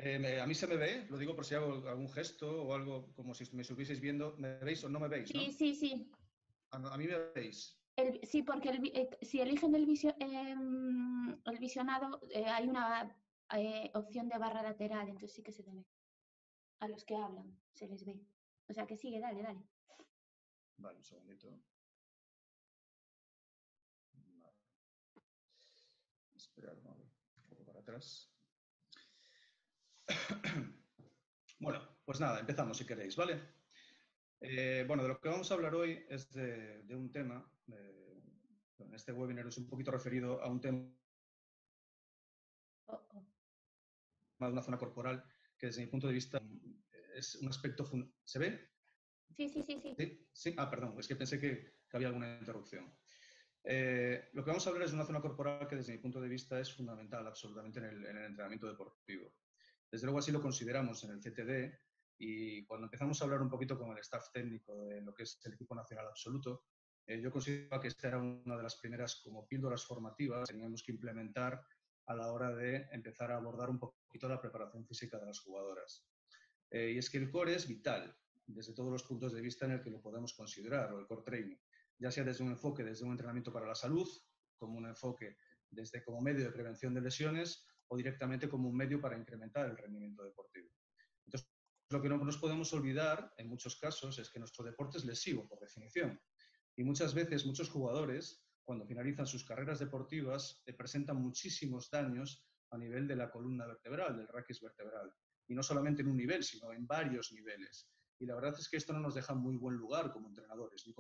A mí se me ve, lo digo por si hago algún gesto o algo como si me estuvieseis viendo. ¿Me veis o no me veis, Sí, no? sí, sí. A mí me veis. Sí, porque si eligen el visionado, hay una opción de barra lateral, entonces sí que se te ve. A los que hablan, se les ve. O sea que sigue, dale, dale. Vale, un segundito. Vale. Esperad, no, un poco para atrás. Bueno, pues nada, empezamos si queréis, ¿vale? Bueno, de lo que vamos a hablar hoy es de un tema. En este webinar es un poquito referido a un tema Oh, oh. de una zona corporal que desde mi punto de vista es un aspecto... ¿Se ve? Sí, sí, sí, sí. ¿Sí? ¿Sí? Ah, perdón, es que pensé que había alguna interrupción. Lo que vamos a hablar es de una zona corporal que desde mi punto de vista es fundamental absolutamente en el entrenamiento deportivo. Desde luego así lo consideramos en el CTD y cuando empezamos a hablar un poquito con el staff técnico de lo que es el equipo nacional absoluto, yo considero que esta era una de las primeras como píldoras formativas que teníamos que implementar a la hora de empezar a abordar un poquito la preparación física de las jugadoras. Y es que el core es vital desde todos los puntos de vista en el que lo podemos considerar, o el core training, ya sea desde un enfoque, desde un entrenamiento para la salud, como un enfoque desde como medio de prevención de lesiones o directamente como un medio para incrementar el rendimiento deportivo. Entonces, lo que no nos podemos olvidar en muchos casos es que nuestro deporte es lesivo, por definición. Y muchas veces, muchos jugadores, cuando finalizan sus carreras deportivas, presentan muchísimos daños a nivel de la columna vertebral, del raquis vertebral. Y no solamente en un nivel, sino en varios niveles. Y la verdad es que esto no nos deja muy buen lugar como entrenadores ni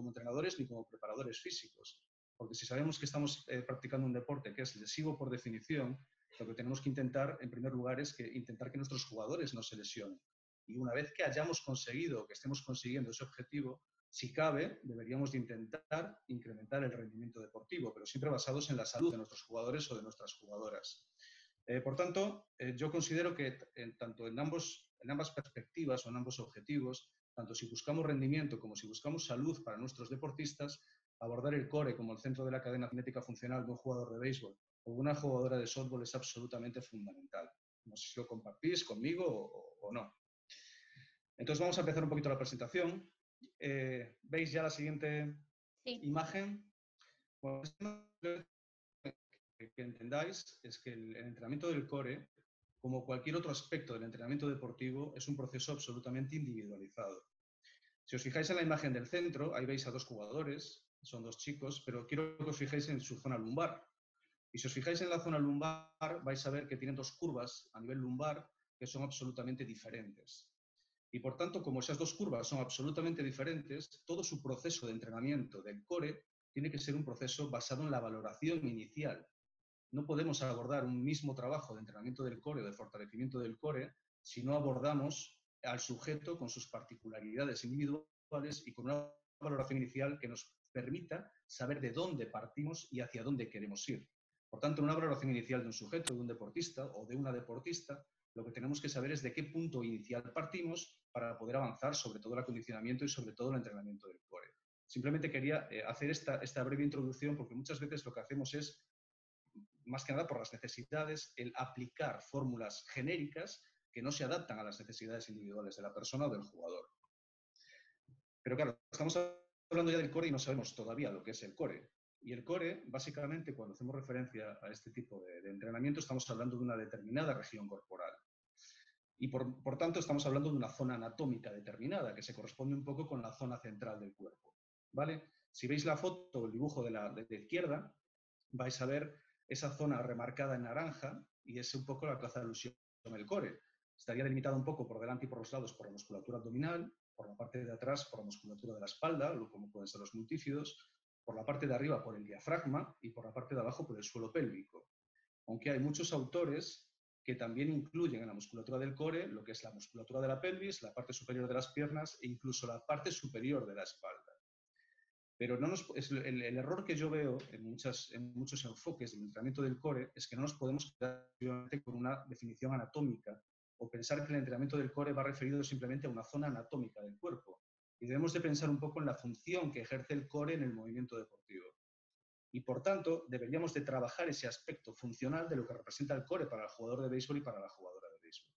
como preparadores físicos. Porque si sabemos que estamos practicando un deporte que es lesivo por definición, lo que tenemos que intentar, en primer lugar, es intentar que nuestros jugadores no se lesionen. Y una vez que hayamos conseguido, que estemos consiguiendo ese objetivo, si cabe, deberíamos de intentar incrementar el rendimiento deportivo, pero siempre basados en la salud de nuestros jugadores o de nuestras jugadoras. Por tanto, yo considero que tanto en ambas perspectivas o en ambos objetivos, tanto si buscamos rendimiento como si buscamos salud para nuestros deportistas, abordar el core como el centro de la cadena cinética funcional de un jugador de béisbol o de una jugadora de softball es absolutamente fundamental. No sé si lo compartís conmigo o no. Entonces vamos a empezar un poquito la presentación. ¿Veis ya la siguiente Sí. imagen? Bueno, que entendáis es que el entrenamiento del core, como cualquier otro aspecto del entrenamiento deportivo, es un proceso absolutamente individualizado. Si os fijáis en la imagen del centro, ahí veis a dos jugadores, son dos chicos, pero quiero que os fijéis en su zona lumbar. Y si os fijáis en la zona lumbar, vais a ver que tienen dos curvas a nivel lumbar que son absolutamente diferentes. Y por tanto, como esas dos curvas son absolutamente diferentes, todo su proceso de entrenamiento del core tiene que ser un proceso basado en la valoración inicial. No podemos abordar un mismo trabajo de entrenamiento del core o de fortalecimiento del core si no abordamos al sujeto con sus particularidades individuales y con una valoración inicial que nos permita saber de dónde partimos y hacia dónde queremos ir. Por tanto, en una valoración inicial de un sujeto, de un deportista o de una deportista, lo que tenemos que saber es de qué punto inicial partimos para poder avanzar sobre todo el acondicionamiento y sobre todo el entrenamiento del core. Simplemente quería hacer esta breve introducción porque muchas veces lo que hacemos es, más que nada por las necesidades, el aplicar fórmulas genéricas que no se adaptan a las necesidades individuales de la persona o del jugador. Pero claro, estamos hablando ya del core y no sabemos todavía lo que es el core. Y el core, básicamente, cuando hacemos referencia a este tipo de entrenamiento, estamos hablando de una determinada región corporal. Y por tanto, estamos hablando de una zona anatómica determinada, que se corresponde un poco con la zona central del cuerpo. ¿Vale? Si veis la foto o el dibujo de la izquierda, vais a ver esa zona remarcada en naranja y es un poco la que hace alusión al core. Estaría delimitada un poco por delante y por los lados por la musculatura abdominal, por la parte de atrás por la musculatura de la espalda, como pueden ser los multífidos, por la parte de arriba por el diafragma y por la parte de abajo por el suelo pélvico. Aunque hay muchos autores que también incluyen en la musculatura del core lo que es la musculatura de la pelvis, la parte superior de las piernas e incluso la parte superior de la espalda. Pero no el error que yo veo en muchos enfoques del entrenamiento del core es que no nos podemos quedar con una definición anatómica o pensar que el entrenamiento del core va referido simplemente a una zona anatómica del cuerpo. Y debemos de pensar un poco en la función que ejerce el core en el movimiento deportivo. Y por tanto, deberíamos de trabajar ese aspecto funcional de lo que representa el core para el jugador de béisbol y para la jugadora de béisbol.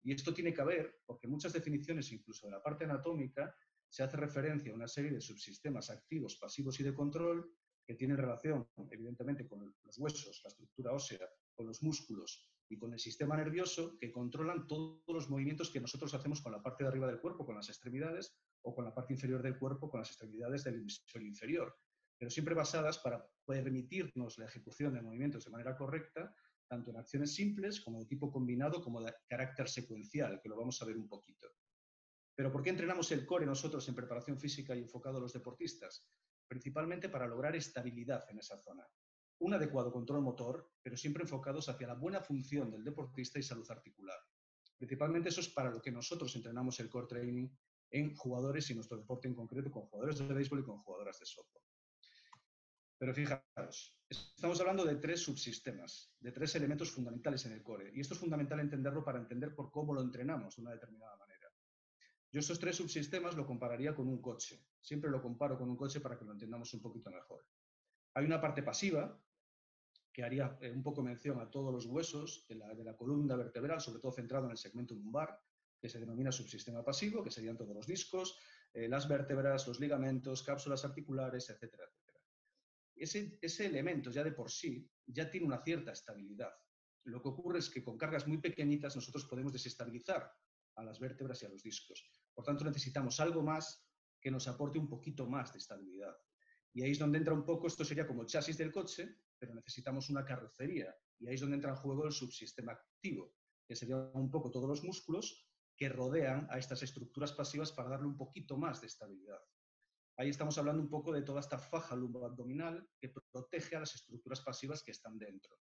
Y esto tiene que ver porque muchas definiciones, incluso de la parte anatómica, se hace referencia a una serie de subsistemas activos, pasivos y de control que tienen relación, evidentemente, con los huesos, la estructura ósea, con los músculos y con el sistema nervioso, que controlan todos los movimientos que nosotros hacemos con la parte de arriba del cuerpo, con las extremidades, o con la parte inferior del cuerpo, con las extremidades del hemisferio inferior, pero siempre basadas para permitirnos la ejecución de movimientos de manera correcta, tanto en acciones simples como de tipo combinado, como de carácter secuencial, que lo vamos a ver un poquito. Pero ¿por qué entrenamos el core nosotros en preparación física y enfocado a los deportistas? Principalmente para lograr estabilidad en esa zona. Un adecuado control motor, pero siempre enfocados hacia la buena función del deportista y salud articular. Principalmente eso es para lo que nosotros entrenamos el core training en jugadores y nuestro deporte en concreto, con jugadores de béisbol y con jugadoras de softball. Pero fijaros, estamos hablando de 3 subsistemas, de 3 elementos fundamentales en el core. Y esto es fundamental entenderlo para entender por cómo lo entrenamos de una determinada manera. Yo estos 3 subsistemas lo compararía con un coche. Siempre lo comparo con un coche para que lo entendamos un poquito mejor. Hay una parte pasiva, que haría un poco mención a todos los huesos de la columna vertebral, sobre todo centrado en el segmento lumbar, que se denomina subsistema pasivo, que serían todos los discos, las vértebras, los ligamentos, cápsulas articulares, etcétera, etcétera. Ese elemento ya de por sí ya tiene una cierta estabilidad. Lo que ocurre es que con cargas muy pequeñitas nosotros podemos desestabilizar a las vértebras y a los discos. Por tanto, necesitamos algo más que nos aporte un poquito más de estabilidad. Y ahí es donde entra un poco, esto sería como el chasis del coche, pero necesitamos una carrocería. Y ahí es donde entra en juego el subsistema activo, que sería un poco todos los músculos que rodean a estas estructuras pasivas para darle un poquito más de estabilidad. Ahí estamos hablando un poco de toda esta faja lumboabdominal que protege a las estructuras pasivas que están dentro.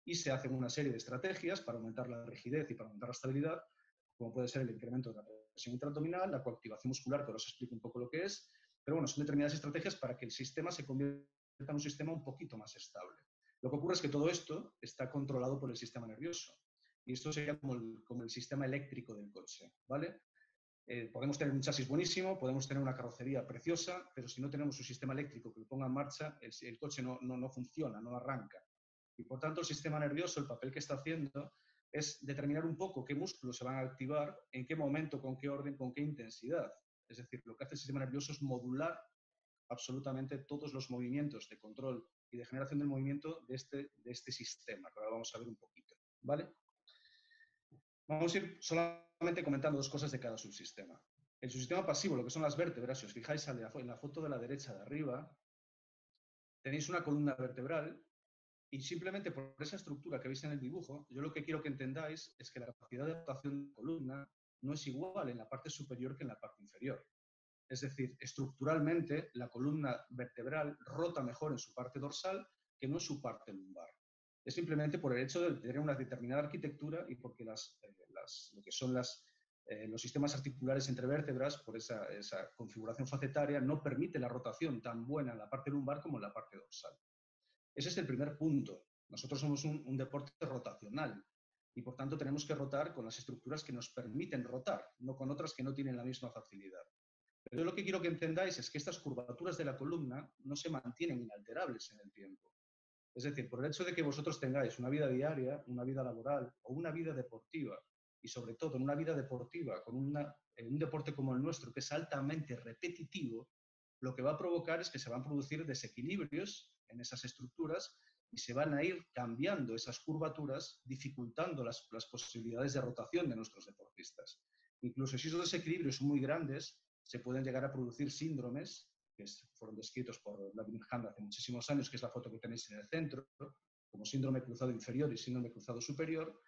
Y se hacen una serie de estrategias para aumentar la rigidez y para aumentar la estabilidad, como puede ser el incremento de la presión intraabdominal, la coactivación muscular, que ahora os explico un poco lo que es, pero bueno, son determinadas estrategias para que el sistema se convierta en un sistema un poquito más estable. Lo que ocurre es que todo esto está controlado por el sistema nervioso, y esto sería como el sistema eléctrico del coche, ¿vale? Podemos tener un chasis buenísimo, podemos tener una carrocería preciosa, pero si no tenemos un sistema eléctrico que lo ponga en marcha, el coche no funciona, no arranca. Y por tanto, el sistema nervioso, el papel que está haciendo es determinar un poco qué músculos se van a activar, en qué momento, con qué orden, con qué intensidad. Es decir, lo que hace el sistema nervioso es modular absolutamente todos los movimientos de control y de generación del movimiento de este sistema, que ahora vamos a ver un poquito, ¿vale? Vamos a ir solamente comentando 2 cosas de cada subsistema. El subsistema pasivo, lo que son las vértebras, si os fijáis en la foto de la derecha de arriba, tenéis una columna vertebral y simplemente por esa estructura que veis en el dibujo, yo lo que quiero que entendáis es que la capacidad de rotación de la columna no es igual en la parte superior que en la parte inferior. Es decir, estructuralmente la columna vertebral rota mejor en su parte dorsal que no en su parte lumbar. Es simplemente por el hecho de tener una determinada arquitectura y porque lo que son los sistemas articulares entre vértebras, por esa configuración facetaria, no permite la rotación tan buena en la parte lumbar como en la parte dorsal. Ese es el primer punto. Nosotros somos un deporte rotacional y por tanto tenemos que rotar con las estructuras que nos permiten rotar, no con otras que no tienen la misma facilidad. Pero yo lo que quiero que entendáis es que estas curvaturas de la columna no se mantienen inalterables en el tiempo. Es decir, por el hecho de que vosotros tengáis una vida diaria, una vida laboral o una vida deportiva, y sobre todo en una vida deportiva con un deporte como el nuestro, que es altamente repetitivo, lo que va a provocar es que se van a producir desequilibrios en esas estructuras y se van a ir cambiando esas curvaturas, dificultando las posibilidades de rotación de nuestros deportistas. Incluso si esos desequilibrios son muy grandes, se pueden llegar a producir síndromes que fueron descritos por Vladimir Hand hace muchísimos años, que es la foto que tenéis en el centro, como síndrome cruzado inferior y síndrome cruzado superior,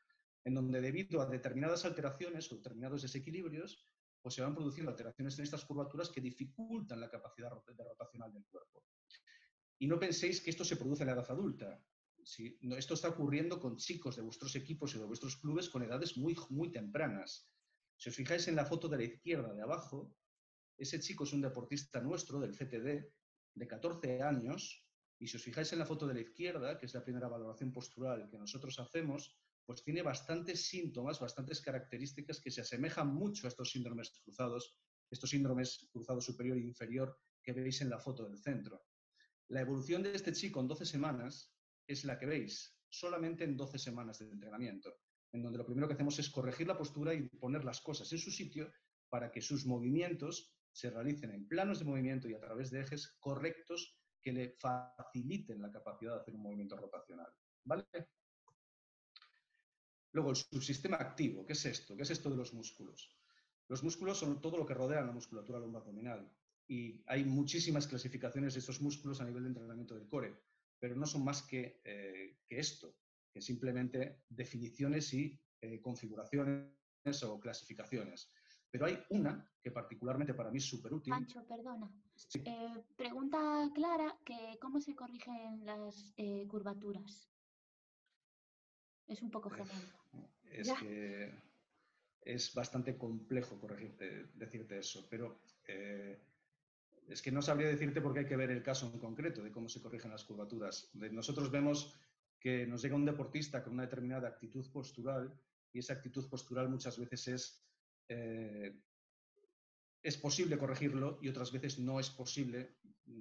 en donde debido a determinadas alteraciones o determinados desequilibrios, pues se van produciendo alteraciones en estas curvaturas que dificultan la capacidad rotacional del cuerpo. Y no penséis que esto se produce en la edad adulta. ¿Sí? No, esto está ocurriendo con chicos de vuestros equipos y de vuestros clubes con edades muy, muy tempranas. Si os fijáis en la foto de la izquierda de abajo, ese chico es un deportista nuestro del CTD de 14 años, y si os fijáis en la foto de la izquierda, que es la primera valoración postural que nosotros hacemos, pues tiene bastantes síntomas, bastantes características que se asemejan mucho a estos síndromes cruzado superior e inferior que veis en la foto del centro. La evolución de este chico en 12 semanas es la que veis, solamente en 12 semanas de entrenamiento. en donde lo primero que hacemos es corregir la postura y poner las cosas en su sitio para que sus movimientos se realicen en planos de movimiento y a través de ejes correctos que le faciliten la capacidad de hacer un movimiento rotacional. ¿Vale? Luego, el subsistema activo. ¿Qué es esto? ¿Qué es esto de los músculos? Los músculos son todo lo que rodea la musculatura lumbar-abdominal y hay muchísimas clasificaciones de estos músculos a nivel de entrenamiento del core, pero no son más que esto, que simplemente definiciones y configuraciones o clasificaciones. Pero hay una que particularmente para mí es súper útil. Pancho, perdona. Sí. Pregunta Clara que cómo se corrigen las curvaturas. Es un poco genérico. Es ¿Ya? que es bastante complejo decirte eso, pero es que no sabría decirte porque hay que ver el caso en concreto de cómo se corrigen las curvaturas. Nosotros vemos que nos llega un deportista con una determinada actitud postural y esa actitud postural muchas veces es posible corregirlo y otras veces no es posible,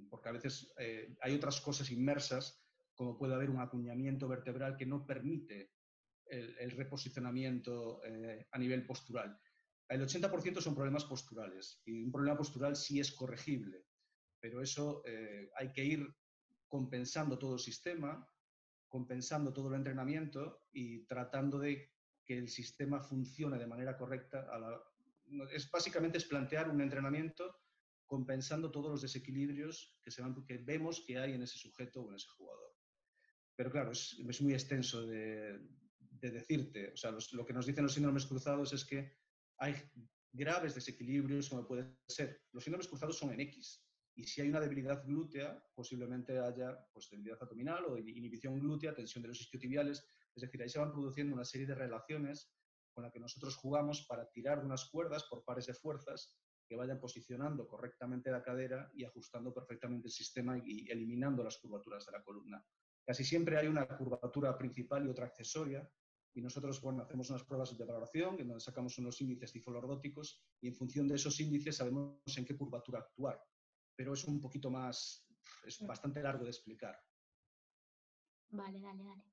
porque a veces hay otras cosas inmersas, como puede haber un acuñamiento vertebral que no permite el reposicionamiento a nivel postural. El 80% son problemas posturales y un problema postural sí es corregible, pero eso hay que ir compensando todo el sistema, compensando todo el entrenamiento y tratando de que el sistema funcione de manera correcta. Básicamente es plantear un entrenamiento compensando todos los desequilibrios que vemos que hay en ese sujeto o en ese jugador. Pero claro, es muy extenso de decirte. O sea, lo que nos dicen los síndromes cruzados es que hay graves desequilibrios, como puede ser. Los síndromes cruzados son en X. Y si hay una debilidad glútea, posiblemente haya pues, debilidad abdominal o inhibición glútea, tensión de los isquiotibiales. Es decir, ahí se van produciendo una serie de relaciones con las que nosotros jugamos para tirar de unas cuerdas por pares de fuerzas que vayan posicionando correctamente la cadera y ajustando perfectamente el sistema y eliminando las curvaturas de la columna. Casi siempre hay una curvatura principal y otra accesoria, y nosotros bueno, hacemos unas pruebas de valoración en donde sacamos unos índices tiflordóticos y en función de esos índices sabemos en qué curvatura actuar. Pero es un poquito más, es bastante largo de explicar. Vale, dale, dale.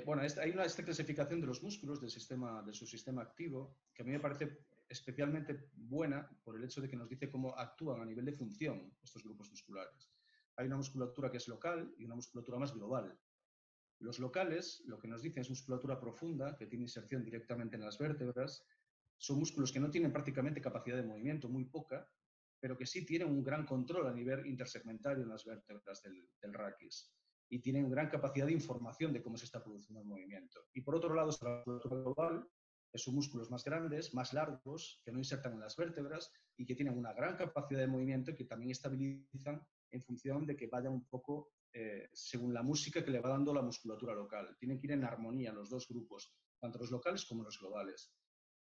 Bueno, hay esta clasificación de los músculos del subsistema activo que a mí me parece especialmente buena por el hecho de que nos dice cómo actúan a nivel de función estos grupos musculares. Hay una musculatura que es local y una musculatura más global. Los locales, lo que nos dicen es musculatura profunda, que tiene inserción directamente en las vértebras. Son músculos que no tienen prácticamente capacidad de movimiento, muy poca, pero que sí tienen un gran control a nivel intersegmentario en las vértebras del raquis. Y tienen gran capacidad de información de cómo se está produciendo el movimiento. Y por otro lado, está la musculatura global, que son músculos más grandes, más largos, que no insertan en las vértebras y que tienen una gran capacidad de movimiento y que también estabilizan en función de que vayan un poco según la música que le va dando la musculatura local. Tienen que ir en armonía los dos grupos, tanto los locales como los globales.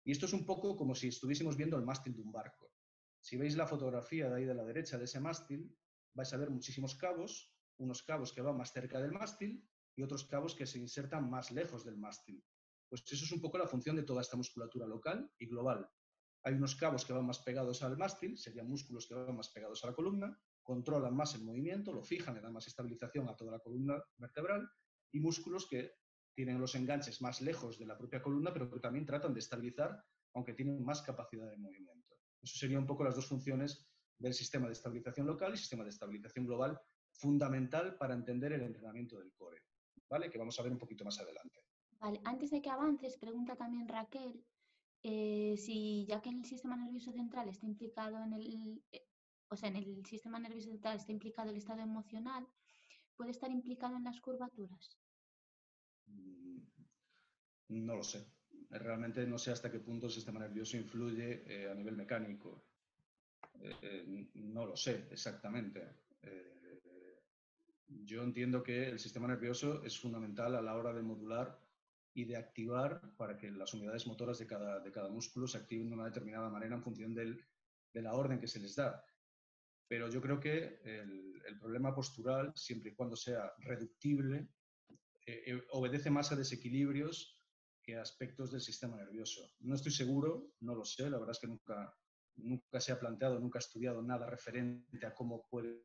Y esto es un poco como si estuviésemos viendo el mástil de un barco. Si veis la fotografía de ahí de la derecha de ese mástil, vais a ver muchísimos cabos, unos cabos que van más cerca del mástil y otros cabos que se insertan más lejos del mástil. Pues eso es un poco la función de toda esta musculatura local y global. Hay unos cabos que van más pegados al mástil, serían músculos que van más pegados a la columna, controlan más el movimiento, lo fijan, le dan más estabilización a toda la columna vertebral, y músculos que tienen los enganches más lejos de la propia columna, pero que también tratan de estabilizar, aunque tienen más capacidad de movimiento. Eso serían un poco las dos funciones del sistema de estabilización local y sistema de estabilización global, fundamental para entender el entrenamiento del core, ¿vale? Que vamos a ver un poquito más adelante. Vale, antes de que avances, pregunta también Raquel si ya que el sistema nervioso central está implicado en en el sistema nervioso central está implicado el estado emocional, ¿puede estar implicado en las curvaturas? No lo sé. Realmente no sé hasta qué punto el sistema nervioso influye a nivel mecánico. No lo sé exactamente. Yo entiendo que el sistema nervioso es fundamental a la hora de modular y de activar para que las unidades motoras de cada músculo se activen de una determinada manera en función de la orden que se les da. Pero yo creo que el problema postural, siempre y cuando sea reductible, obedece más a desequilibrios que a aspectos del sistema nervioso. No estoy seguro, no lo sé, la verdad es que nunca se ha planteado, nunca he estudiado nada referente a cómo puede.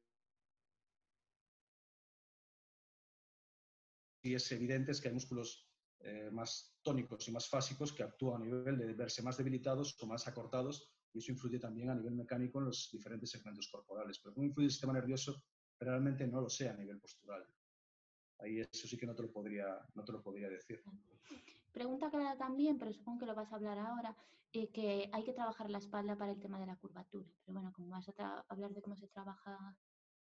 Y es evidente que hay músculos más tónicos y más fásicos que actúan a nivel de verse más debilitados o más acortados, y eso influye también a nivel mecánico en los diferentes segmentos corporales. Pero cómo influye el sistema nervioso, realmente no lo sé a nivel postural. Ahí eso sí que no te lo podría decir. Pregunta clara también, pero supongo que lo vas a hablar ahora, que hay que trabajar la espalda para el tema de la curvatura. Pero bueno, como vas a hablar de cómo se trabaja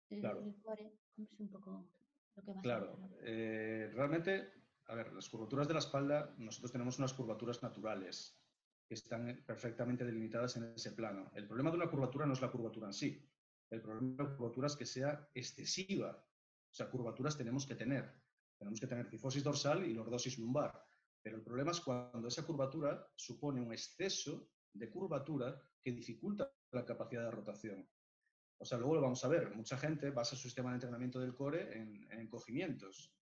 Claro. el core, es un poco lo que vas a Claro. hablar. Realmente, a ver, las curvaturas de la espalda, nosotros tenemos unas curvaturas naturales que están perfectamente delimitadas en ese plano. El problema de una curvatura no es la curvatura en sí. El problema de la curvatura es que sea excesiva. O sea, curvaturas tenemos que tener. Tenemos que tener cifosis dorsal y lordosis lumbar. Pero el problema es cuando esa curvatura supone un exceso de curvatura que dificulta la capacidad de rotación. O sea, luego lo vamos a ver. Mucha gente basa su sistema de entrenamiento del core en encogimientos.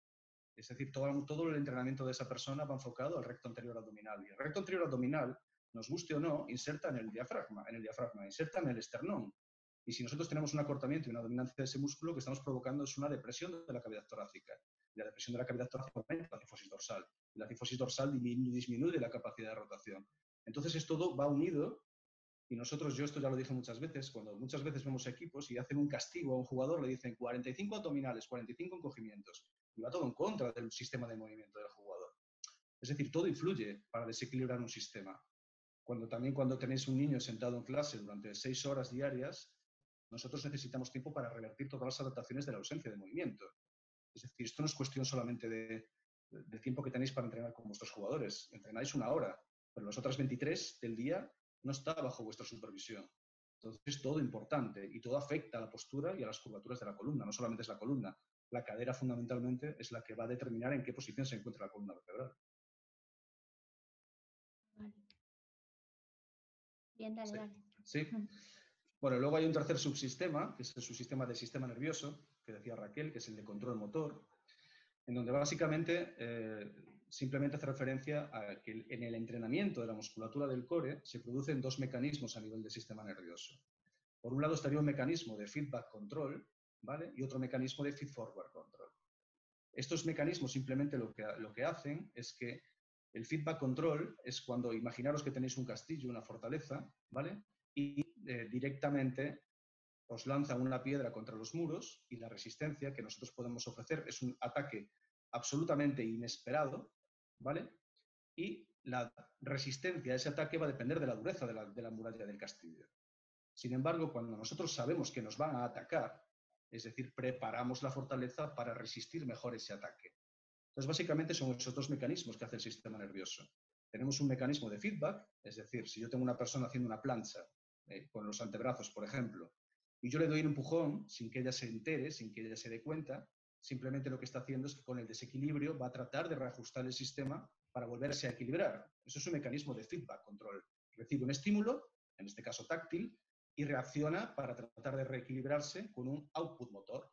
Es decir, todo el entrenamiento de esa persona va enfocado al recto anterior abdominal. Y el recto anterior abdominal, nos guste o no, inserta en el diafragma, inserta en el esternón. Y si nosotros tenemos un acortamiento y una dominancia de ese músculo, lo que estamos provocando es una depresión de la cavidad torácica. Y la depresión de la cavidad torácica aumenta la cifosis dorsal. Y la cifosis dorsal disminuye la capacidad de rotación. Entonces, esto va unido. Y nosotros, yo esto ya lo dije muchas veces, cuando muchas veces vemos equipos y hacen un castigo a un jugador, le dicen 45 abdominales, 45 encogimientos, y va todo en contra del sistema de movimiento del jugador. Es decir, todo influye para desequilibrar un sistema. Cuando tenéis un niño sentado en clase durante 6 horas diarias, nosotros necesitamos tiempo para revertir todas las adaptaciones de la ausencia de movimiento. Es decir, esto no es cuestión solamente de tiempo que tenéis para entrenar con vuestros jugadores. Entrenáis 1 hora, pero las otras 23 del día no está bajo vuestra supervisión. Entonces, es todo importante y todo afecta a la postura y a las curvaturas de la columna. No solamente es la columna, la cadera fundamentalmente es la que va a determinar en qué posición se encuentra la columna vertebral. Vale. Bien, dale, Sí. dale. ¿Sí? Bueno, luego hay un tercer subsistema, que es el subsistema del sistema nervioso, que decía Raquel, que es el de control motor, en donde básicamente simplemente hace referencia a que en el entrenamiento de la musculatura del core se producen 2 mecanismos a nivel del sistema nervioso. Por un lado estaría un mecanismo de feedback control, ¿vale? Y otro mecanismo de feed-forward control. Estos mecanismos simplemente lo que hacen es que el feedback control es cuando imaginaros que tenéis un castillo, una fortaleza, ¿vale? Y directamente os lanzan una piedra contra los muros y la resistencia que nosotros podemos ofrecer es un ataque absolutamente inesperado, ¿vale? Y la resistencia a ese ataque va a depender de la dureza de la muralla del castillo. Sin embargo, cuando nosotros sabemos que nos van a atacar, es decir, preparamos la fortaleza para resistir mejor ese ataque. Entonces, básicamente son esos 2 mecanismos que hace el sistema nervioso. Tenemos un mecanismo de feedback, es decir, si yo tengo una persona haciendo una plancha con los antebrazos, por ejemplo, y yo le doy un empujón sin que ella se entere, sin que ella se dé cuenta, simplemente lo que está haciendo es que con el desequilibrio va a tratar de reajustar el sistema para volverse a equilibrar. Eso es un mecanismo de feedback control. Recibe un estímulo, en este caso táctil, y reacciona para tratar de reequilibrarse con un output motor.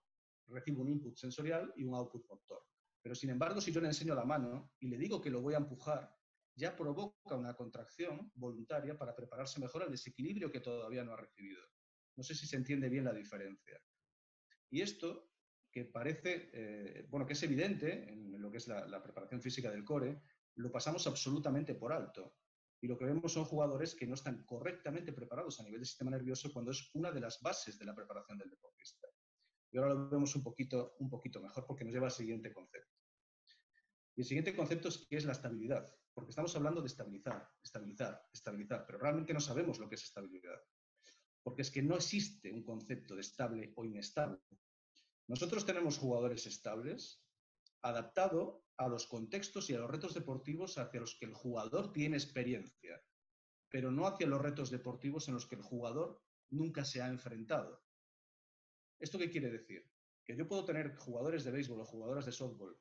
Recibe un input sensorial y un output motor. Pero sin embargo, si yo le enseño la mano y le digo que lo voy a empujar, ya provoca una contracción voluntaria para prepararse mejor al desequilibrio que todavía no ha recibido. No sé si se entiende bien la diferencia. Y esto, que parece, que es evidente en lo que es la preparación física del core, lo pasamos absolutamente por alto. Y lo que vemos son jugadores que no están correctamente preparados a nivel del sistema nervioso cuando es una de las bases de la preparación del deportista. Y ahora lo vemos un poquito mejor porque nos lleva al siguiente concepto. Y el siguiente concepto es la estabilidad, porque estamos hablando de estabilizar, pero realmente no sabemos lo que es estabilidad. Porque es que no existe un concepto de estable o inestable. Nosotros tenemos jugadores estables adaptado a los contextos y a los retos deportivos hacia los que el jugador tiene experiencia, pero no hacia los retos deportivos en los que el jugador nunca se ha enfrentado. ¿Esto qué quiere decir? Que yo puedo tener jugadores de béisbol o jugadoras de softball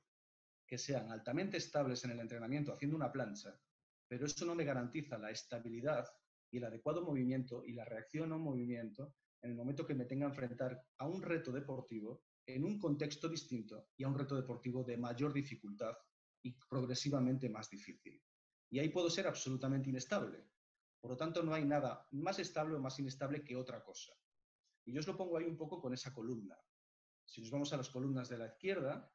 que sean altamente estables en el entrenamiento haciendo una plancha, pero eso no me garantiza la estabilidad y el adecuado movimiento y la reacción a un movimiento en el momento que me tenga que enfrentar a un reto deportivo en un contexto distinto y a un reto deportivo de mayor dificultad y progresivamente más difícil. Y ahí puedo ser absolutamente inestable. Por lo tanto, no hay nada más estable o más inestable que otra cosa. Y yo os lo pongo ahí un poco con esa columna. Si nos vamos a las columnas de la izquierda,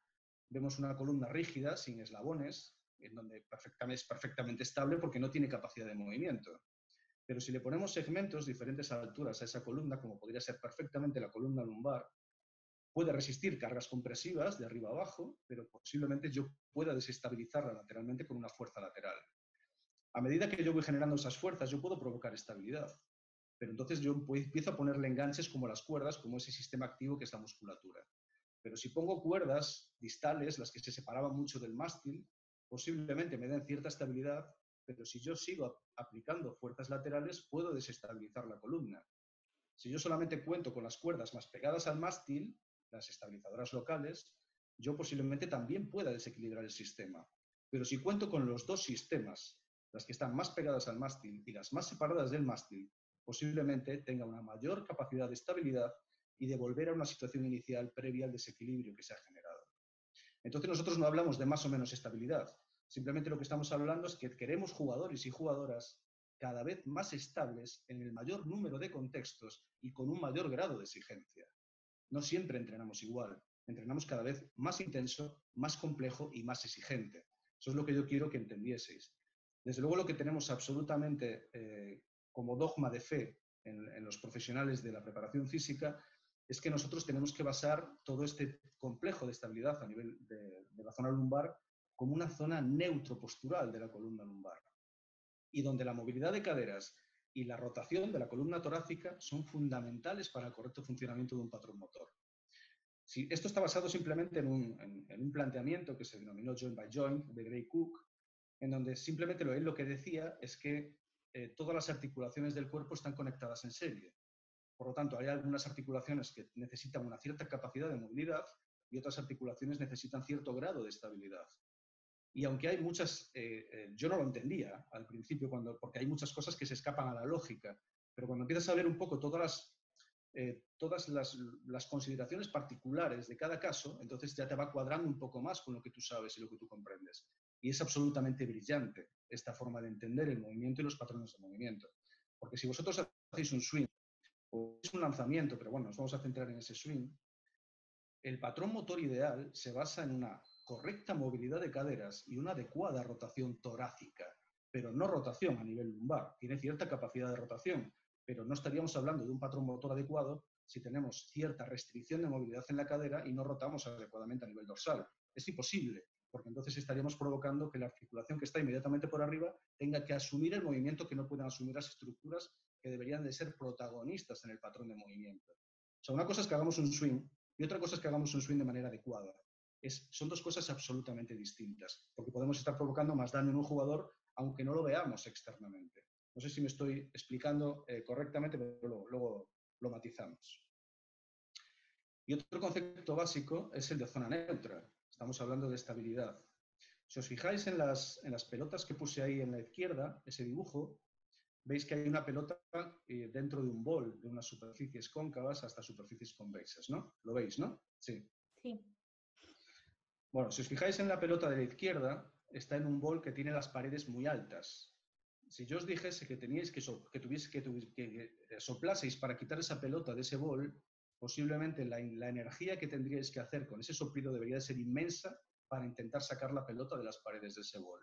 vemos una columna rígida, sin eslabones, en donde es perfectamente estable porque no tiene capacidad de movimiento. Pero si le ponemos segmentos diferentes alturas a esa columna, como podría ser perfectamente la columna lumbar, puede resistir cargas compresivas de arriba a abajo, pero posiblemente yo pueda desestabilizarla lateralmente con una fuerza lateral. A medida que yo voy generando esas fuerzas, yo puedo provocar estabilidad. Pero entonces yo empiezo a ponerle enganches como las cuerdas, como ese sistema activo que es la musculatura. Pero si pongo cuerdas distales, las que se separaban mucho del mástil, posiblemente me den cierta estabilidad, pero si yo sigo aplicando fuerzas laterales, puedo desestabilizar la columna. Si yo solamente cuento con las cuerdas más pegadas al mástil, las estabilizadoras locales, yo posiblemente también pueda desequilibrar el sistema. Pero si cuento con los dos sistemas, las que están más pegadas al mástil y las más separadas del mástil, posiblemente tenga una mayor capacidad de estabilidad y de volver a una situación inicial previa al desequilibrio que se ha generado. Entonces nosotros no hablamos de más o menos estabilidad, simplemente lo que estamos hablando es que queremos jugadores y jugadoras cada vez más estables en el mayor número de contextos y con un mayor grado de exigencia. No siempre entrenamos igual, entrenamos cada vez más intenso, más complejo y más exigente. Eso es lo que yo quiero que entendieseis. Desde luego lo que tenemos absolutamente como dogma de fe en los profesionales de la preparación física es que nosotros tenemos que basar todo este complejo de estabilidad a nivel de la zona lumbar como una zona neutro-postural de la columna lumbar y donde la movilidad de caderas y la rotación de la columna torácica son fundamentales para el correcto funcionamiento de un patrón motor. Si esto está basado simplemente en un planteamiento que se denominó joint by joint de Gray Cook, en donde simplemente él lo que decía es que todas las articulaciones del cuerpo están conectadas en serie. Por lo tanto, hay algunas articulaciones que necesitan una cierta capacidad de movilidad y otras articulaciones necesitan cierto grado de estabilidad. Y aunque hay muchas, yo no lo entendía al principio, porque hay muchas cosas que se escapan a la lógica, pero cuando empiezas a ver un poco todas las consideraciones particulares de cada caso, entonces ya te va cuadrando un poco más con lo que tú sabes y lo que tú comprendes. Y es absolutamente brillante esta forma de entender el movimiento y los patrones de movimiento. Porque si vosotros hacéis un swing o es un lanzamiento, pero bueno, nos vamos a centrar en ese swing, el patrón motor ideal se basa en una correcta movilidad de caderas y una adecuada rotación torácica, pero no rotación a nivel lumbar. Tiene cierta capacidad de rotación, pero no estaríamos hablando de un patrón motor adecuado si tenemos cierta restricción de movilidad en la cadera y no rotamos adecuadamente a nivel dorsal. Es imposible, porque entonces estaríamos provocando que la articulación que está inmediatamente por arriba tenga que asumir el movimiento que no puedan asumir las estructuras que deberían de ser protagonistas en el patrón de movimiento. O sea, una cosa es que hagamos un swing y otra cosa es que hagamos un swing de manera adecuada. Son dos cosas absolutamente distintas, porque podemos estar provocando más daño en un jugador aunque no lo veamos externamente. No sé si me estoy explicando correctamente, pero luego lo matizamos. Y otro concepto básico es el de zona neutra. Estamos hablando de estabilidad. Si os fijáis en las pelotas que puse ahí en la izquierda, ese dibujo, veis que hay una pelota dentro de un bol, de unas superficies cóncavas hasta superficies convexas, ¿no? ¿Lo veis, no? Sí. Sí. Bueno, si os fijáis en la pelota de la izquierda, está en un bol que tiene las paredes muy altas. Si yo os dijese que teníais que soplaseis para quitar esa pelota de ese bol, posiblemente la energía que tendríais que hacer con ese soplido debería de ser inmensa para intentar sacar la pelota de las paredes de ese bol.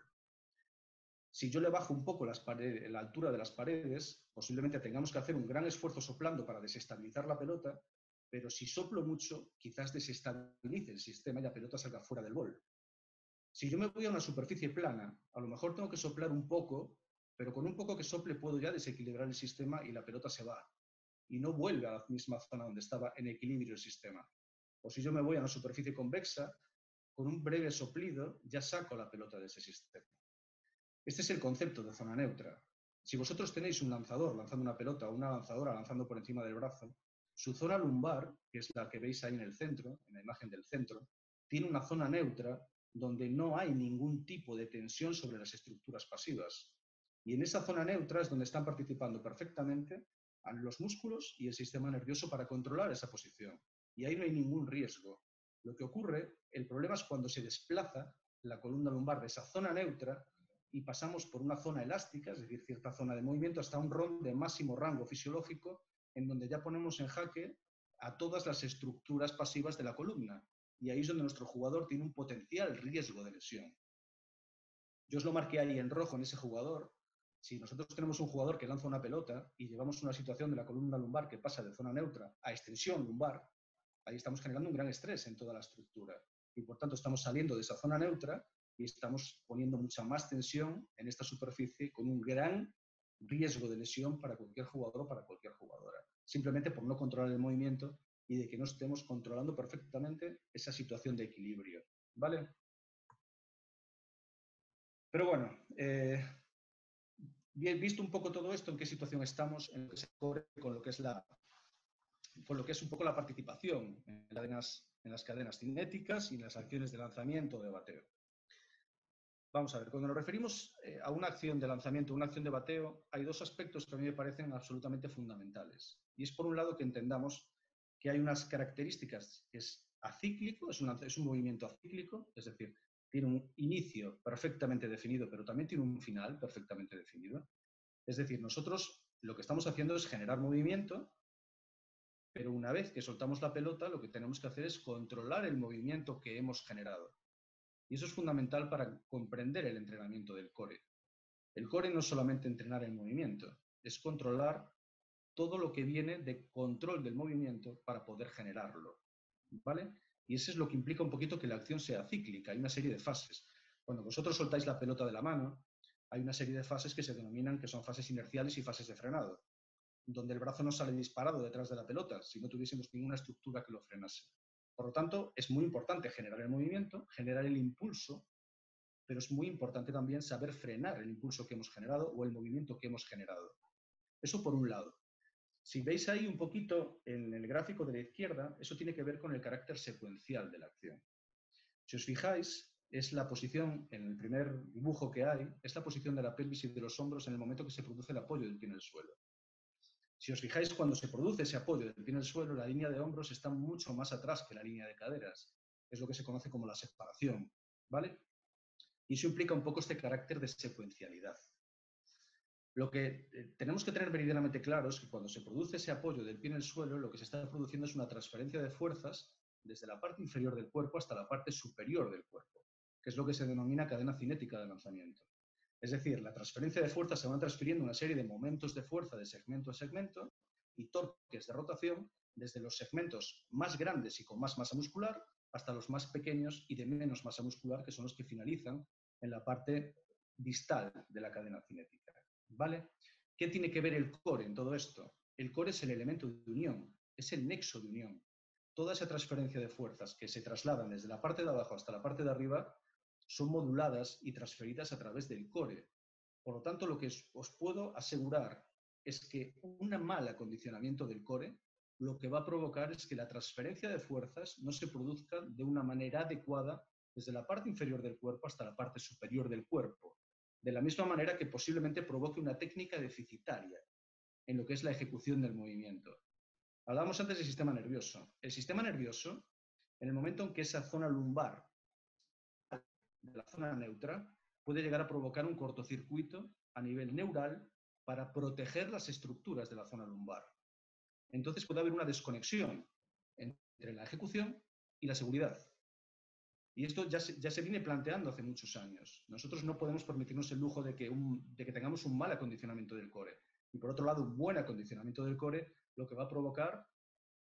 Si yo le bajo un poco la altura de las paredes, posiblemente tengamos que hacer un gran esfuerzo soplando para desestabilizar la pelota, pero si soplo mucho, quizás desestabilice el sistema y la pelota salga fuera del bol. Si yo me voy a una superficie plana, a lo mejor tengo que soplar un poco, pero con un poco que sople puedo ya desequilibrar el sistema y la pelota se va. Y no vuelve a la misma zona donde estaba en equilibrio el sistema. O si yo me voy a una superficie convexa, con un breve soplido ya saco la pelota de ese sistema. Este es el concepto de zona neutra. Si vosotros tenéis un lanzador lanzando una pelota o una lanzadora lanzando por encima del brazo, su zona lumbar, que es la que veis ahí en el centro, en la imagen del centro, tiene una zona neutra donde no hay ningún tipo de tensión sobre las estructuras pasivas. Y en esa zona neutra es donde están participando perfectamente los músculos y el sistema nervioso para controlar esa posición. Y ahí no hay ningún riesgo. Lo que ocurre, el problema es cuando se desplaza la columna lumbar de esa zona neutra y pasamos por una zona elástica, es decir, cierta zona de movimiento, hasta un ROM de máximo rango fisiológico, en donde ya ponemos en jaque a todas las estructuras pasivas de la columna. Y ahí es donde nuestro jugador tiene un potencial riesgo de lesión. Yo os lo marqué ahí en rojo en ese jugador. Si nosotros tenemos un jugador que lanza una pelota y llevamos una situación de la columna lumbar que pasa de zona neutra a extensión lumbar, ahí estamos generando un gran estrés en toda la estructura. Y por tanto estamos saliendo de esa zona neutra y estamos poniendo mucha más tensión en esta superficie con un gran riesgo de lesión para cualquier jugador o para cualquier jugadora. Simplemente por no controlar el movimiento y de que no estemos controlando perfectamente esa situación de equilibrio. ¿Vale? Pero bueno, visto un poco todo esto, en qué situación estamos, en lo que se corre con lo que es un poco la participación en las cadenas cinéticas y en las acciones de lanzamiento o de bateo. Vamos a ver, cuando nos referimos a una acción de lanzamiento, una acción de bateo, hay dos aspectos que a mí me parecen absolutamente fundamentales. Y es por un lado que entendamos que hay unas características que es acíclico, es un movimiento acíclico, es decir, tiene un inicio perfectamente definido, pero también tiene un final perfectamente definido. Es decir, nosotros lo que estamos haciendo es generar movimiento, pero una vez que soltamos la pelota, lo que tenemos que hacer es controlar el movimiento que hemos generado. Y eso es fundamental para comprender el entrenamiento del core. El core no es solamente entrenar el movimiento, es controlar todo lo que viene de control del movimiento para poder generarlo. ¿Vale? Y eso es lo que implica un poquito que la acción sea cíclica. Hay una serie de fases. Cuando vosotros soltáis la pelota de la mano, hay una serie de fases que se denominan que son fases inerciales y fases de frenado, donde el brazo no sale disparado detrás de la pelota, si no tuviésemos ninguna estructura que lo frenase. Por lo tanto, es muy importante generar el movimiento, generar el impulso, pero es muy importante también saber frenar el impulso que hemos generado o el movimiento que hemos generado. Eso por un lado. Si veis ahí un poquito en el gráfico de la izquierda, eso tiene que ver con el carácter secuencial de la acción. Si os fijáis, es la posición, en el primer dibujo que hay, es la posición de la pelvis y de los hombros en el momento que se produce el apoyo del pie en el suelo. Si os fijáis, cuando se produce ese apoyo del pie en el suelo, la línea de hombros está mucho más atrás que la línea de caderas. Es lo que se conoce como la separación, ¿vale? Y eso implica un poco este carácter de secuencialidad. Lo que tenemos que tener meridianamente claro es que cuando se produce ese apoyo del pie en el suelo, lo que se está produciendo es una transferencia de fuerzas desde la parte inferior del cuerpo hasta la parte superior del cuerpo, que es lo que se denomina cadena cinética de lanzamiento. Es decir, la transferencia de fuerza se van transfiriendo una serie de momentos de fuerza de segmento a segmento y torques de rotación desde los segmentos más grandes y con más masa muscular hasta los más pequeños y de menos masa muscular, que son los que finalizan en la parte distal de la cadena cinética. ¿Vale? ¿Qué tiene que ver el core en todo esto? El core es el elemento de unión, es el nexo de unión. Toda esa transferencia de fuerzas que se trasladan desde la parte de abajo hasta la parte de arriba son moduladas y transferidas a través del core. Por lo tanto, lo que os puedo asegurar es que un mal acondicionamiento del core lo que va a provocar es que la transferencia de fuerzas no se produzca de una manera adecuada desde la parte inferior del cuerpo hasta la parte superior del cuerpo. De la misma manera que posiblemente provoque una técnica deficitaria en lo que es la ejecución del movimiento. Hablábamos antes del sistema nervioso. El sistema nervioso, en el momento en que esa zona lumbar de la zona neutra, puede llegar a provocar un cortocircuito a nivel neural para proteger las estructuras de la zona lumbar. Entonces puede haber una desconexión entre la ejecución y la seguridad. Y esto ya se viene planteando hace muchos años. Nosotros no podemos permitirnos el lujo de que tengamos un mal acondicionamiento del core. Y por otro lado, un buen acondicionamiento del core lo que va a provocar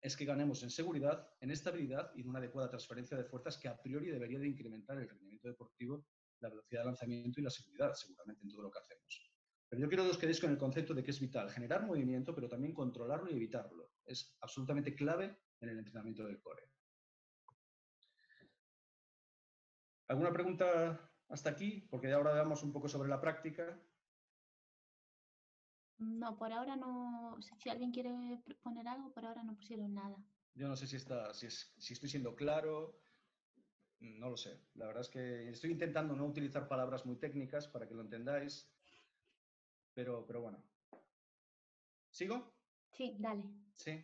es que ganemos en seguridad, en estabilidad y en una adecuada transferencia de fuerzas que a priori debería de incrementar el rendimiento deportivo, la velocidad de lanzamiento y la seguridad, seguramente, en todo lo que hacemos. Pero yo quiero que os quedéis con el concepto de que es vital generar movimiento, pero también controlarlo y evitarlo. Es absolutamente clave en el entrenamiento del core. ¿Alguna pregunta hasta aquí? Porque ahora damos un poco sobre la práctica. No, por ahora no. Si alguien quiere poner algo, por ahora no pusieron nada. Yo no sé si estoy siendo claro, no lo sé. La verdad es que estoy intentando no utilizar palabras muy técnicas para que lo entendáis, pero bueno. ¿Sigo? Sí, dale. Sí.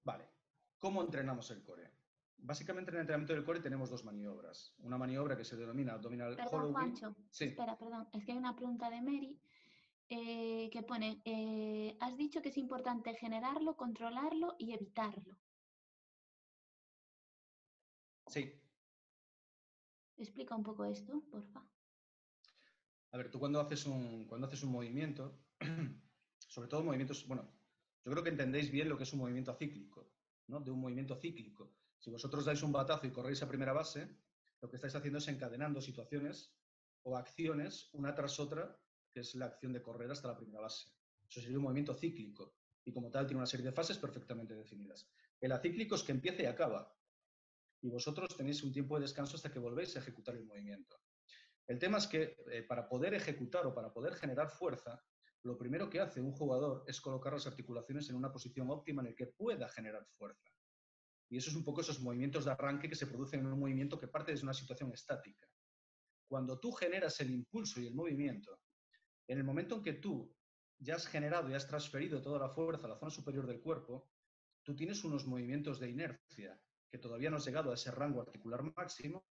Vale. ¿Cómo entrenamos el core? Básicamente en el entrenamiento del core tenemos dos maniobras. Una maniobra que se denomina abdominal Perdón, hollow grip. Juancho. Sí. Espera, perdón. Es que hay una pregunta de Mary que pone, has dicho que es importante generarlo, controlarlo y evitarlo. Sí. Explica un poco esto, porfa. A ver, tú cuando haces un movimiento, sobre todo movimientos, bueno, yo creo que entendéis bien lo que es un movimiento acíclico, ¿no? De un movimiento cíclico. Si vosotros dais un batazo y corréis a primera base, lo que estáis haciendo es encadenando situaciones o acciones una tras otra, que es la acción de correr hasta la primera base. Eso sería un movimiento cíclico y como tal tiene una serie de fases perfectamente definidas. El acíclico es que empieza y acaba y vosotros tenéis un tiempo de descanso hasta que volvéis a ejecutar el movimiento. El tema es que para poder ejecutar o para poder generar fuerza, lo primero que hace un jugador es colocar las articulaciones en una posición óptima en la que pueda generar fuerza. Y eso es un poco esos movimientos de arranque que se producen en un movimiento que parte desde una situación estática. Cuando tú generas el impulso y el movimiento, en el momento en que tú ya has generado y has transferido toda la fuerza a la zona superior del cuerpo, tú tienes unos movimientos de inercia que todavía no has llegado a ese rango articular máximo,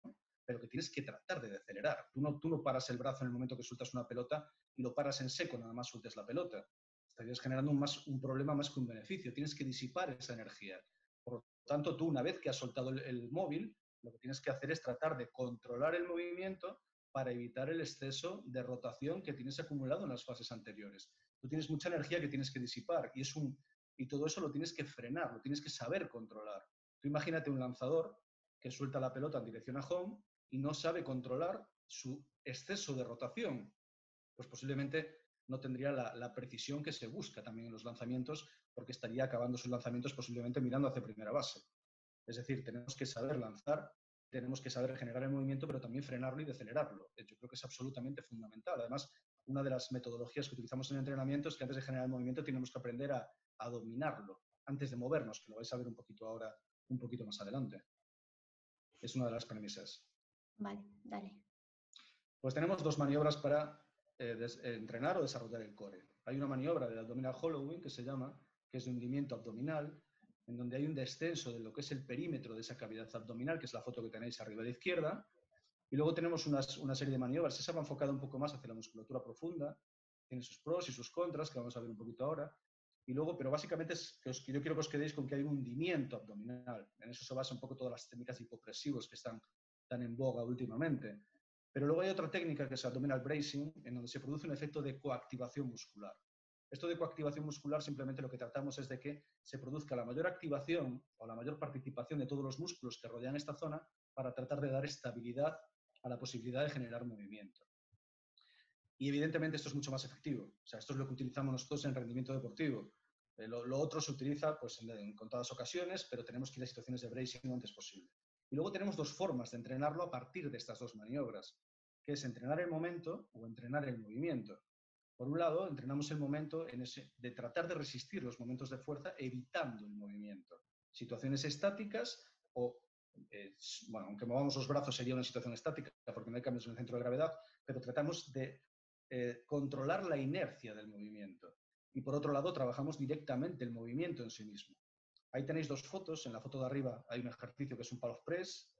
pero que tienes que tratar de acelerar. Tú no paras el brazo en el momento que sueltas una pelota y lo paras en seco, nada más sueltes la pelota. Estarías generando un problema más que un beneficio. Tienes que disipar esa energía. Por lo tanto, tú una vez que has soltado el móvil, lo que tienes que hacer es tratar de controlar el movimiento para evitar el exceso de rotación que tienes acumulado en las fases anteriores. Tú tienes mucha energía que tienes que disipar y todo eso lo tienes que frenar, lo tienes que saber controlar. Tú imagínate un lanzador que suelta la pelota en dirección a home y no sabe controlar su exceso de rotación. Pues posiblemente no tendría la precisión que se busca también en los lanzamientos, porque estaría acabando sus lanzamientos posiblemente mirando hacia primera base. Es decir, tenemos que saber lanzar, tenemos que saber generar el movimiento, pero también frenarlo y decelerarlo. Yo creo que es absolutamente fundamental. Además, una de las metodologías que utilizamos en el entrenamiento es que antes de generar el movimiento tenemos que aprender a dominarlo, antes de movernos, que lo vais a ver un poquito ahora, un poquito más adelante. Es una de las premisas. Vale, dale. Pues tenemos dos maniobras para entrenar o desarrollar el core. Hay una maniobra del abdominal hollowing que se llama, que es de hundimiento abdominal, en donde hay un descenso de lo que es el perímetro de esa cavidad abdominal, que es la foto que tenéis arriba a la izquierda. Y luego tenemos una serie de maniobras. Esa va enfocada un poco más hacia la musculatura profunda, tiene sus pros y sus contras, que vamos a ver un poquito ahora. Y luego, pero básicamente es que yo quiero que os quedéis con que hay un hundimiento abdominal. En eso se basa un poco todas las técnicas hipopresivos que están tan en boga últimamente. Pero luego hay otra técnica que es abdominal bracing, en donde se produce un efecto de coactivación muscular. Esto de coactivación muscular simplemente lo que tratamos es de que se produzca la mayor activación o la mayor participación de todos los músculos que rodean esta zona para tratar de dar estabilidad a la posibilidad de generar movimiento. Y evidentemente esto es mucho más efectivo. O sea, esto es lo que utilizamos nosotros en rendimiento deportivo. Lo otro se utiliza pues, en contadas ocasiones, pero tenemos que ir a situaciones de bracing lo antes posible. Y luego tenemos dos formas de entrenarlo a partir de estas dos maniobras, que es entrenar el momento o entrenar el movimiento. Por un lado, entrenamos el momento de tratar de resistir los momentos de fuerza evitando el movimiento. Situaciones estáticas o, bueno, aunque movamos los brazos sería una situación estática porque no hay cambios en el centro de gravedad, pero tratamos de controlar la inercia del movimiento. Y por otro lado, trabajamos directamente el movimiento en sí mismo. Ahí tenéis dos fotos. En la foto de arriba hay un ejercicio que es un pal press,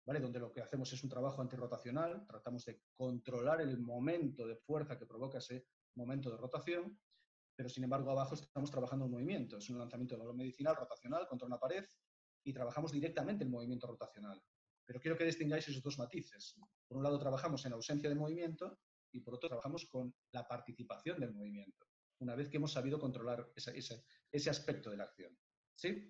¿vale? Donde lo que hacemos es un trabajo antirrotacional. Tratamos de controlar el momento de fuerza que provoca ese momento de rotación, pero sin embargo abajo estamos trabajando el movimiento. Es un lanzamiento de balón medicinal rotacional contra una pared y trabajamos directamente el movimiento rotacional. Pero quiero que distingáis esos dos matices. Por un lado trabajamos en ausencia de movimiento y por otro trabajamos con la participación del movimiento, una vez que hemos sabido controlar ese aspecto de la acción. ¿Sí?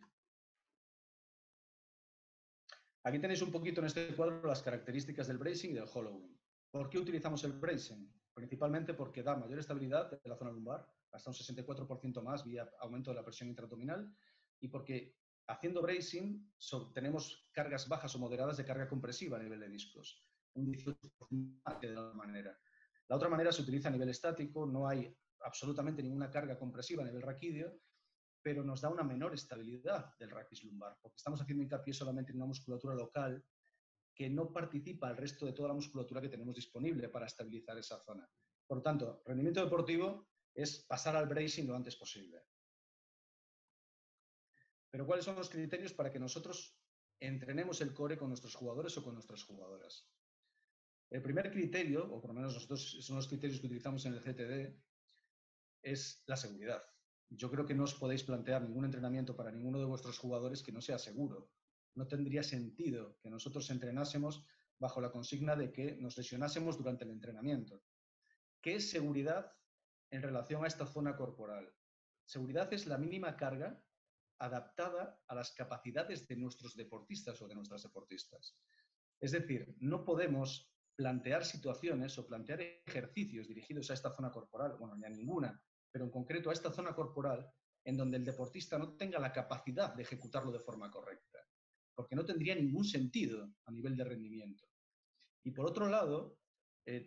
Aquí tenéis un poquito en este cuadro las características del bracing y del hollowing. ¿Por qué utilizamos el bracing? Principalmente porque da mayor estabilidad de la zona lumbar, hasta un 64% más vía aumento de la presión intraabdominal, y porque haciendo bracing tenemos cargas bajas o moderadas de carga compresiva a nivel de discos, un 18% de la manera. La otra manera se utiliza a nivel estático, no hay absolutamente ninguna carga compresiva a nivel raquídeo, pero nos da una menor estabilidad del raquis lumbar, porque estamos haciendo hincapié solamente en una musculatura local que no participa al resto de toda la musculatura que tenemos disponible para estabilizar esa zona. Por lo tanto, rendimiento deportivo es pasar al bracing lo antes posible. Pero ¿cuáles son los criterios para que nosotros entrenemos el core con nuestros jugadores o con nuestras jugadoras? El primer criterio, o por lo menos nosotros son los criterios que utilizamos en el GTD, es la seguridad. Yo creo que no os podéis plantear ningún entrenamiento para ninguno de vuestros jugadores que no sea seguro. No tendría sentido que nosotros entrenásemos bajo la consigna de que nos lesionásemos durante el entrenamiento. ¿Qué es seguridad en relación a esta zona corporal? Seguridad es la mínima carga adaptada a las capacidades de nuestros deportistas o de nuestras deportistas. Es decir, no podemos plantear situaciones o plantear ejercicios dirigidos a esta zona corporal, bueno, ni a ninguna, pero en concreto a esta zona corporal, en donde el deportista no tenga la capacidad de ejecutarlo de forma correcta, porque no tendría ningún sentido a nivel de rendimiento. Y por otro lado,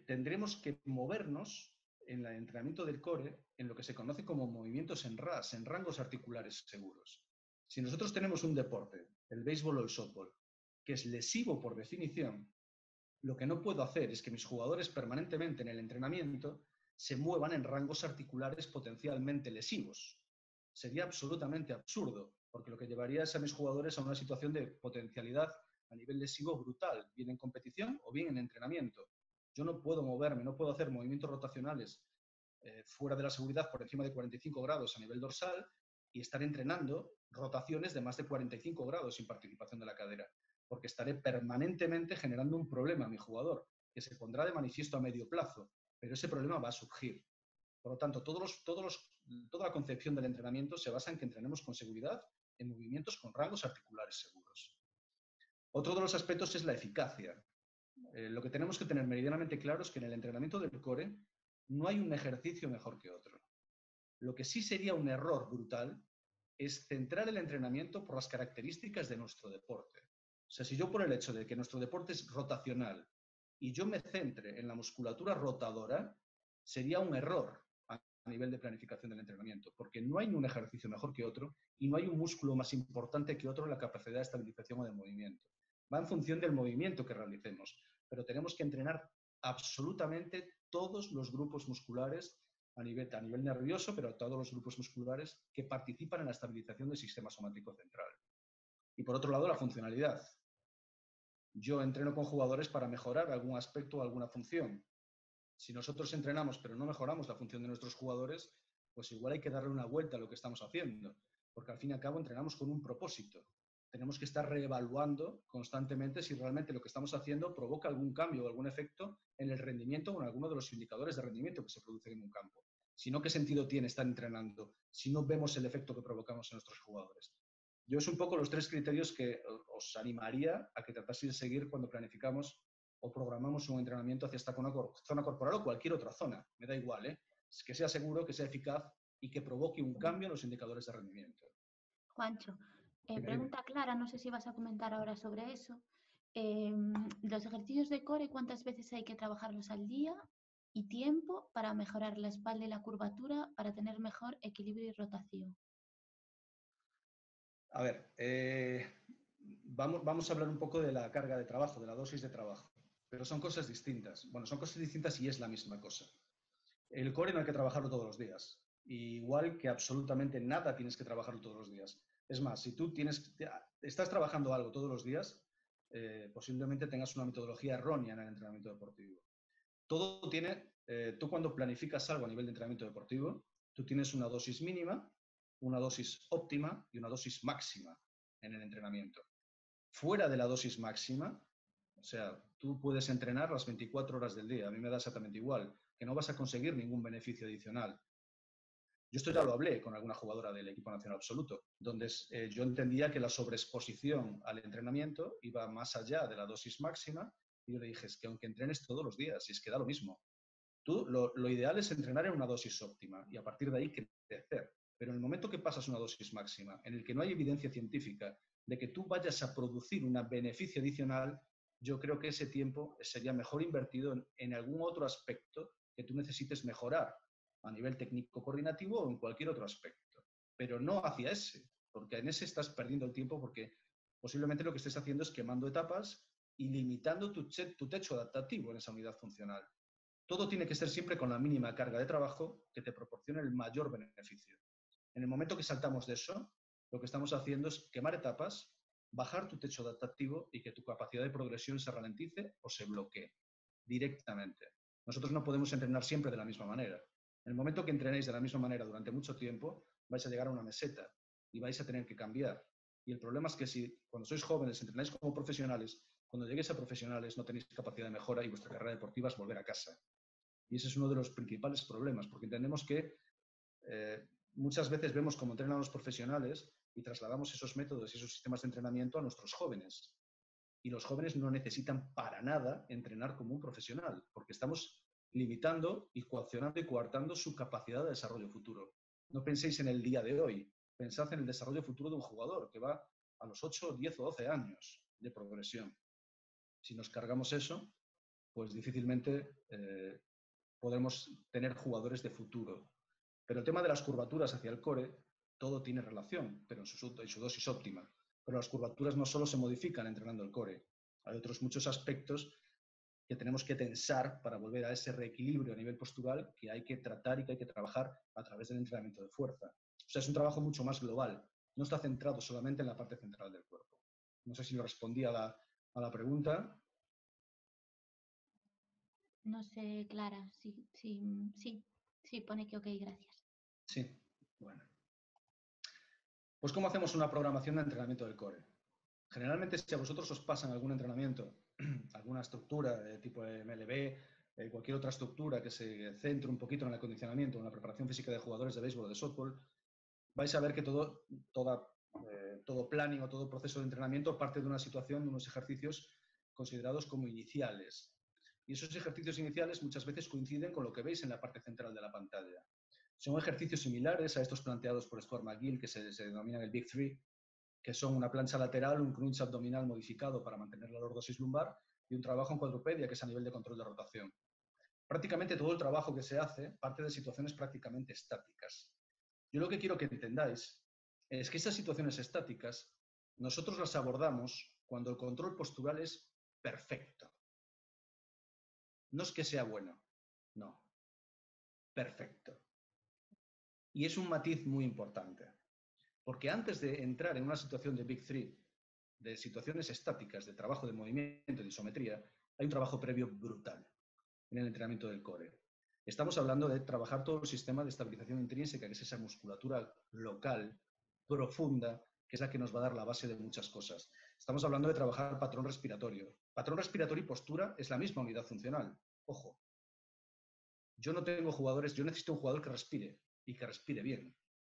tendremos que movernos en el entrenamiento del core en lo que se conoce como movimientos en RAS, en rangos articulares seguros. Si nosotros tenemos un deporte, el béisbol o el softball, que es lesivo por definición, lo que no puedo hacer es que mis jugadores permanentemente en el entrenamiento se muevan en rangos articulares potencialmente lesivos. Sería absolutamente absurdo, porque lo que llevaría es a mis jugadores a una situación de potencialidad a nivel lesivo brutal, bien en competición o bien en entrenamiento. Yo no puedo moverme, no puedo hacer movimientos rotacionales fuera de la seguridad por encima de 45 grados a nivel dorsal y estar entrenando rotaciones de más de 45 grados sin participación de la cadera, porque estaré permanentemente generando un problema a mi jugador, que se pondrá de manifiesto a medio plazo, pero ese problema va a surgir. Por lo tanto, toda la concepción del entrenamiento se basa en que entrenemos con seguridad en movimientos con rangos articulares seguros. Otro de los aspectos es la eficacia. Lo que tenemos que tener meridianamente claro es que en el entrenamiento del core no hay un ejercicio mejor que otro. Lo que sí sería un error brutal es centrar el entrenamiento por las características de nuestro deporte. O sea, si yo por el hecho de que nuestro deporte es rotacional y yo me centre en la musculatura rotadora, sería un error a nivel de planificación del entrenamiento, porque no hay un ejercicio mejor que otro y no hay un músculo más importante que otro en la capacidad de estabilización o de movimiento. Va en función del movimiento que realicemos, pero tenemos que entrenar absolutamente todos los grupos musculares a nivel nervioso, pero a todos los grupos musculares que participan en la estabilización del sistema somático central. Y por otro lado, la funcionalidad. Yo entreno con jugadores para mejorar algún aspecto o alguna función. Si nosotros entrenamos pero no mejoramos la función de nuestros jugadores, pues igual hay que darle una vuelta a lo que estamos haciendo, porque al fin y al cabo entrenamos con un propósito. Tenemos que estar reevaluando constantemente si realmente lo que estamos haciendo provoca algún cambio o algún efecto en el rendimiento o en alguno de los indicadores de rendimiento que se producen en un campo. Si no, ¿qué sentido tiene estar entrenando si no vemos el efecto que provocamos en nuestros jugadores? Yo es un poco los 3 criterios que os animaría a que trataseis de seguir cuando planificamos o programamos un entrenamiento hacia esta zona corporal o cualquier otra zona. Me da igual, ¿eh? Que sea seguro, que sea eficaz y que provoque un cambio en los indicadores de rendimiento. Juancho, Dime, pregunta clara, no sé si vas a comentar ahora sobre eso. Los ejercicios de core, ¿cuántas veces hay que trabajarlos al día? Y tiempo para mejorar la espalda y la curvatura para tener mejor equilibrio y rotación. A ver, vamos a hablar un poco de la carga de trabajo, de la dosis de trabajo, pero son cosas distintas. Bueno, son cosas distintas y es la misma cosa. El core no hay que trabajarlo todos los días, igual que absolutamente nada tienes que trabajarlo todos los días. Es más, si tú estás trabajando algo todos los días, posiblemente tengas una metodología errónea en el entrenamiento deportivo. Todo tiene, tú cuando planificas algo a nivel de entrenamiento deportivo, tú tienes una dosis mínima, una dosis óptima y una dosis máxima en el entrenamiento. Fuera de la dosis máxima, o sea, tú puedes entrenar las 24 horas del día, a mí me da exactamente igual, que no vas a conseguir ningún beneficio adicional. Yo esto ya lo hablé con alguna jugadora del equipo nacional absoluto, donde yo entendía que la sobreexposición al entrenamiento iba más allá de la dosis máxima y yo le dije, es que aunque entrenes todos los días, si es que da lo mismo. Tú, lo ideal es entrenar en una dosis óptima y a partir de ahí crecer. Pero en el momento que pasas una dosis máxima, en el que no hay evidencia científica de que tú vayas a producir un beneficio adicional, yo creo que ese tiempo sería mejor invertido en algún otro aspecto que tú necesites mejorar a nivel técnico-coordinativo o en cualquier otro aspecto. Pero no hacia ese, porque en ese estás perdiendo el tiempo porque posiblemente lo que estés haciendo es quemando etapas y limitando tu techo adaptativo en esa unidad funcional. Todo tiene que ser siempre con la mínima carga de trabajo que te proporcione el mayor beneficio. En el momento que saltamos de eso, lo que estamos haciendo es quemar etapas, bajar tu techo adaptativo y que tu capacidad de progresión se ralentice o se bloquee directamente. Nosotros no podemos entrenar siempre de la misma manera. En el momento que entrenéis de la misma manera durante mucho tiempo, vais a llegar a una meseta y vais a tener que cambiar. Y el problema es que si cuando sois jóvenes entrenáis como profesionales, cuando lleguéis a profesionales no tenéis capacidad de mejora y vuestra carrera deportiva es volver a casa. Y ese es uno de los principales problemas, porque entendemos que muchas veces vemos cómo entrenan los profesionales y trasladamos esos métodos y esos sistemas de entrenamiento a nuestros jóvenes. Y los jóvenes no necesitan para nada entrenar como un profesional, porque estamos limitando y coaccionando y coartando su capacidad de desarrollo futuro. No penséis en el día de hoy, pensad en el desarrollo futuro de un jugador que va a los 8, 10 o 12 años de progresión. Si nos cargamos eso, pues difícilmente podremos tener jugadores de futuro. Pero el tema de las curvaturas hacia el core, todo tiene relación, pero en su dosis óptima. Pero las curvaturas no solo se modifican entrenando el core, hay otros muchos aspectos que tenemos que tensar para volver a ese reequilibrio a nivel postural que hay que tratar y que hay que trabajar a través del entrenamiento de fuerza. O sea, es un trabajo mucho más global, no está centrado solamente en la parte central del cuerpo. No sé si lo respondí a la pregunta. No sé, Clara, sí, pone que ok, gracias. Sí, bueno. Pues ¿cómo hacemos una programación de entrenamiento del core? Generalmente, si a vosotros os pasan algún entrenamiento, alguna estructura de tipo MLB, cualquier otra estructura que se centre un poquito en el acondicionamiento, en la preparación física de jugadores de béisbol o de softball, vais a ver que todo planning o todo proceso de entrenamiento parte de una situación, de unos ejercicios considerados como iniciales. Y esos ejercicios iniciales muchas veces coinciden con lo que veis en la parte central de la pantalla. Son ejercicios similares a estos planteados por Stuart McGill, que se denominan el Big Three, que son una plancha lateral, un crunch abdominal modificado para mantener la lordosis lumbar y un trabajo en cuadrupedia, que es a nivel de control de rotación. Prácticamente todo el trabajo que se hace parte de situaciones prácticamente estáticas. Yo lo que quiero que entendáis es que esas situaciones estáticas nosotros las abordamos cuando el control postural es perfecto. No es que sea bueno, no, perfecto. Y es un matiz muy importante, porque antes de entrar en una situación de Big Three, de situaciones estáticas, de trabajo de movimiento, de isometría, hay un trabajo previo brutal en el entrenamiento del core. Estamos hablando de trabajar todo el sistema de estabilización intrínseca, que es esa musculatura local, profunda, que es la que nos va a dar la base de muchas cosas. Estamos hablando de trabajar patrón respiratorio. Patrón respiratorio y postura es la misma unidad funcional. Ojo, yo no tengo jugadores, yo necesito un jugador que respire y que respire bien.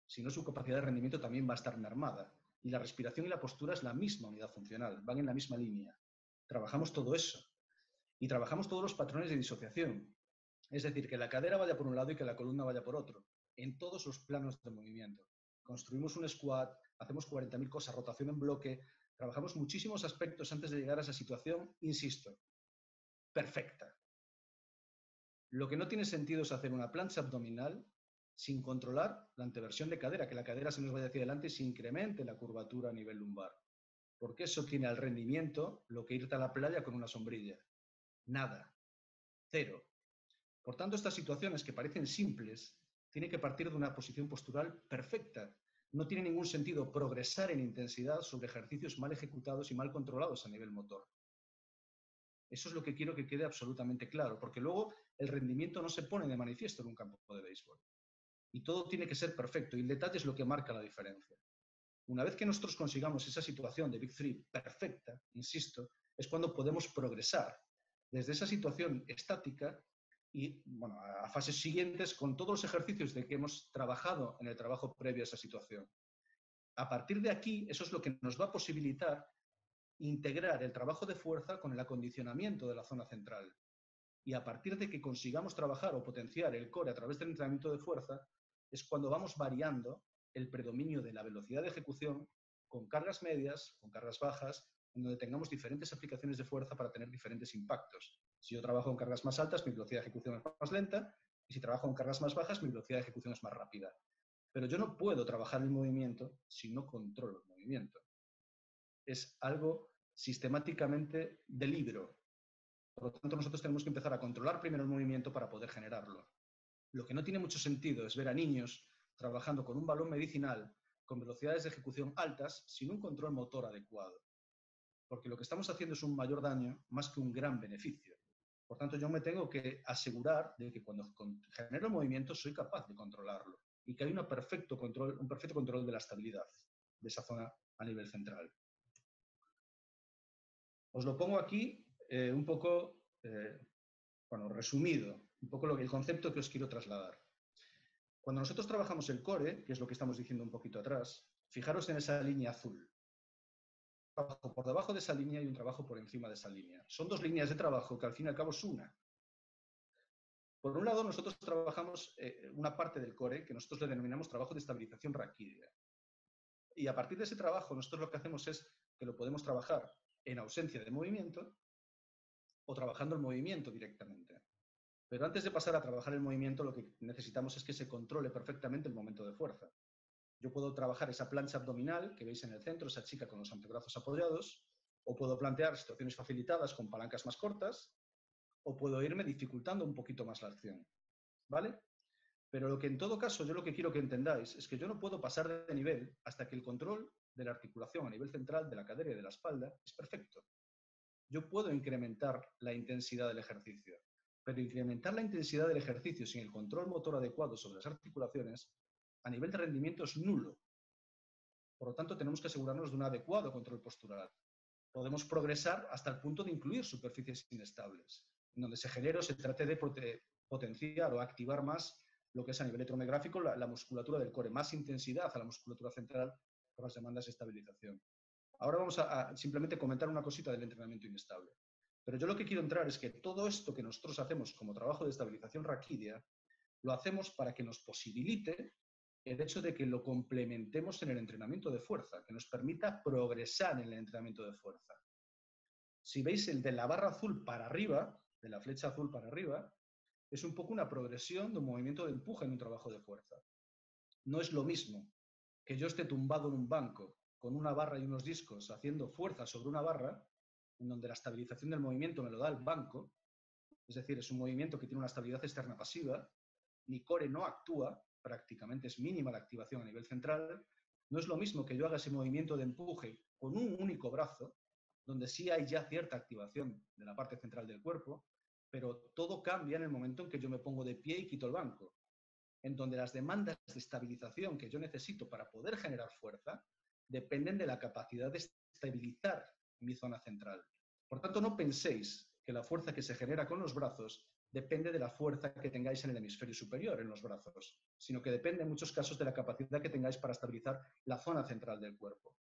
Si no, su capacidad de rendimiento también va a estar mermada. Y la respiración y la postura es la misma unidad funcional, van en la misma línea. Trabajamos todo eso. Y trabajamos todos los patrones de disociación. Es decir, que la cadera vaya por un lado y que la columna vaya por otro, en todos los planos de movimiento. Construimos un squat, hacemos 40.000 cosas, rotación en bloque, trabajamos muchísimos aspectos antes de llegar a esa situación, insisto, perfecta. Lo que no tiene sentido es hacer una plancha abdominal sin controlar la anteversión de cadera, que la cadera se nos vaya hacia adelante y se incremente la curvatura a nivel lumbar. Porque eso tiene al rendimiento lo que irte a la playa con una sombrilla. Nada. Cero. Por tanto, estas situaciones que parecen simples tienen que partir de una posición postural perfecta. No tiene ningún sentido progresar en intensidad sobre ejercicios mal ejecutados y mal controlados a nivel motor. Eso es lo que quiero que quede absolutamente claro, porque luego el rendimiento no se pone de manifiesto en un campo de béisbol. Y todo tiene que ser perfecto, y el detalle es lo que marca la diferencia. Una vez que nosotros consigamos esa situación de Big Three perfecta, insisto, es cuando podemos progresar desde esa situación estática y bueno, a fases siguientes con todos los ejercicios de que hemos trabajado en el trabajo previo a esa situación. A partir de aquí, eso es lo que nos va a posibilitar integrar el trabajo de fuerza con el acondicionamiento de la zona central. Y a partir de que consigamos trabajar o potenciar el core a través del entrenamiento de fuerza, es cuando vamos variando el predominio de la velocidad de ejecución con cargas medias, con cargas bajas, en donde tengamos diferentes aplicaciones de fuerza para tener diferentes impactos. Si yo trabajo en cargas más altas, mi velocidad de ejecución es más lenta, y si trabajo en cargas más bajas, mi velocidad de ejecución es más rápida. Pero yo no puedo trabajar el movimiento si no controlo el movimiento. Es algo sistemáticamente de libro. Por lo tanto, nosotros tenemos que empezar a controlar primero el movimiento para poder generarlo. Lo que no tiene mucho sentido es ver a niños trabajando con un balón medicinal con velocidades de ejecución altas sin un control motor adecuado. Porque lo que estamos haciendo es un mayor daño más que un gran beneficio. Por tanto, yo me tengo que asegurar de que cuando genero el movimiento soy capaz de controlarlo y que hay un perfecto control de la estabilidad de esa zona a nivel central. Os lo pongo aquí un poco, resumido, Un poco el concepto que os quiero trasladar. Cuando nosotros trabajamos el core, que es lo que estamos diciendo un poquito atrás, fijaros en esa línea azul. Un trabajo por debajo de esa línea y un trabajo por encima de esa línea. Son dos líneas de trabajo que al fin y al cabo es una. Por un lado, nosotros trabajamos una parte del core que nosotros le denominamos trabajo de estabilización raquídea. Y a partir de ese trabajo, nosotros lo que hacemos es que lo podemos trabajar en ausencia de movimiento o trabajando el movimiento directamente. Pero antes de pasar a trabajar el movimiento, lo que necesitamos es que se controle perfectamente el momento de fuerza. Yo puedo trabajar esa plancha abdominal que veis en el centro, esa chica con los antebrazos apoyados, o puedo plantear situaciones facilitadas con palancas más cortas, o puedo irme dificultando un poquito más la acción. ¿Vale? Pero lo que en todo caso yo lo que quiero que entendáis es que yo no puedo pasar de nivel hasta que el control de la articulación a nivel central de la cadera y de la espalda es perfecto. Yo puedo incrementar la intensidad del ejercicio, pero incrementar la intensidad del ejercicio sin el control motor adecuado sobre las articulaciones, a nivel de rendimiento es nulo. Por lo tanto, tenemos que asegurarnos de un adecuado control postural. Podemos progresar hasta el punto de incluir superficies inestables, en donde se genere o se trate de potenciar o activar más lo que es a nivel electromiográfico la musculatura del core, más intensidad a la musculatura central por las demandas de estabilización. Ahora vamos a simplemente comentar una cosita del entrenamiento inestable. Pero yo lo que quiero entrar es que todo esto que nosotros hacemos como trabajo de estabilización raquídea, lo hacemos para que nos posibilite el hecho de que lo complementemos en el entrenamiento de fuerza, que nos permita progresar en el entrenamiento de fuerza. Si veis el de la barra azul para arriba, de la flecha azul para arriba, es un poco una progresión de un movimiento de empuje en un trabajo de fuerza. No es lo mismo que yo esté tumbado en un banco con una barra y unos discos haciendo fuerza sobre una barra, en donde la estabilización del movimiento me lo da el banco, es decir, es un movimiento que tiene una estabilidad externa pasiva, mi core no actúa, prácticamente es mínima la activación a nivel central, no es lo mismo que yo haga ese movimiento de empuje con un único brazo, donde sí hay ya cierta activación de la parte central del cuerpo, pero todo cambia en el momento en que yo me pongo de pie y quito el banco, en donde las demandas de estabilización que yo necesito para poder generar fuerza dependen de la capacidad de estabilizar mi zona central. Por tanto, no penséis que la fuerza que se genera con los brazos depende de la fuerza que tengáis en el hemisferio superior, en los brazos, sino que depende en muchos casos de la capacidad que tengáis para estabilizar la zona central del cuerpo.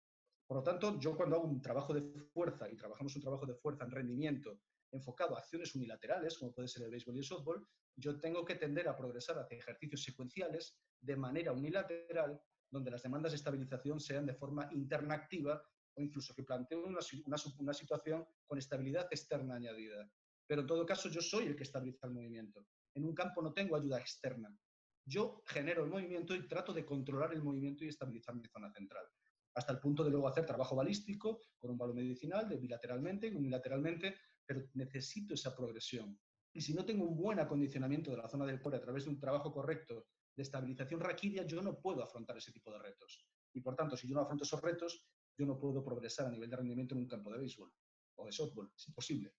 Por lo tanto, yo cuando hago un trabajo de fuerza y trabajamos un trabajo de fuerza en rendimiento enfocado a acciones unilaterales, como puede ser el béisbol y el softball, yo tengo que tender a progresar hacia ejercicios secuenciales de manera unilateral, donde las demandas de estabilización sean de forma interna activa o incluso que planteo una situación con estabilidad externa añadida. Pero en todo caso, yo soy el que estabiliza el movimiento. En un campo no tengo ayuda externa. Yo genero el movimiento y trato de controlar el movimiento y estabilizar mi zona central. Hasta el punto de luego hacer trabajo balístico con un balón medicinal, de bilateralmente y unilateralmente, pero necesito esa progresión. Y si no tengo un buen acondicionamiento de la zona del core a través de un trabajo correcto de estabilización raquídea, yo no puedo afrontar ese tipo de retos. Y por tanto, si yo no afronto esos retos, yo no puedo progresar a nivel de rendimiento en un campo de béisbol o de softball. Es imposible.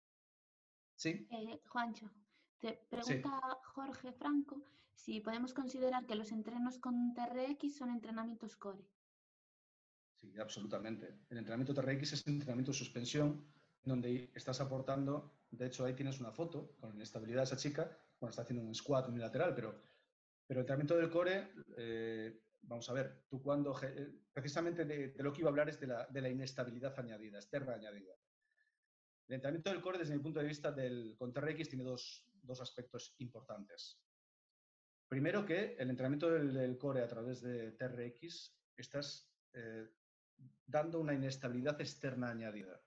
¿Sí? Juancho, te Sí. pregunta Jorge Franco si podemos considerar que los entrenos con TRX son entrenamientos core. Sí, absolutamente. El entrenamiento TRX es entrenamiento de suspensión, donde estás aportando, de hecho ahí tienes una foto con la inestabilidad de esa chica, bueno, está haciendo un squat unilateral, pero el entrenamiento del core, vamos a ver, tú cuando, precisamente de lo que iba a hablar es de la inestabilidad añadida, externa añadida. El entrenamiento del core, desde mi punto de vista, con TRX tiene dos aspectos importantes. Primero que el entrenamiento del core a través de TRX estás dando una inestabilidad externa añadida.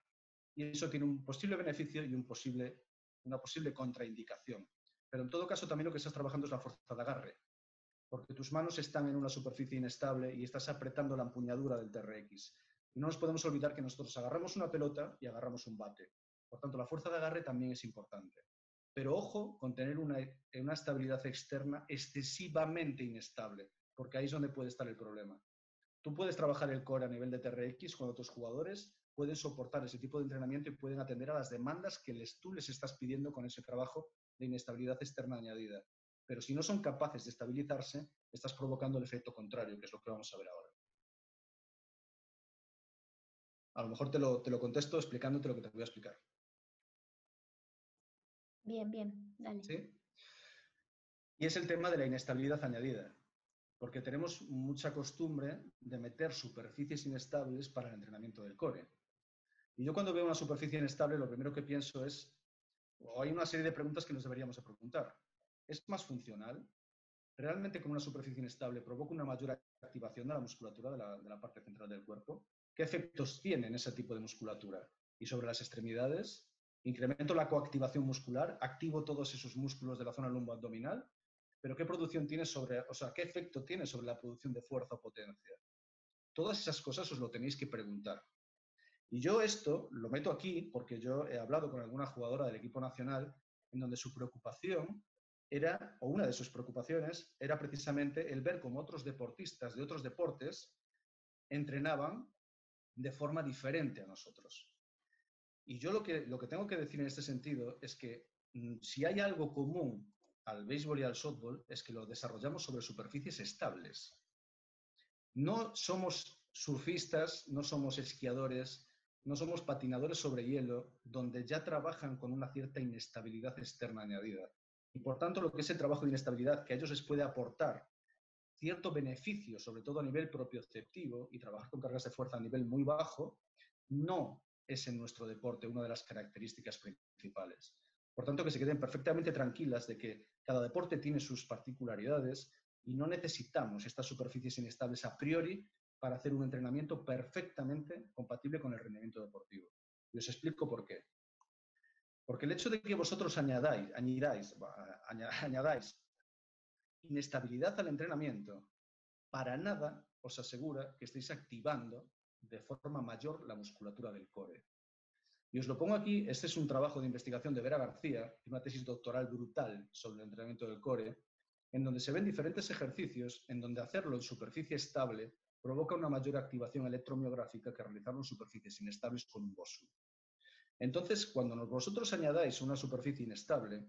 Y eso tiene un posible beneficio y una posible contraindicación. Pero en todo caso también lo que estás trabajando es la fuerza de agarre, porque tus manos están en una superficie inestable y estás apretando la empuñadura del TRX. Y no nos podemos olvidar que nosotros agarramos una pelota y agarramos un bate. Por tanto, la fuerza de agarre también es importante. Pero ojo con tener una estabilidad externa excesivamente inestable, porque ahí es donde puede estar el problema. Tú puedes trabajar el core a nivel de TRX con otros jugadores, pueden soportar ese tipo de entrenamiento y pueden atender a las demandas que tú les estás pidiendo con ese trabajo de inestabilidad externa añadida. Pero si no son capaces de estabilizarse, estás provocando el efecto contrario, que es lo que vamos a ver ahora. A lo mejor te lo contesto explicándote lo que te voy a explicar. Bien, bien, dale. ¿Sí? Y es el tema de la inestabilidad añadida, porque tenemos mucha costumbre de meter superficies inestables para el entrenamiento del core. Y yo cuando veo una superficie inestable, lo primero que pienso es, o hay una serie de preguntas que nos deberíamos de preguntar. ¿Es más funcional? ¿Realmente como una superficie inestable provoca una mayor activación de la musculatura de la parte central del cuerpo? ¿Qué efectos tiene en ese tipo de musculatura? Y sobre las extremidades, ¿incremento la coactivación muscular? ¿Activo todos esos músculos de la zona lumboabdominal? ¿Pero qué producción tiene sobre, o sea, qué efecto tiene sobre la producción de fuerza o potencia? Todas esas cosas os lo tenéis que preguntar. Y yo esto lo meto aquí porque yo he hablado con alguna jugadora del equipo nacional en donde su preocupación era, o una de sus preocupaciones, era precisamente el ver cómo otros deportistas de otros deportes entrenaban de forma diferente a nosotros. Y yo lo que tengo que decir en este sentido es que si hay algo común al béisbol y al softball es que lo desarrollamos sobre superficies estables. No somos surfistas, no somos esquiadores, no somos patinadores sobre hielo, donde ya trabajan con una cierta inestabilidad externa añadida. Y por tanto, lo que es el trabajo de inestabilidad que a ellos les puede aportar cierto beneficio, sobre todo a nivel propioceptivo, y trabajar con cargas de fuerza a nivel muy bajo, no es en nuestro deporte una de las características principales. Por tanto, que se queden perfectamente tranquilas de que cada deporte tiene sus particularidades y no necesitamos estas superficies inestables a priori para hacer un entrenamiento perfectamente compatible con el rendimiento deportivo. Y os explico por qué. Porque el hecho de que vosotros añadáis inestabilidad al entrenamiento, para nada os asegura que estéis activando de forma mayor la musculatura del core. Y os lo pongo aquí, este es un trabajo de investigación de Vera García, una tesis doctoral brutal sobre el entrenamiento del core, en donde se ven diferentes ejercicios en donde hacerlo en superficie estable provoca una mayor activación electromiográfica que realizarlo en superficies inestables con un BOSU. Entonces, cuando vosotros añadáis una superficie inestable,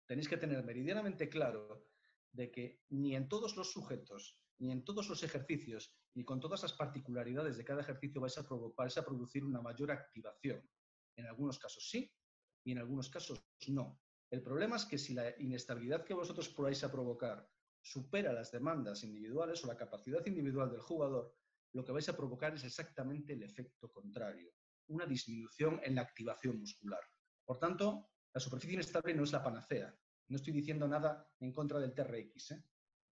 tenéis que tener meridianamente claro de que ni en todos los sujetos, ni en todos los ejercicios, ni con todas las particularidades de cada ejercicio vais a producir una mayor activación. En algunos casos sí, y en algunos casos no. El problema es que si la inestabilidad que vosotros vais a provocar supera las demandas individuales o la capacidad individual del jugador, lo que vais a provocar es exactamente el efecto contrario, una disminución en la activación muscular. Por tanto, la superficie inestable no es la panacea. No estoy diciendo nada en contra del TRX.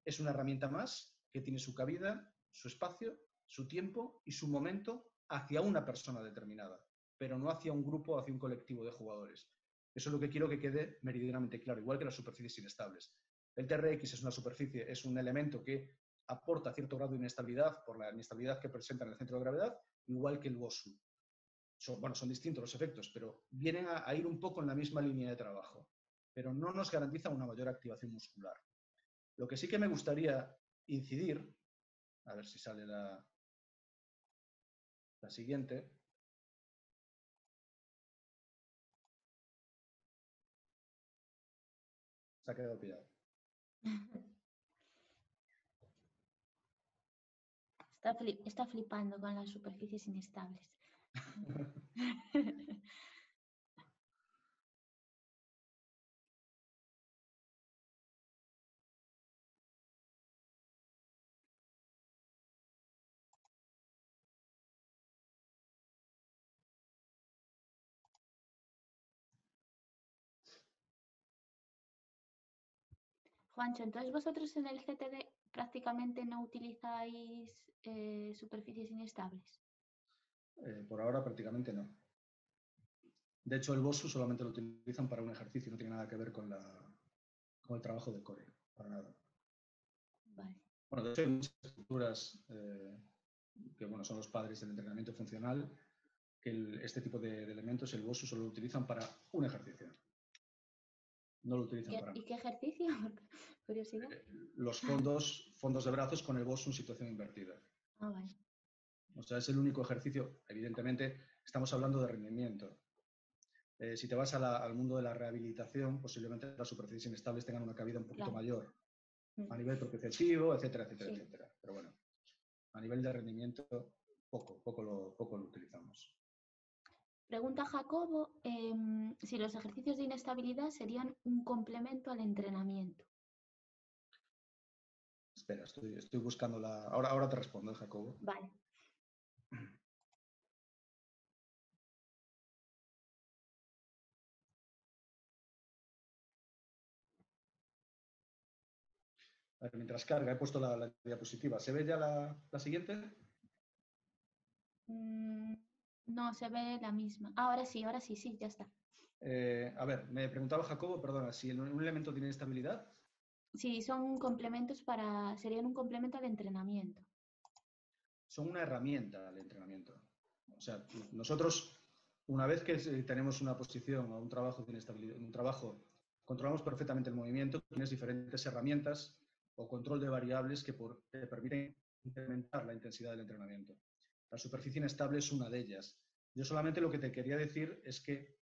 Es una herramienta más que tiene su cabida, su espacio, su tiempo y su momento hacia una persona determinada, pero no hacia un grupo o hacia un colectivo de jugadores. Eso es lo que quiero que quede meridianamente claro, igual que las superficies inestables. El TRX es una superficie, es un elemento que aporta cierto grado de inestabilidad por la inestabilidad que presenta en el centro de gravedad, igual que el BOSU. Son distintos los efectos, pero vienen a ir un poco en la misma línea de trabajo, pero no nos garantiza una mayor activación muscular. Lo que sí que me gustaría incidir, a ver si sale la siguiente. Se ha quedado pillado. Está flipando con las superficies inestables. Juancho, entonces vosotros en el CTD prácticamente no utilizáis superficies inestables. Por ahora prácticamente no. De hecho, el BOSU solamente lo utilizan para un ejercicio, no tiene nada que ver con el trabajo del core, para nada. Vale. Bueno, de hecho hay muchas estructuras que son los padres del entrenamiento funcional, que este tipo de elementos, el BOSU, solo lo utilizan para un ejercicio. No lo utilizan para ¿Y qué ejercicio? Curiosidad. los fondos de brazos con el BOSU en situación invertida. Ah, vale. O sea, es el único ejercicio, evidentemente, estamos hablando de rendimiento. Si te vas al mundo de la rehabilitación, posiblemente las superficies inestables tengan una cabida un poquito mayor a nivel propioceptivo, etcétera, etcétera, sí, etcétera. Pero bueno, a nivel de rendimiento, poco lo utilizamos. Pregunta Jacobo si los ejercicios de inestabilidad serían un complemento al entrenamiento. Espera, estoy buscando la... Ahora te respondo, Jacobo. Vale. A ver, mientras carga, he puesto la diapositiva. ¿Se ve ya la siguiente? No, se ve la misma. Ahora sí, sí, ya está. A ver, me preguntaba Jacobo, perdona, si un elemento tiene estabilidad. Sí, son complementos serían un complemento al entrenamiento. Son una herramienta al entrenamiento. O sea, nosotros, una vez que tenemos una posición o un trabajo tiene estabilidad, un trabajo, controlamos perfectamente el movimiento, tienes diferentes herramientas o control de variables que te permiten incrementar la intensidad del entrenamiento. La superficie inestable es una de ellas. Yo solamente lo que te quería decir es que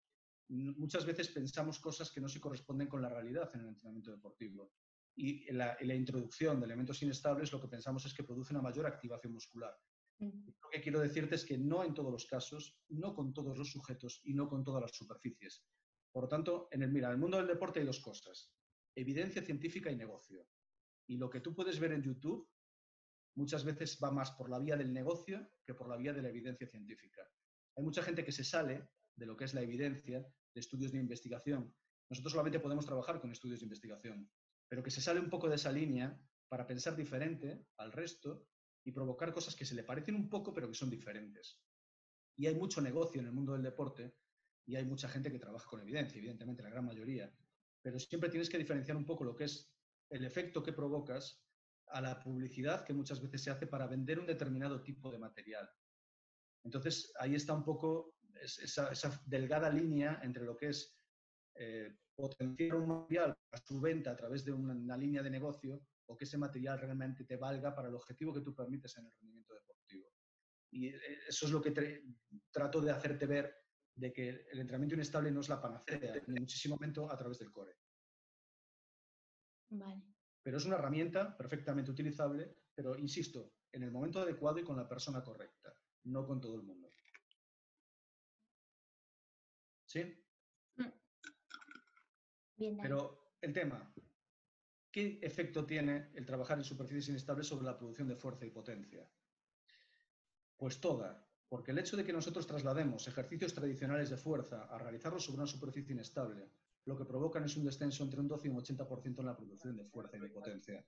muchas veces pensamos cosas que no se corresponden con la realidad en el entrenamiento deportivo. Y la introducción de elementos inestables lo que pensamos es que produce una mayor activación muscular. Lo que quiero decirte es que no en todos los casos, no con todos los sujetos y no con todas las superficies. Por lo tanto, en el mundo del deporte hay dos cosas: evidencia científica y negocio. Y lo que tú puedes ver en YouTube muchas veces va más por la vía del negocio que por la vía de la evidencia científica. Hay mucha gente que se sale de lo que es la evidencia, de estudios de investigación. Nosotros solamente podemos trabajar con estudios de investigación, pero que se sale un poco de esa línea para pensar diferente al resto y provocar cosas que se le parecen un poco, pero que son diferentes. Y hay mucho negocio en el mundo del deporte y hay mucha gente que trabaja con evidencia, evidentemente la gran mayoría, pero siempre tienes que diferenciar un poco lo que es el efecto que provocas a la publicidad que muchas veces se hace para vender un determinado tipo de material. Entonces, ahí está un poco esa delgada línea entre lo que es potenciar un material a su venta a través de una línea de negocio o que ese material realmente te valga para el objetivo que tú permites en el rendimiento deportivo. Y eso es lo que trato de hacerte ver, de que el entrenamiento inestable no es la panacea, ni muchísimo menos a través del core. Vale. Pero es una herramienta perfectamente utilizable, pero insisto, en el momento adecuado y con la persona correcta, no con todo el mundo. ¿Sí? Bien, pero el tema, ¿qué efecto tiene el trabajar en superficies inestables sobre la producción de fuerza y potencia? Pues toda, porque el hecho de que nosotros traslademos ejercicios tradicionales de fuerza a realizarlos sobre una superficie inestable, lo que provocan es un descenso entre un 12 y un 80% en la producción de fuerza y de potencia.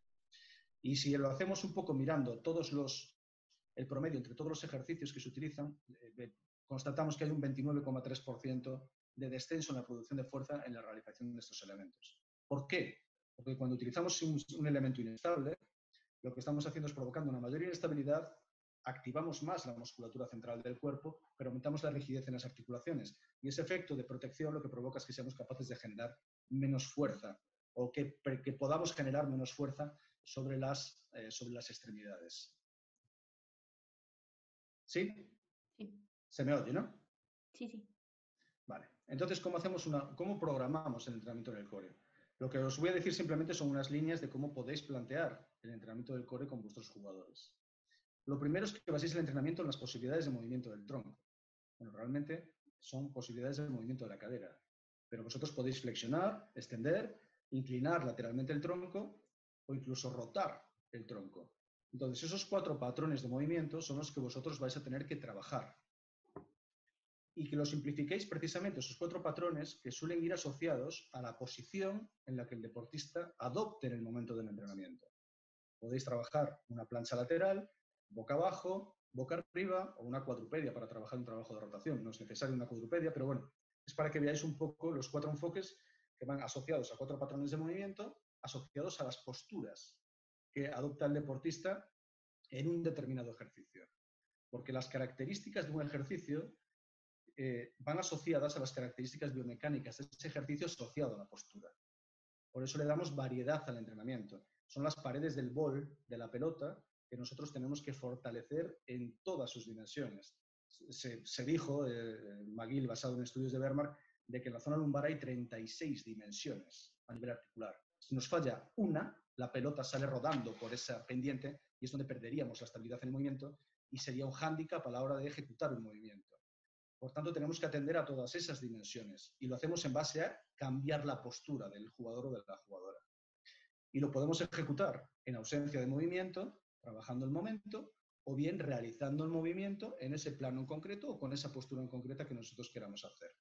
Y si lo hacemos un poco mirando el promedio entre todos los ejercicios que se utilizan, constatamos que hay un 29,3% de descenso en la producción de fuerza en la realización de estos elementos. ¿Por qué? Porque cuando utilizamos un elemento inestable, lo que estamos haciendo es provocando una mayor inestabilidad, activamos más la musculatura central del cuerpo, pero aumentamos la rigidez en las articulaciones. Y ese efecto de protección lo que provoca es que seamos capaces de generar menos fuerza o que podamos generar menos fuerza sobre las extremidades. ¿Sí? Sí. ¿Se me oye, no? Sí, sí. Vale. Entonces, ¿cómo programamos el entrenamiento del core? Lo que os voy a decir simplemente son unas líneas de cómo podéis plantear el entrenamiento del core con vuestros jugadores. Lo primero es que baséis el entrenamiento en las posibilidades de movimiento del tronco. Bueno, realmente son posibilidades de movimiento de la cadera, pero vosotros podéis flexionar, extender, inclinar lateralmente el tronco o incluso rotar el tronco. Entonces, esos 4 patrones de movimiento son los que vosotros vais a tener que trabajar. Y que lo simplifiquéis precisamente esos 4 patrones que suelen ir asociados a la posición en la que el deportista adopte en el momento del entrenamiento. Podéis trabajar una plancha lateral, boca abajo, boca arriba o una cuadrupedia para trabajar un trabajo de rotación. No es necesario una cuadrupedia, pero bueno, es para que veáis un poco los 4 enfoques que van asociados a 4 patrones de movimiento, asociados a las posturas que adopta el deportista en un determinado ejercicio. Porque las características de un ejercicio van asociadas a las características biomecánicas de ese ejercicio asociado a la postura. Por eso le damos variedad al entrenamiento. Son las paredes del bol, de la pelota, que nosotros tenemos que fortalecer en todas sus dimensiones. Se dijo, McGill, basado en estudios de Bermark, de que en la zona lumbar hay 36 dimensiones a nivel articular. Si nos falla una, la pelota sale rodando por esa pendiente y es donde perderíamos la estabilidad en el movimiento y sería un hándicap a la hora de ejecutar un movimiento. Por tanto, tenemos que atender a todas esas dimensiones y lo hacemos en base a cambiar la postura del jugador o de la jugadora. Y lo podemos ejecutar en ausencia de movimiento, trabajando el momento, o bien realizando el movimiento en ese plano en concreto o con esa postura en concreta que nosotros queramos hacer.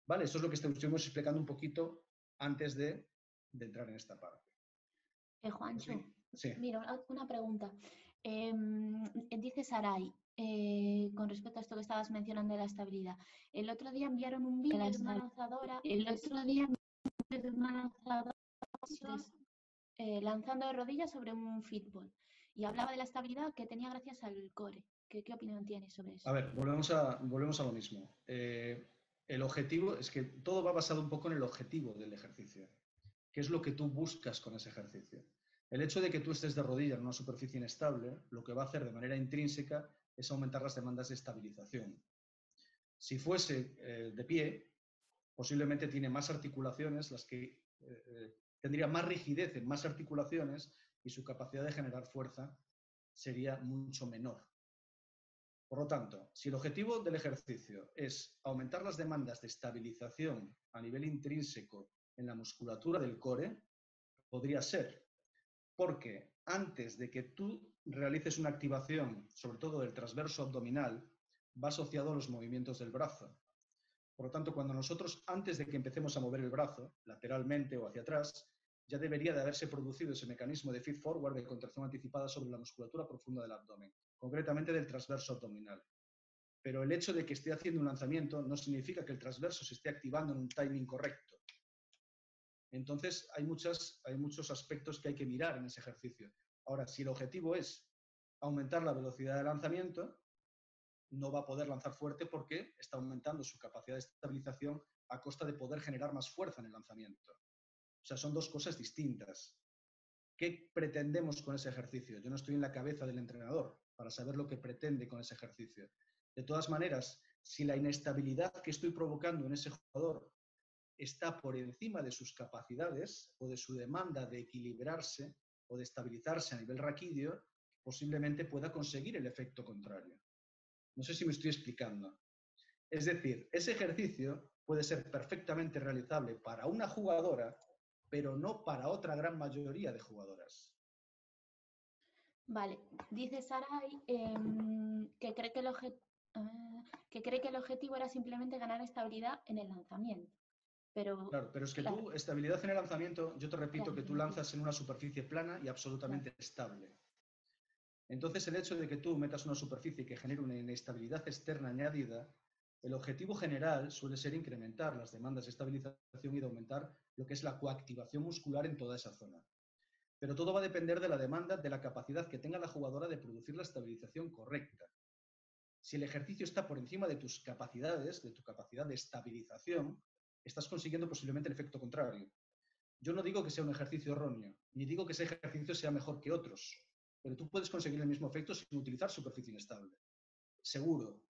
¿Vale? Esto es lo que estuvimos explicando un poquito antes de entrar en esta parte. Juancho, sí. Mira, una pregunta. Dice Sarai, con respecto a esto que estabas mencionando de la estabilidad. El otro día enviaron un vídeo de una lanzadora. Lanzando de rodillas sobre un fitball. Y hablaba de la estabilidad que tenía gracias al core. ¿Qué opinión tienes sobre eso? A ver, volvemos a lo mismo. El objetivo es que todo va basado un poco en el objetivo del ejercicio. ¿Qué es lo que tú buscas con ese ejercicio? El hecho de que tú estés de rodillas en una superficie inestable, lo que va a hacer de manera intrínseca es aumentar las demandas de estabilización. Si fuese de pie, posiblemente tiene más articulaciones, tendría más rigidez en más articulaciones y su capacidad de generar fuerza sería mucho menor. Por lo tanto, si el objetivo del ejercicio es aumentar las demandas de estabilización a nivel intrínseco en la musculatura del core, podría ser, porque antes de que tú realices una activación, sobre todo del transverso abdominal, va asociado a los movimientos del brazo. Por lo tanto, cuando nosotros, antes de que empecemos a mover el brazo, lateralmente o hacia atrás, ya debería de haberse producido ese mecanismo de feed forward, de contracción anticipada sobre la musculatura profunda del abdomen, concretamente del transverso abdominal. Pero el hecho de que esté haciendo un lanzamiento no significa que el transverso se esté activando en un timing correcto. Entonces, hay muchos aspectos que hay que mirar en ese ejercicio. Ahora, si el objetivo es aumentar la velocidad de lanzamiento, no va a poder lanzar fuerte porque está aumentando su capacidad de estabilización a costa de poder generar más fuerza en el lanzamiento. O sea, son dos cosas distintas. ¿Qué pretendemos con ese ejercicio? Yo no estoy en la cabeza del entrenador para saber lo que pretende con ese ejercicio. De todas maneras, si la inestabilidad que estoy provocando en ese jugador está por encima de sus capacidades o de su demanda de equilibrarse o de estabilizarse a nivel raquídeo, posiblemente pueda conseguir el efecto contrario. No sé si me estoy explicando. Es decir, ese ejercicio puede ser perfectamente realizable para una jugadora, pero no para otra gran mayoría de jugadoras. Vale, dice Sarai que cree que el objetivo era simplemente ganar estabilidad en el lanzamiento. Claro, pero es que tú, estabilidad en el lanzamiento, yo te repito que tú lanzas en una superficie plana y absolutamente estable. Entonces, el hecho de que tú metas una superficie que genere una inestabilidad externa añadida, el objetivo general suele ser incrementar las demandas de estabilización y de aumentar lo que es la coactivación muscular en toda esa zona. Pero todo va a depender de la demanda, de la capacidad que tenga la jugadora de producir la estabilización correcta. Si el ejercicio está por encima de tus capacidades, de tu capacidad de estabilización, estás consiguiendo posiblemente el efecto contrario. Yo no digo que sea un ejercicio erróneo, ni digo que ese ejercicio sea mejor que otros, pero tú puedes conseguir el mismo efecto sin utilizar superficie inestable. Seguro.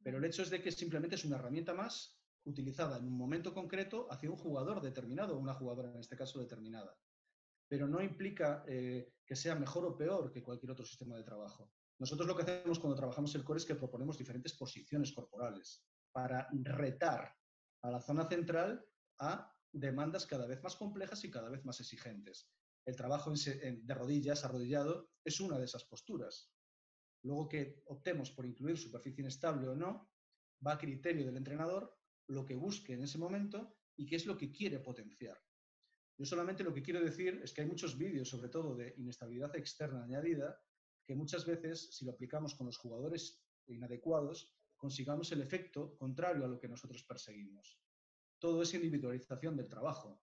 Pero el hecho es de que simplemente es una herramienta más utilizada en un momento concreto hacia un jugador determinado o una jugadora en este caso determinada. Pero no implica que sea mejor o peor que cualquier otro sistema de trabajo. Nosotros lo que hacemos cuando trabajamos el core es que proponemos diferentes posiciones corporales para retar a la zona central a demandas cada vez más complejas y cada vez más exigentes. El trabajo de rodillas, arrodillado, es una de esas posturas. Luego que optemos por incluir superficie inestable o no, va a criterio del entrenador lo que busque en ese momento y qué es lo que quiere potenciar. Yo solamente lo que quiero decir es que hay muchos vídeos, sobre todo de inestabilidad externa añadida, que muchas veces, si lo aplicamos con los jugadores inadecuados, consigamos el efecto contrario a lo que nosotros perseguimos. Todo es individualización del trabajo.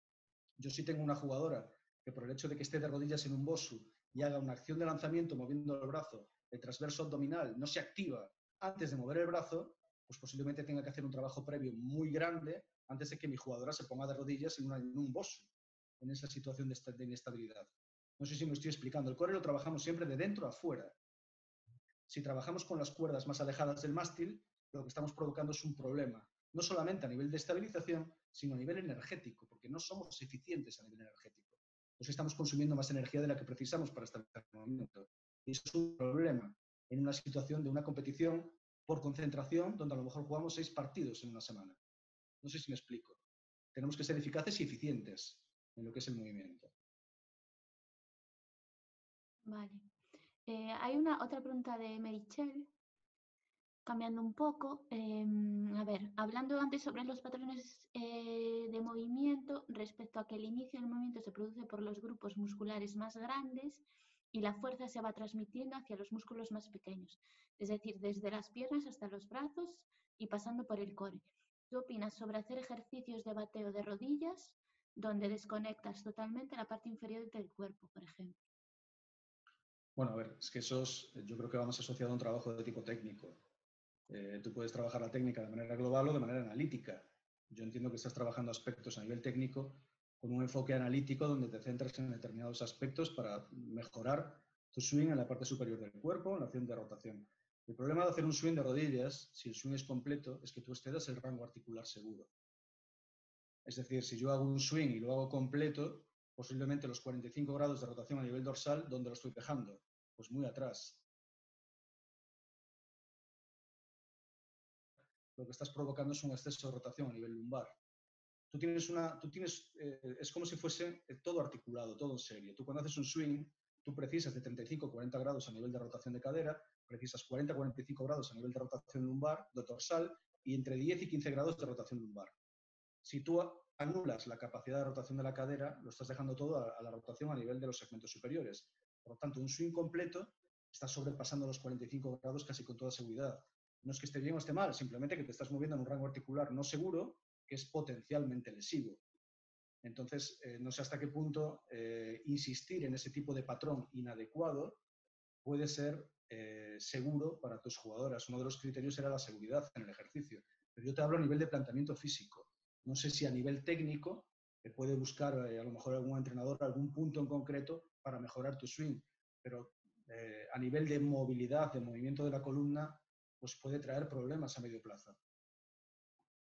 Yo sí tengo una jugadora que por el hecho de que esté de rodillas en un bosu y haga una acción de lanzamiento moviendo el brazo, el transverso abdominal no se activa antes de mover el brazo, pues posiblemente tenga que hacer un trabajo previo muy grande antes de que mi jugadora se ponga de rodillas en un bosu, en esa situación de inestabilidad. No sé si me estoy explicando. El core lo trabajamos siempre de dentro a fuera. Si trabajamos con las cuerdas más alejadas del mástil, lo que estamos provocando es un problema, no solamente a nivel de estabilización, sino a nivel energético, porque no somos eficientes a nivel energético. Entonces estamos consumiendo más energía de la que precisamos para estabilizar el movimiento. Y eso es un problema en una situación de una competición por concentración, donde a lo mejor jugamos 6 partidos en una semana. No sé si me explico. Tenemos que ser eficaces y eficientes en lo que es el movimiento. Vale. Hay otra pregunta de Merichel, cambiando un poco. A ver, hablando antes sobre los patrones de movimiento, respecto a que el inicio del movimiento se produce por los grupos musculares más grandes y la fuerza se va transmitiendo hacia los músculos más pequeños, es decir, desde las piernas hasta los brazos y pasando por el core. ¿Qué opinas sobre hacer ejercicios de bateo de rodillas donde desconectas totalmente la parte inferior del cuerpo, por ejemplo? Bueno, a ver, es que yo creo que va más asociado a un trabajo de tipo técnico. Tú puedes trabajar la técnica de manera global o de manera analítica. Yo entiendo que estás trabajando aspectos a nivel técnico con un enfoque analítico donde te centras en determinados aspectos para mejorar tu swing en la parte superior del cuerpo, en la acción de rotación. El problema de hacer un swing de rodillas, si el swing es completo, es que tú excedas el rango articular seguro. Es decir, si yo hago un swing y lo hago completo, posiblemente los 45 grados de rotación a nivel dorsal, ¿dónde lo estoy dejando? Pues muy atrás. Lo que estás provocando es un exceso de rotación a nivel lumbar. Es como si fuese todo articulado, todo en serie. Tú cuando haces un swing, tú precisas de 35-40 grados a nivel de rotación de cadera, precisas 40-45 grados a nivel de rotación lumbar, de dorsal, y entre 10 y 15 grados de rotación lumbar. Si tú anulas la capacidad de rotación de la cadera, lo estás dejando todo a la rotación a nivel de los segmentos superiores. Por lo tanto, un swing completo está sobrepasando los 45 grados casi con toda seguridad. No es que esté bien o esté mal, simplemente que te estás moviendo en un rango articular no seguro, que es potencialmente lesivo. Entonces, no sé hasta qué punto insistir en ese tipo de patrón inadecuado puede ser seguro para tus jugadoras. Uno de los criterios era la seguridad en el ejercicio. Pero yo te hablo a nivel de planteamiento físico. No sé si a nivel técnico te puede buscar a lo mejor algún entrenador algún punto en concreto para mejorar tu swing, pero a nivel de movilidad, de movimiento de la columna, pues puede traer problemas a medio plazo.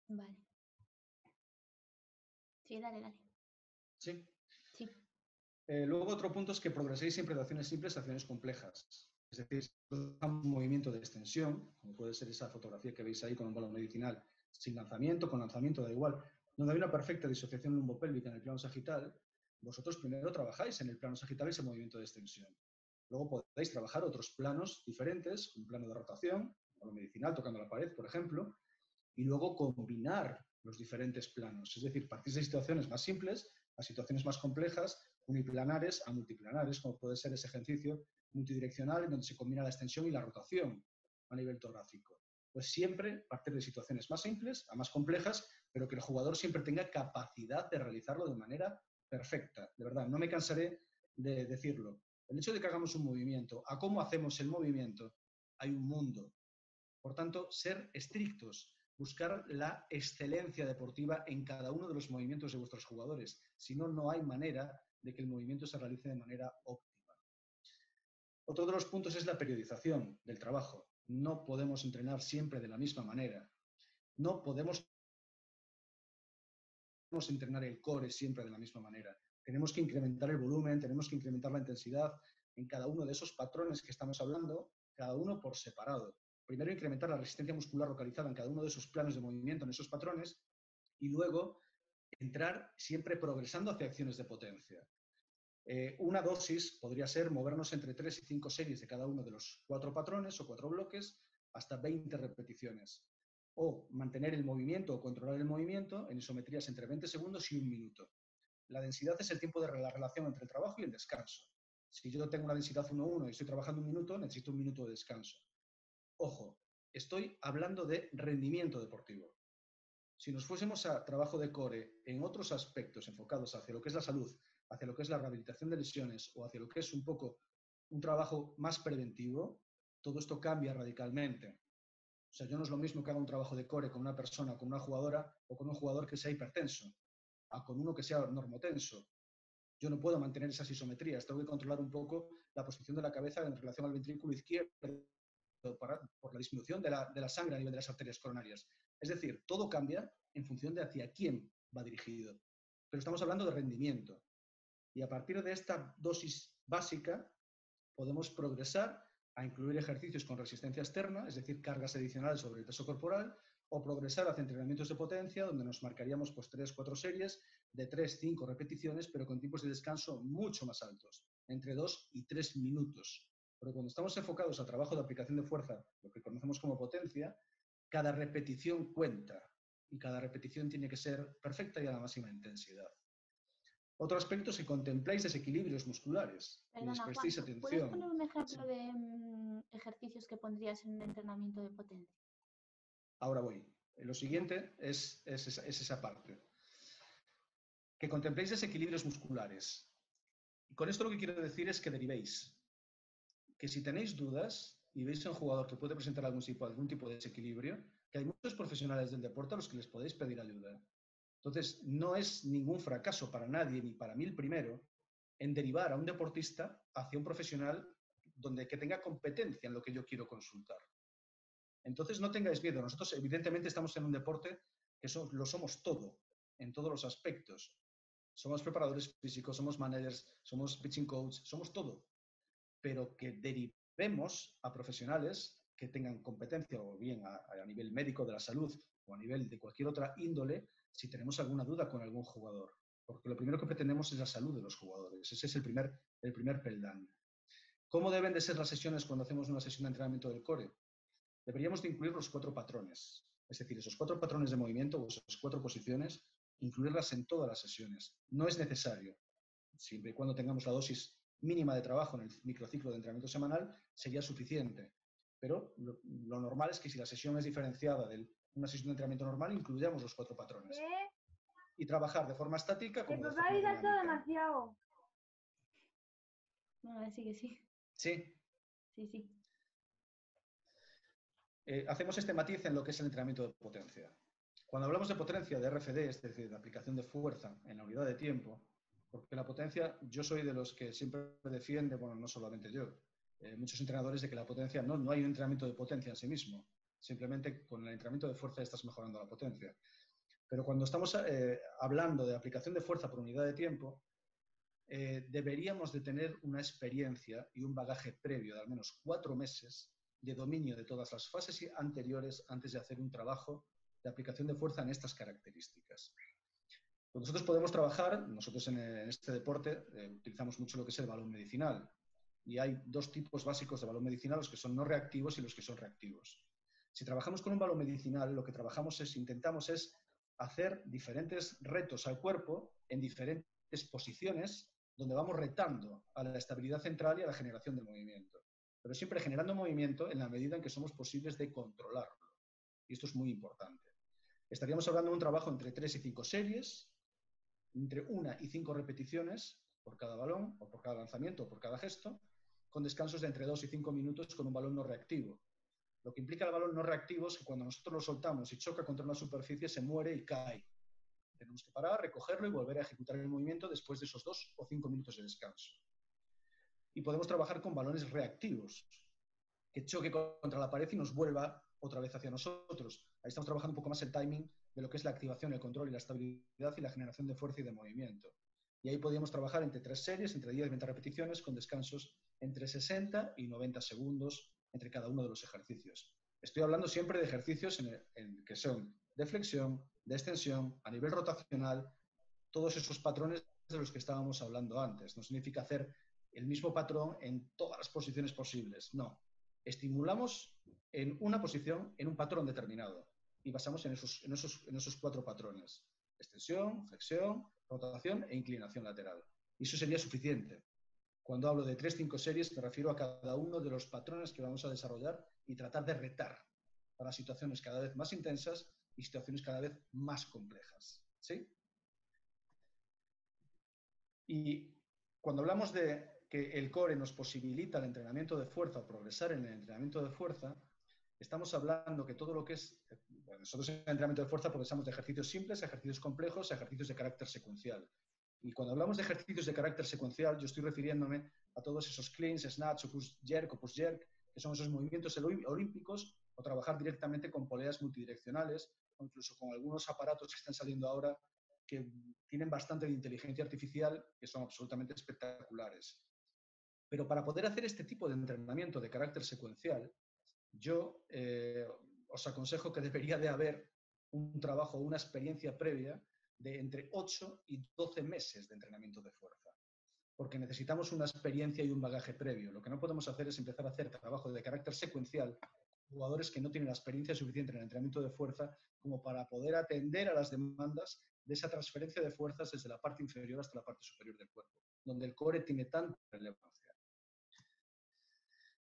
Vale. Sí, dale. Sí. Sí. Luego otro punto es que progreséis siempre de acciones simples a acciones complejas. Es decir, si un movimiento de extensión, como puede ser esa fotografía que veis ahí con un balón medicinal, sin lanzamiento, con lanzamiento, da igual, donde hay una perfecta disociación lumbopélvica en el plano sagital, vosotros primero trabajáis en el plano sagital ese movimiento de extensión. Luego podéis trabajar otros planos diferentes, un plano de rotación, un balón medicinal tocando la pared, por ejemplo, y luego combinar los diferentes planos. Es decir, partís de situaciones más simples a situaciones más complejas, uniplanares a multiplanares, como puede ser ese ejercicio multidireccional en donde se combina la extensión y la rotación a nivel torácico. Pues siempre partir de situaciones más simples a más complejas, pero que el jugador siempre tenga capacidad de realizarlo de manera perfecta. De verdad, no me cansaré de decirlo. El hecho de que hagamos un movimiento, a cómo hacemos el movimiento, hay un mundo. Por tanto, ser estrictos, buscar la excelencia deportiva en cada uno de los movimientos de vuestros jugadores. Si no, no hay manera de que el movimiento se realice de manera óptima. Otro de los puntos es la periodización del trabajo. No podemos entrenar siempre de la misma manera. No podemos entrenar el core siempre de la misma manera. Tenemos que incrementar el volumen, tenemos que incrementar la intensidad en cada uno de esos patrones que estamos hablando, cada uno por separado. Primero incrementar la resistencia muscular localizada en cada uno de esos planos de movimiento, en esos patrones, y luego entrar siempre progresando hacia acciones de potencia. Una dosis podría ser movernos entre 3 y 5 series de cada uno de los 4 patrones o 4 bloques hasta 20 repeticiones. O mantener el movimiento o controlar el movimiento en isometrías entre 20 segundos y 1 minuto. La densidad es el tiempo de la relación entre el trabajo y el descanso. Si yo tengo una densidad 1-1 y estoy trabajando 1 minuto, necesito 1 minuto de descanso. Ojo, estoy hablando de rendimiento deportivo. Si nos fuésemos a trabajo de core en otros aspectos enfocados hacia lo que es la salud, hacia lo que es la rehabilitación de lesiones o hacia lo que es un poco un trabajo más preventivo, todo esto cambia radicalmente. O sea, yo no es lo mismo que haga un trabajo de core con una persona, con una jugadora o con un jugador que sea hipertenso, a con uno que sea normotenso. Yo no puedo mantener esas isometrías, tengo que controlar un poco la posición de la cabeza en relación al ventrículo izquierdo por la disminución de la sangre a nivel de las arterias coronarias. Es decir, todo cambia en función de hacia quién va dirigido. Pero estamos hablando de rendimiento. Y a partir de esta dosis básica podemos progresar a incluir ejercicios con resistencia externa, es decir, cargas adicionales sobre el peso corporal, o progresar hacia entrenamientos de potencia, donde nos marcaríamos pues 3-4 series de 3-5 repeticiones, pero con tiempos de descanso mucho más altos. entre 2 y 3 minutos. Porque cuando estamos enfocados a trabajo de aplicación de fuerza, lo que conocemos como potencia, cada repetición cuenta y cada repetición tiene que ser perfecta y a la máxima intensidad. Otro aspecto, si contempláis desequilibrios musculares y les Perdona, Juan, prestéis ¿puedes atención. poner un ejemplo Sí, de ejercicios que pondrías en un entrenamiento de potencia? ahora voy. Lo siguiente es esa parte. Que contempléis desequilibrios musculares. Y con esto lo que quiero decir es que derivéis. Que si tenéis dudas y veis a un jugador que puede presentar algún tipo de desequilibrio, que hay muchos profesionales del deporte a los que les podéis pedir ayuda. Entonces, no es ningún fracaso para nadie, ni para mí el primero, en derivar a un deportista hacia un profesional que tenga competencia en lo que yo quiero consultar. Entonces, no tengáis miedo. Nosotros, evidentemente, estamos en un deporte que lo somos todo, en todos los aspectos. Somos preparadores físicos, somos managers, somos pitching coach, somos todo. Pero que derivemos a profesionales que tengan competencia, o bien a nivel médico de la salud o a nivel de cualquier otra índole, si tenemos alguna duda con algún jugador. Porque lo primero que pretendemos es la salud de los jugadores. Ese es el primer peldaño. ¿Cómo deben de ser las sesiones cuando hacemos una sesión de entrenamiento del core? Deberíamos de incluir los 4 patrones. Es decir, esos 4 patrones de movimiento o esas 4 posiciones, incluirlas en todas las sesiones. No es necesario. Siempre y cuando tengamos la dosis mínima de trabajo en el microciclo de entrenamiento semanal, sería suficiente. Pero lo normal es que si la sesión es diferenciada de una sesión de entrenamiento normal, incluyamos los 4 patrones. ¿Qué? Y trabajar de forma estática como El de papá forma gastó dinámica. demasiado. No, sí que sí. Sí. Sí, sí. Hacemos este matiz en lo que es el entrenamiento de potencia. Cuando hablamos de potencia, de RFD, es decir, de aplicación de fuerza en la unidad de tiempo, porque la potencia, yo soy de los que siempre defiende, bueno, no solamente yo, muchos entrenadores de que la potencia, no hay un entrenamiento de potencia en sí mismo, simplemente con el entrenamiento de fuerza estás mejorando la potencia. Pero cuando estamos hablando de aplicación de fuerza por unidad de tiempo, deberíamos de tener una experiencia y un bagaje previo de al menos 4 meses de dominio de todas las fases anteriores antes de hacer un trabajo de aplicación de fuerza en estas características. Pues nosotros podemos trabajar, nosotros en este deporte utilizamos mucho lo que es el balón medicinal y hay 2 tipos básicos de balón medicinal, los que son no reactivos y los que son reactivos. Si trabajamos con un balón medicinal, lo que intentamos es hacer diferentes retos al cuerpo en diferentes posiciones donde vamos retando a la estabilidad central y a la generación del movimiento. Pero siempre generando movimiento en la medida en que somos posibles de controlarlo. Y esto es muy importante. Estaríamos hablando de un trabajo entre 3 y 5 series, entre 1 y 5 repeticiones por cada balón, o por cada lanzamiento, o por cada gesto, con descansos de entre 2 y 5 minutos con un balón no reactivo. Lo que implica el balón no reactivo es que cuando nosotros lo soltamos y choca contra una superficie, se muere y cae. Tenemos que parar, recogerlo y volver a ejecutar el movimiento después de esos 2 o 5 minutos de descanso. Y podemos trabajar con balones reactivos, que choque contra la pared y nos vuelva otra vez hacia nosotros. Ahí estamos trabajando un poco más el timing de lo que es la activación, el control y la estabilidad y la generación de fuerza y de movimiento. Y ahí podríamos trabajar entre 3 series, entre 10 y 20 repeticiones, con descansos entre 60 y 90 segundos entre cada uno de los ejercicios. Estoy hablando siempre de ejercicios que son de flexión, de extensión, a nivel rotacional, todos esos patrones de los que estábamos hablando antes. No significa hacer el mismo patrón en todas las posiciones posibles, no. Estimulamos en una posición, en un patrón determinado, y basamos en esos 4 patrones: extensión, flexión, rotación e inclinación lateral. Y eso sería suficiente. Cuando hablo de 3-5 series, me refiero a cada uno de los patrones que vamos a desarrollar y tratar de retar para situaciones cada vez más intensas y situaciones cada vez más complejas. ¿Sí? Y cuando hablamos de que el core nos posibilita el entrenamiento de fuerza o progresar en el entrenamiento de fuerza, estamos hablando que todo lo que es, bueno, nosotros en el entrenamiento de fuerza progresamos de ejercicios simples a ejercicios complejos a ejercicios de carácter secuencial. Y cuando hablamos de ejercicios de carácter secuencial, yo estoy refiriéndome a todos esos cleans, snatch, o push jerk, que son esos movimientos olímpicos, o trabajar directamente con poleas multidireccionales, o incluso con algunos aparatos que están saliendo ahora que tienen bastante de inteligencia artificial, que son absolutamente espectaculares. Pero para poder hacer este tipo de entrenamiento de carácter secuencial, yo os aconsejo que debería de haber un trabajo, una experiencia previa de entre 8 y 12 meses de entrenamiento de fuerza. porque necesitamos una experiencia y un bagaje previo. Lo que no podemos hacer es empezar a hacer trabajo de carácter secuencial jugadores que no tienen la experiencia suficiente en el entrenamiento de fuerza como para poder atender a las demandas de esa transferencia de fuerzas desde la parte inferior hasta la parte superior del cuerpo, donde el core tiene tanta relevancia.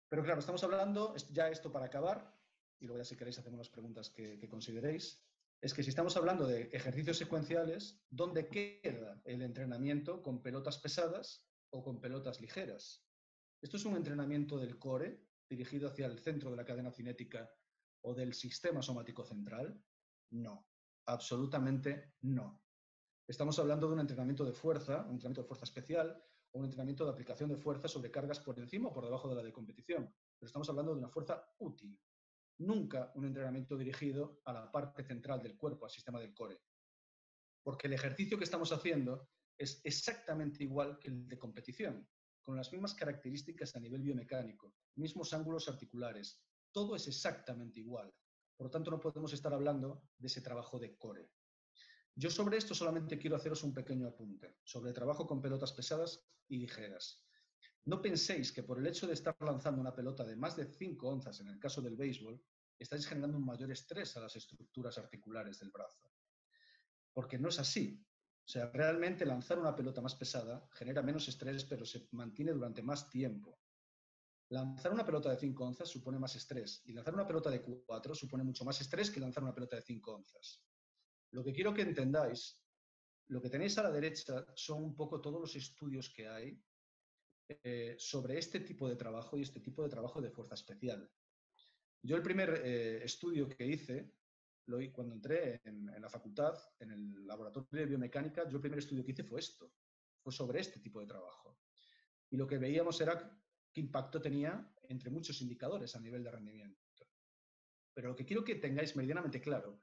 Pero claro, estamos hablando, ya esto para acabar, y luego ya si queréis hacemos las preguntas que consideréis, es que si estamos hablando de ejercicios secuenciales, ¿dónde queda el entrenamiento con pelotas pesadas o con pelotas ligeras? ¿Esto es un entrenamiento del core dirigido hacia el centro de la cadena cinética o del sistema somático central? No, absolutamente no. Estamos hablando de un entrenamiento de fuerza, un entrenamiento de fuerza especial, o un entrenamiento de aplicación de fuerza sobre cargas por encima o por debajo de la de competición. Pero estamos hablando de una fuerza útil. Nunca un entrenamiento dirigido a la parte central del cuerpo, al sistema del core. Porque el ejercicio que estamos haciendo es exactamente igual que el de competición, con las mismas características a nivel biomecánico, mismos ángulos articulares. Todo es exactamente igual. Por lo tanto, no podemos estar hablando de ese trabajo de core. Yo sobre esto solamente quiero haceros un pequeño apunte, sobre el trabajo con pelotas pesadas y ligeras. No penséis que por el hecho de estar lanzando una pelota de más de 5 onzas en el caso del béisbol, estáis generando un mayor estrés a las estructuras articulares del brazo. Porque no es así. O sea, realmente lanzar una pelota más pesada genera menos estrés, pero se mantiene durante más tiempo. Lanzar una pelota de 5 onzas supone más estrés, y lanzar una pelota de 4 supone mucho más estrés que lanzar una pelota de 5 onzas. Lo que quiero que entendáis, lo que tenéis a la derecha son un poco todos los estudios que hay sobre este tipo de trabajo y este tipo de trabajo de fuerza especial. Yo el primer estudio que hice, cuando entré en la facultad, en el laboratorio de biomecánica, yo el primer estudio que hice fue esto, fue sobre este tipo de trabajo. Y lo que veíamos era qué impacto tenía entre muchos indicadores a nivel de rendimiento. Pero lo que quiero que tengáis meridianamente claro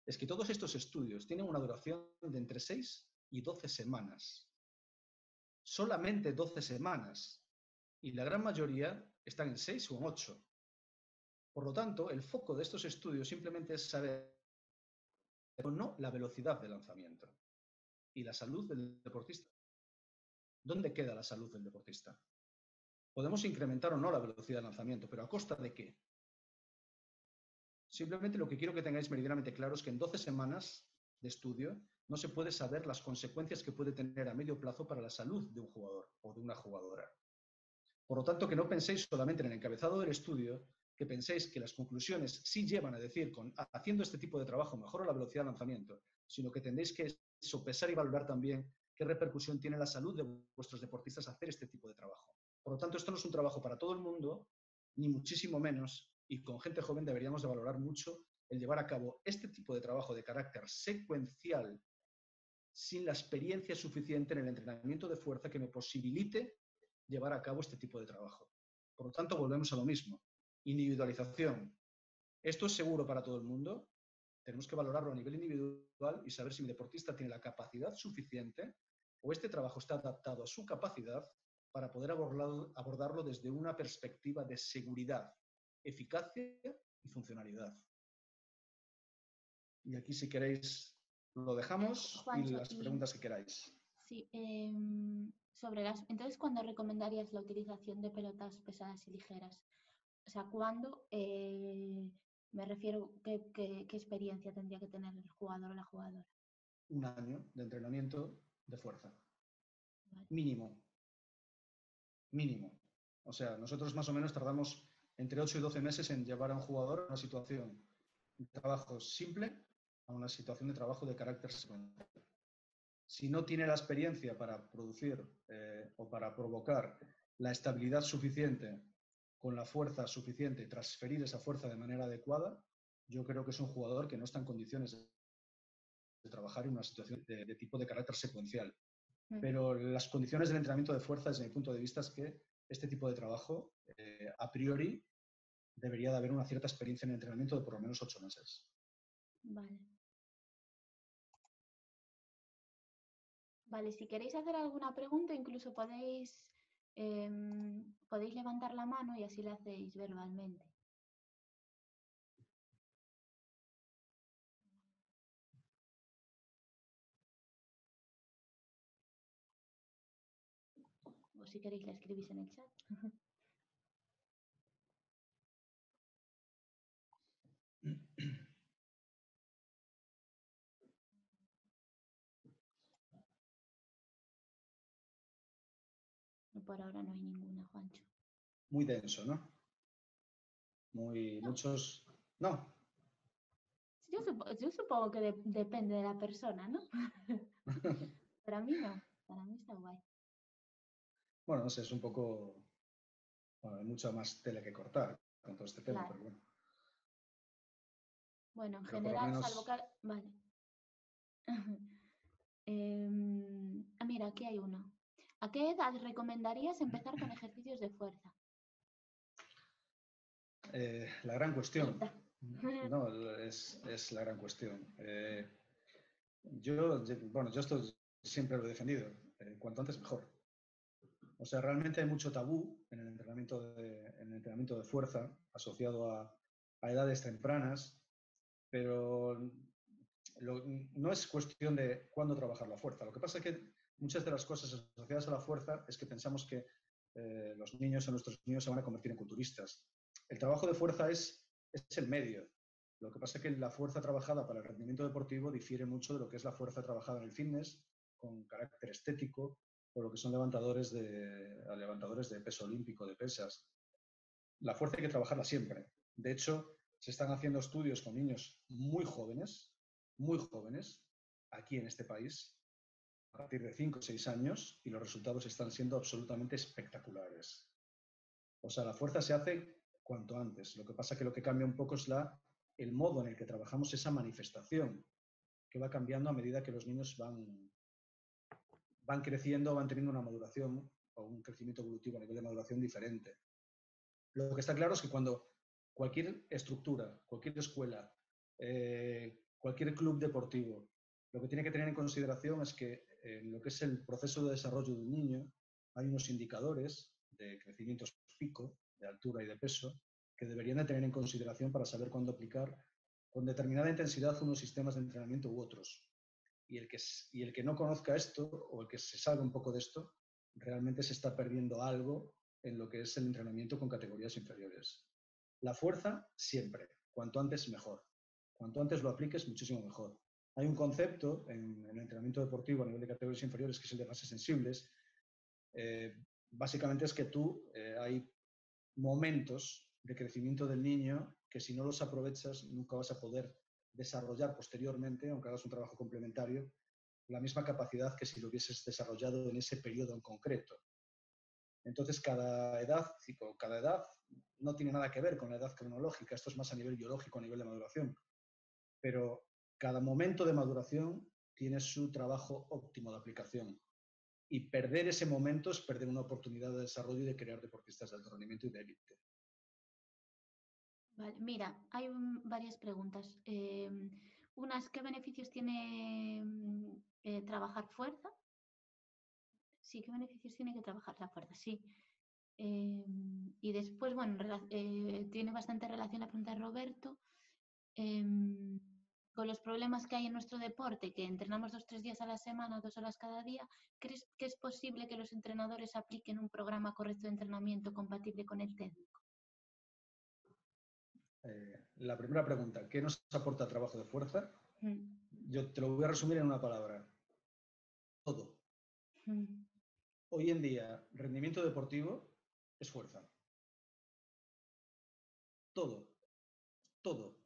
es que todos estos estudios tienen una duración de entre 6 y 12 semanas. Solamente 12 semanas. Y la gran mayoría están en 6 o en 8. Por lo tanto, el foco de estos estudios simplemente es saber o no la velocidad de lanzamiento y la salud del deportista. ¿Dónde queda la salud del deportista? Podemos incrementar o no la velocidad de lanzamiento, pero ¿a costa de qué? Simplemente lo que quiero que tengáis meridianamente claro es que en 12 semanas de estudio no se puede saber las consecuencias que puede tener a medio plazo para la salud de un jugador o de una jugadora. Por lo tanto, que no penséis solamente en el encabezado del estudio, que penséis que las conclusiones sí llevan a decir, haciendo este tipo de trabajo mejora la velocidad de lanzamiento, sino que tendréis que sopesar y valorar también qué repercusión tiene la salud de vuestros deportistas hacer este tipo de trabajo. Por lo tanto, esto no es un trabajo para todo el mundo, ni muchísimo menos, y con gente joven deberíamos de valorar mucho el llevar a cabo este tipo de trabajo de carácter secuencial sin la experiencia suficiente en el entrenamiento de fuerza que me posibilite llevar a cabo este tipo de trabajo. Por lo tanto, volvemos a lo mismo. Individualización. ¿Esto es seguro para todo el mundo? Tenemos que valorarlo a nivel individual y saber si mi deportista tiene la capacidad suficiente o este trabajo está adaptado a su capacidad para poder abordarlo desde una perspectiva de seguridad, eficacia y funcionalidad. Y aquí, si queréis, lo dejamos. Juancho, y las preguntas que queráis. Sí, entonces, ¿cuándo recomendarías la utilización de pelotas pesadas y ligeras? O sea, ¿cuándo? Me refiero, ¿qué experiencia tendría que tener el jugador o la jugadora? 1 año de entrenamiento de fuerza. Vale. Mínimo. Mínimo. O sea, nosotros más o menos tardamos entre 8 y 12 meses en llevar a un jugador a una situación de trabajo simple a una situación de trabajo de carácter secuencial. Si no tiene la experiencia para producir o para provocar la estabilidad suficiente con la fuerza suficiente y transferir esa fuerza de manera adecuada, yo creo que es un jugador que no está en condiciones de trabajar en una situación de tipo de carácter secuencial. Pero las condiciones del entrenamiento de fuerza, desde mi punto de vista, es que este tipo de trabajo, a priori, debería de haber una cierta experiencia en el entrenamiento de por lo menos 8 meses. Vale. Vale, si queréis hacer alguna pregunta, incluso podéis levantar la mano y así la hacéis verbalmente. o si queréis la escribís en el chat. Por ahora no hay ninguna, Juancho. Muy denso, ¿no? Muchos... No. Yo supongo que depende de la persona, ¿no? Para mí no, para mí está guay. Bueno, no sé, es un poco... Bueno, hay mucha más tela que cortar con todo este tema, Claro. pero bueno. Bueno, en Pero por lo general, menos... salvo que... Vale. Mira, aquí hay uno. ¿A qué edad recomendarías empezar con ejercicios de fuerza? La gran cuestión. Pita. No, es la gran cuestión. Yo esto siempre lo he defendido. Cuanto antes mejor. O sea, realmente hay mucho tabú en el entrenamiento de fuerza asociado a edades tempranas, pero no es cuestión de cuándo trabajar la fuerza. Lo que pasa es que muchas de las cosas asociadas a la fuerza es que pensamos que los niños o nuestros niños se van a convertir en culturistas. El trabajo de fuerza es el medio. Lo que pasa es que la fuerza trabajada para el rendimiento deportivo difiere mucho de lo que es la fuerza trabajada en el fitness, con carácter estético, o lo que son levantadores de peso olímpico, de pesas. La fuerza hay que trabajarla siempre. De hecho, se están haciendo estudios con niños muy jóvenes, aquí en este país, a partir de 5 o 6 años, y los resultados están siendo absolutamente espectaculares. O sea, la fuerza se hace cuanto antes. Lo que pasa es que lo que cambia un poco es el modo en el que trabajamos esa manifestación, que va cambiando a medida que los niños van creciendo, van teniendo una maduración o un crecimiento evolutivo a nivel de maduración diferente. Lo que está claro es que cuando cualquier estructura, cualquier escuela, cualquier club deportivo, lo que tiene que tener en consideración es que en lo que es el proceso de desarrollo de un niño hay unos indicadores de crecimiento pico, de altura y de peso, que deberían de tener en consideración para saber cuándo aplicar con determinada intensidad unos sistemas de entrenamiento u otros. Y el que no conozca esto o el que se salga un poco de esto, realmente se está perdiendo algo en lo que es el entrenamiento con categorías inferiores. La fuerza, siempre. Cuanto antes, mejor. Cuanto antes lo apliques, muchísimo mejor. Hay un concepto en el entrenamiento deportivo a nivel de categorías inferiores que es el de fases sensibles. Básicamente es que hay momentos de crecimiento del niño que si no los aprovechas nunca vas a poder desarrollar posteriormente, aunque hagas un trabajo complementario, la misma capacidad que si lo hubieses desarrollado en ese periodo en concreto. Entonces, cada edad no tiene nada que ver con la edad cronológica, esto es más a nivel biológico, a nivel de maduración, pero cada momento de maduración tiene su trabajo óptimo de aplicación. Y perder ese momento es perder una oportunidad de desarrollo y de crear deportistas de alto rendimiento y de élite. Vale, mira, hay varias preguntas. Unas, ¿qué beneficios tiene trabajar fuerza? Sí, ¿qué beneficios tiene que trabajar la fuerza? Sí. Y después, bueno, tiene bastante relación la pregunta de Roberto. Con los problemas que hay en nuestro deporte, que entrenamos 2 o 3 días a la semana, 2 horas cada día, ¿crees que es posible que los entrenadores apliquen un programa correcto de entrenamiento compatible con el técnico? La primera pregunta, ¿qué nos aporta el trabajo de fuerza? Yo te lo voy a resumir en una palabra. Todo. Hoy en día, rendimiento deportivo es fuerza. Todo. Todo.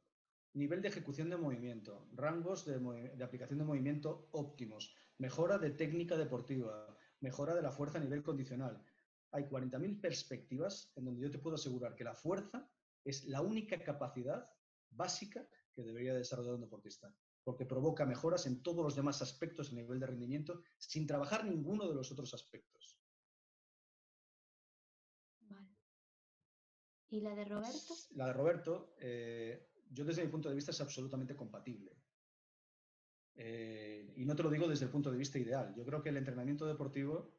Nivel de ejecución de movimiento, rangos de aplicación de movimiento óptimos, mejora de técnica deportiva, mejora de la fuerza a nivel condicional. Hay 40.000 perspectivas en donde yo te puedo asegurar que la fuerza es la única capacidad básica que debería desarrollar un deportista, porque provoca mejoras en todos los demás aspectos a nivel de rendimiento sin trabajar ninguno de los otros aspectos. Vale. ¿Y la de Roberto? La de Roberto, yo desde mi punto de vista es absolutamente compatible. Y no te lo digo desde el punto de vista ideal. Yo creo que el entrenamiento deportivo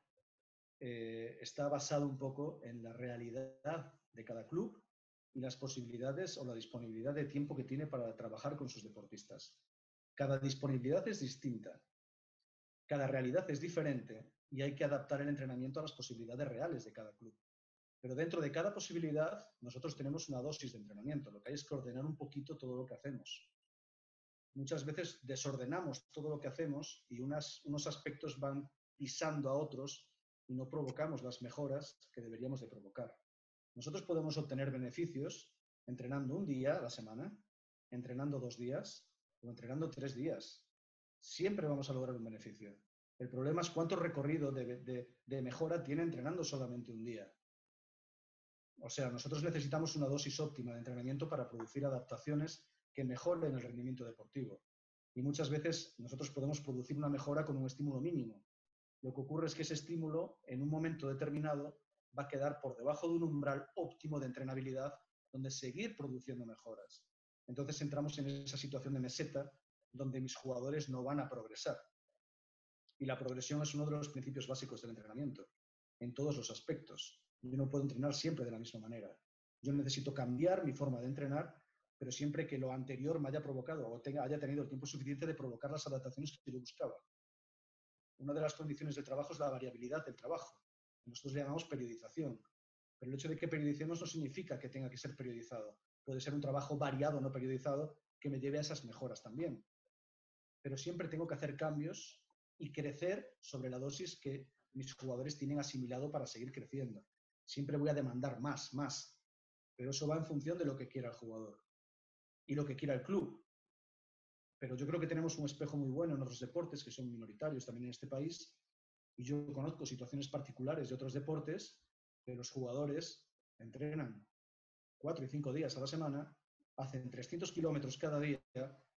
está basado un poco en la realidad de cada club y las posibilidades o la disponibilidad de tiempo que tiene para trabajar con sus deportistas. Cada disponibilidad es distinta, cada realidad es diferente y hay que adaptar el entrenamiento a las posibilidades reales de cada club. Pero dentro de cada posibilidad, nosotros tenemos una dosis de entrenamiento. Lo que hay es que ordenar un poquito todo lo que hacemos. Muchas veces desordenamos todo lo que hacemos y unos aspectos van pisando a otros y no provocamos las mejoras que deberíamos de provocar. Nosotros podemos obtener beneficios entrenando un día a la semana, entrenando 2 días o entrenando 3 días. Siempre vamos a lograr un beneficio. El problema es cuánto recorrido de mejora tiene entrenando solamente un día. O sea, nosotros necesitamos una dosis óptima de entrenamiento para producir adaptaciones que mejoren el rendimiento deportivo. Y muchas veces nosotros podemos producir una mejora con un estímulo mínimo. Lo que ocurre es que ese estímulo, en un momento determinado, va a quedar por debajo de un umbral óptimo de entrenabilidad donde seguir produciendo mejoras. Entonces entramos en esa situación de meseta donde mis jugadores no van a progresar. Y la progresión es uno de los principios básicos del entrenamiento, en todos los aspectos. Yo no puedo entrenar siempre de la misma manera. Yo necesito cambiar mi forma de entrenar, pero siempre que lo anterior me haya provocado o haya tenido el tiempo suficiente de provocar las adaptaciones que yo buscaba. Una de las condiciones del trabajo es la variabilidad del trabajo. Nosotros le llamamos periodización. Pero el hecho de que periodicemos no significa que tenga que ser periodizado. Puede ser un trabajo variado, no periodizado, que me lleve a esas mejoras también. Pero siempre tengo que hacer cambios y crecer sobre la dosis que mis jugadores tienen asimilado para seguir creciendo. Siempre voy a demandar más. Pero eso va en función de lo que quiera el jugador y lo que quiera el club. Pero yo creo que tenemos un espejo muy bueno en otros deportes, que son minoritarios también en este país, y yo conozco situaciones particulares de otros deportes que los jugadores entrenan 4 y 5 días a la semana, hacen 300 kilómetros cada día,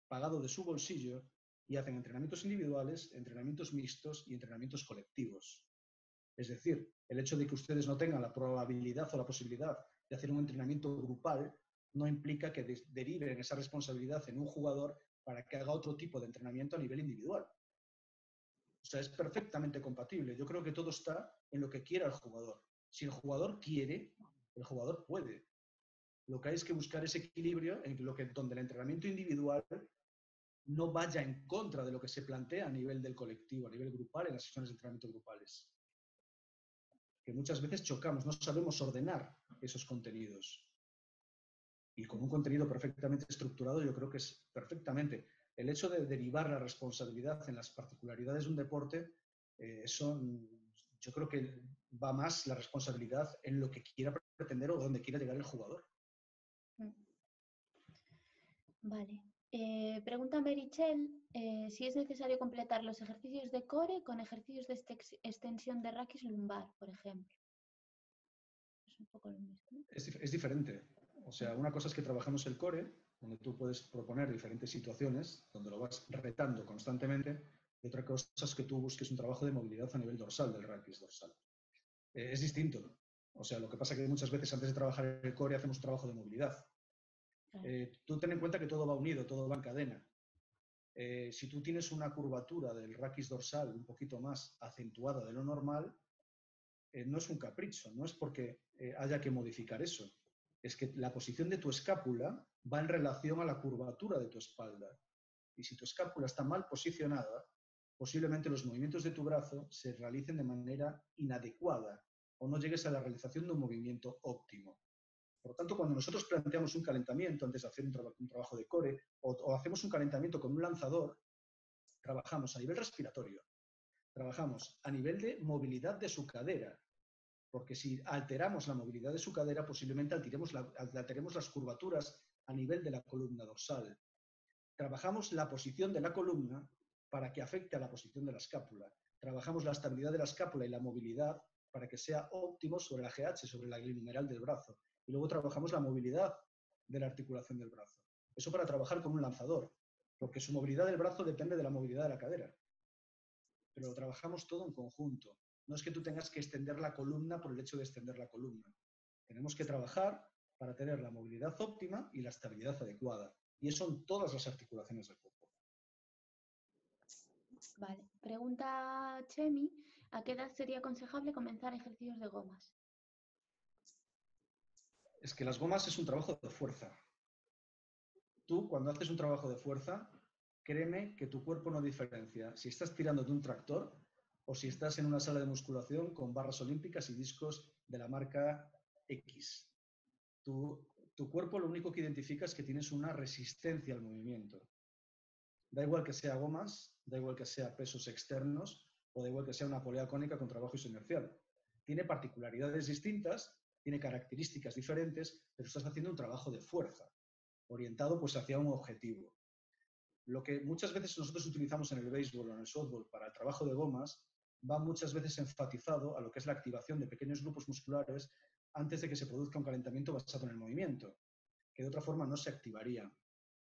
pagado de su bolsillo, y hacen entrenamientos individuales, entrenamientos mixtos y entrenamientos colectivos. Es decir, el hecho de que ustedes no tengan la probabilidad o la posibilidad de hacer un entrenamiento grupal no implica que deriven esa responsabilidad en un jugador para que haga otro tipo de entrenamiento a nivel individual. O sea, es perfectamente compatible. Yo creo que todo está en lo que quiera el jugador. Si el jugador quiere, el jugador puede. Lo que hay es que buscar ese equilibrio en donde el entrenamiento individual no vaya en contra de lo que se plantea a nivel del colectivo, a nivel grupal, en las sesiones de entrenamiento grupales. Que muchas veces chocamos, no sabemos ordenar esos contenidos. Y con un contenido perfectamente estructurado, yo creo que es perfectamente. El hecho de derivar la responsabilidad en las particularidades de un deporte, yo creo que va más la responsabilidad en lo que quiera pretender o donde quiera llegar el jugador. Vale. Pregunta Merichel si es necesario completar los ejercicios de core con ejercicios de extensión de raquis lumbar, por ejemplo. Es un poco lo mismo, ¿no? Es diferente. O sea, una cosa es que trabajamos el core, donde tú puedes proponer diferentes situaciones, donde lo vas retando constantemente, y otra cosa es que tú busques un trabajo de movilidad a nivel dorsal, del raquis dorsal. Es distinto. O sea, lo que pasa es que muchas veces antes de trabajar el core hacemos un trabajo de movilidad. Tú ten en cuenta que todo va unido, todo va en cadena. Si tú tienes una curvatura del raquis dorsal un poquito más acentuada de lo normal, no es un capricho, no es porque haya que modificar eso. Es que la posición de tu escápula va en relación a la curvatura de tu espalda. Y si tu escápula está mal posicionada, posiblemente los movimientos de tu brazo se realicen de manera inadecuada o no llegues a la realización de un movimiento óptimo. Por lo tanto, cuando nosotros planteamos un calentamiento antes de hacer un trabajo de core o hacemos un calentamiento con un lanzador, trabajamos a nivel respiratorio, trabajamos a nivel de movilidad de su cadera, porque si alteramos la movilidad de su cadera, posiblemente alteremos las curvaturas a nivel de la columna dorsal. Trabajamos la posición de la columna para que afecte a la posición de la escápula. Trabajamos la estabilidad de la escápula y la movilidad para que sea óptimo sobre la GH, sobre la glenohumeral del brazo. Y luego trabajamos la movilidad de la articulación del brazo. Eso para trabajar con un lanzador, porque su movilidad del brazo depende de la movilidad de la cadera. Pero lo trabajamos todo en conjunto. No es que tú tengas que extender la columna por el hecho de extender la columna. Tenemos que trabajar para tener la movilidad óptima y la estabilidad adecuada. Y eso en todas las articulaciones del cuerpo. Vale. Pregunta Chemi, ¿a qué edad sería aconsejable comenzar ejercicios de gomas? Es que las gomas es un trabajo de fuerza. Tú, cuando haces un trabajo de fuerza, créeme que tu cuerpo no diferencia si estás tirando de un tractor o si estás en una sala de musculación con barras olímpicas y discos de la marca X. Tu cuerpo lo único que identifica es que tienes una resistencia al movimiento. Da igual que sea gomas, da igual que sea pesos externos, o da igual que sea una polea cónica con trabajo isoinercial. Tiene particularidades distintas, tiene características diferentes, pero estás haciendo un trabajo de fuerza, orientado pues hacia un objetivo. Lo que muchas veces nosotros utilizamos en el béisbol o en el softball para el trabajo de gomas va muchas veces enfatizado a lo que es la activación de pequeños grupos musculares antes de que se produzca un calentamiento basado en el movimiento, que de otra forma no se activaría.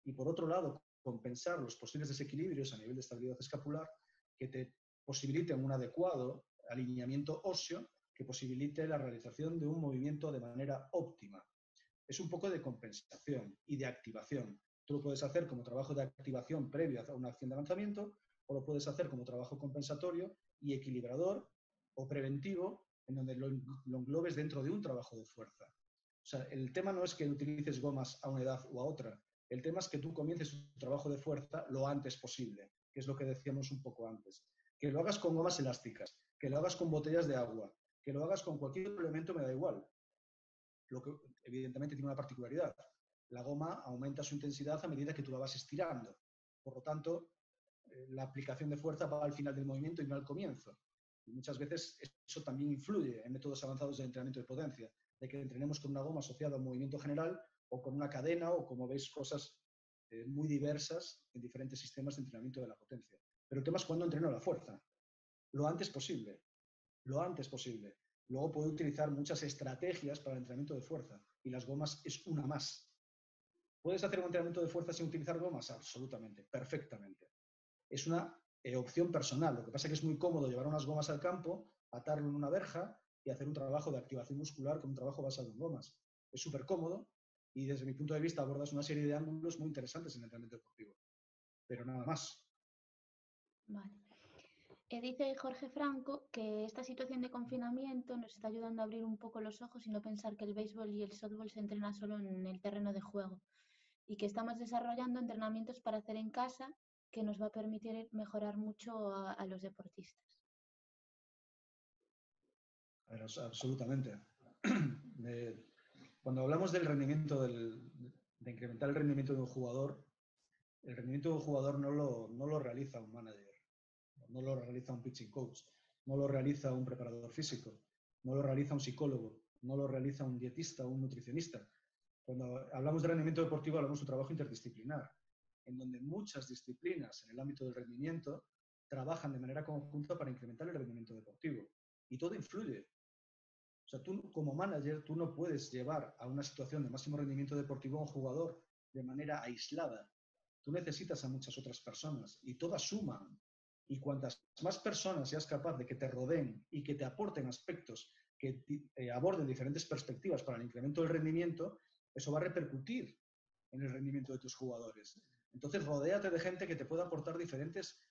Y por otro lado, compensar los posibles desequilibrios a nivel de estabilidad escapular que te posibiliten un adecuado alineamiento óseo que posibilite la realización de un movimiento de manera óptima. Es un poco de compensación y de activación. Tú lo puedes hacer como trabajo de activación previo a una acción de lanzamiento o lo puedes hacer como trabajo compensatorio y equilibrador o preventivo en donde lo englobes dentro de un trabajo de fuerza. O sea, el tema no es que utilices gomas a una edad o a otra. El tema es que tú comiences tu trabajo de fuerza lo antes posible, que es lo que decíamos un poco antes. Que lo hagas con gomas elásticas, que lo hagas con botellas de agua, que lo hagas con cualquier elemento, me da igual. Lo que evidentemente tiene una particularidad. La goma aumenta su intensidad a medida que tú la vas estirando. Por lo tanto, la aplicación de fuerza va al final del movimiento y no al comienzo. Y muchas veces eso también influye en métodos avanzados de entrenamiento de potencia, de que entrenemos con una goma asociada a un movimiento general o con una cadena o, como veis, cosas muy diversas en diferentes sistemas de entrenamiento de la potencia. Pero el tema es cuándo entreno la fuerza. Lo antes posible. Lo antes posible. Luego puedo utilizar muchas estrategias para el entrenamiento de fuerza y las gomas es una más. ¿Puedes hacer un entrenamiento de fuerza sin utilizar gomas? Absolutamente, perfectamente. Es una opción personal. Lo que pasa es que es muy cómodo llevar unas gomas al campo, atarlo en una verja y hacer un trabajo de activación muscular con un trabajo basado en gomas. Es súper cómodo y desde mi punto de vista abordas una serie de ángulos muy interesantes en el entrenamiento deportivo. Pero nada más. Vale. Dice Jorge Franco que esta situación de confinamiento nos está ayudando a abrir un poco los ojos y no pensar que el béisbol y el softball se entrena solo en el terreno de juego y que estamos desarrollando entrenamientos para hacer en casa que nos va a permitir mejorar mucho a los deportistas. Absolutamente. Cuando hablamos del rendimiento, de incrementar el rendimiento de un jugador, el rendimiento de un jugador no lo realiza un manager, no lo realiza un pitching coach, no lo realiza un preparador físico, no lo realiza un psicólogo, no lo realiza un dietista o un nutricionista. Cuando hablamos de rendimiento deportivo hablamos de un trabajo interdisciplinar, en donde muchas disciplinas en el ámbito del rendimiento trabajan de manera conjunta para incrementar el rendimiento deportivo. Y todo influye. O sea, tú como manager, tú no puedes llevar a una situación de máximo rendimiento deportivo a un jugador de manera aislada. Tú necesitas a muchas otras personas y todas suman. Y cuantas más personas seas capaz de que te rodeen y que te aporten aspectos que aborden diferentes perspectivas para el incremento del rendimiento, eso va a repercutir en el rendimiento de tus jugadores. Entonces, rodéate de gente que te pueda aportar diferentes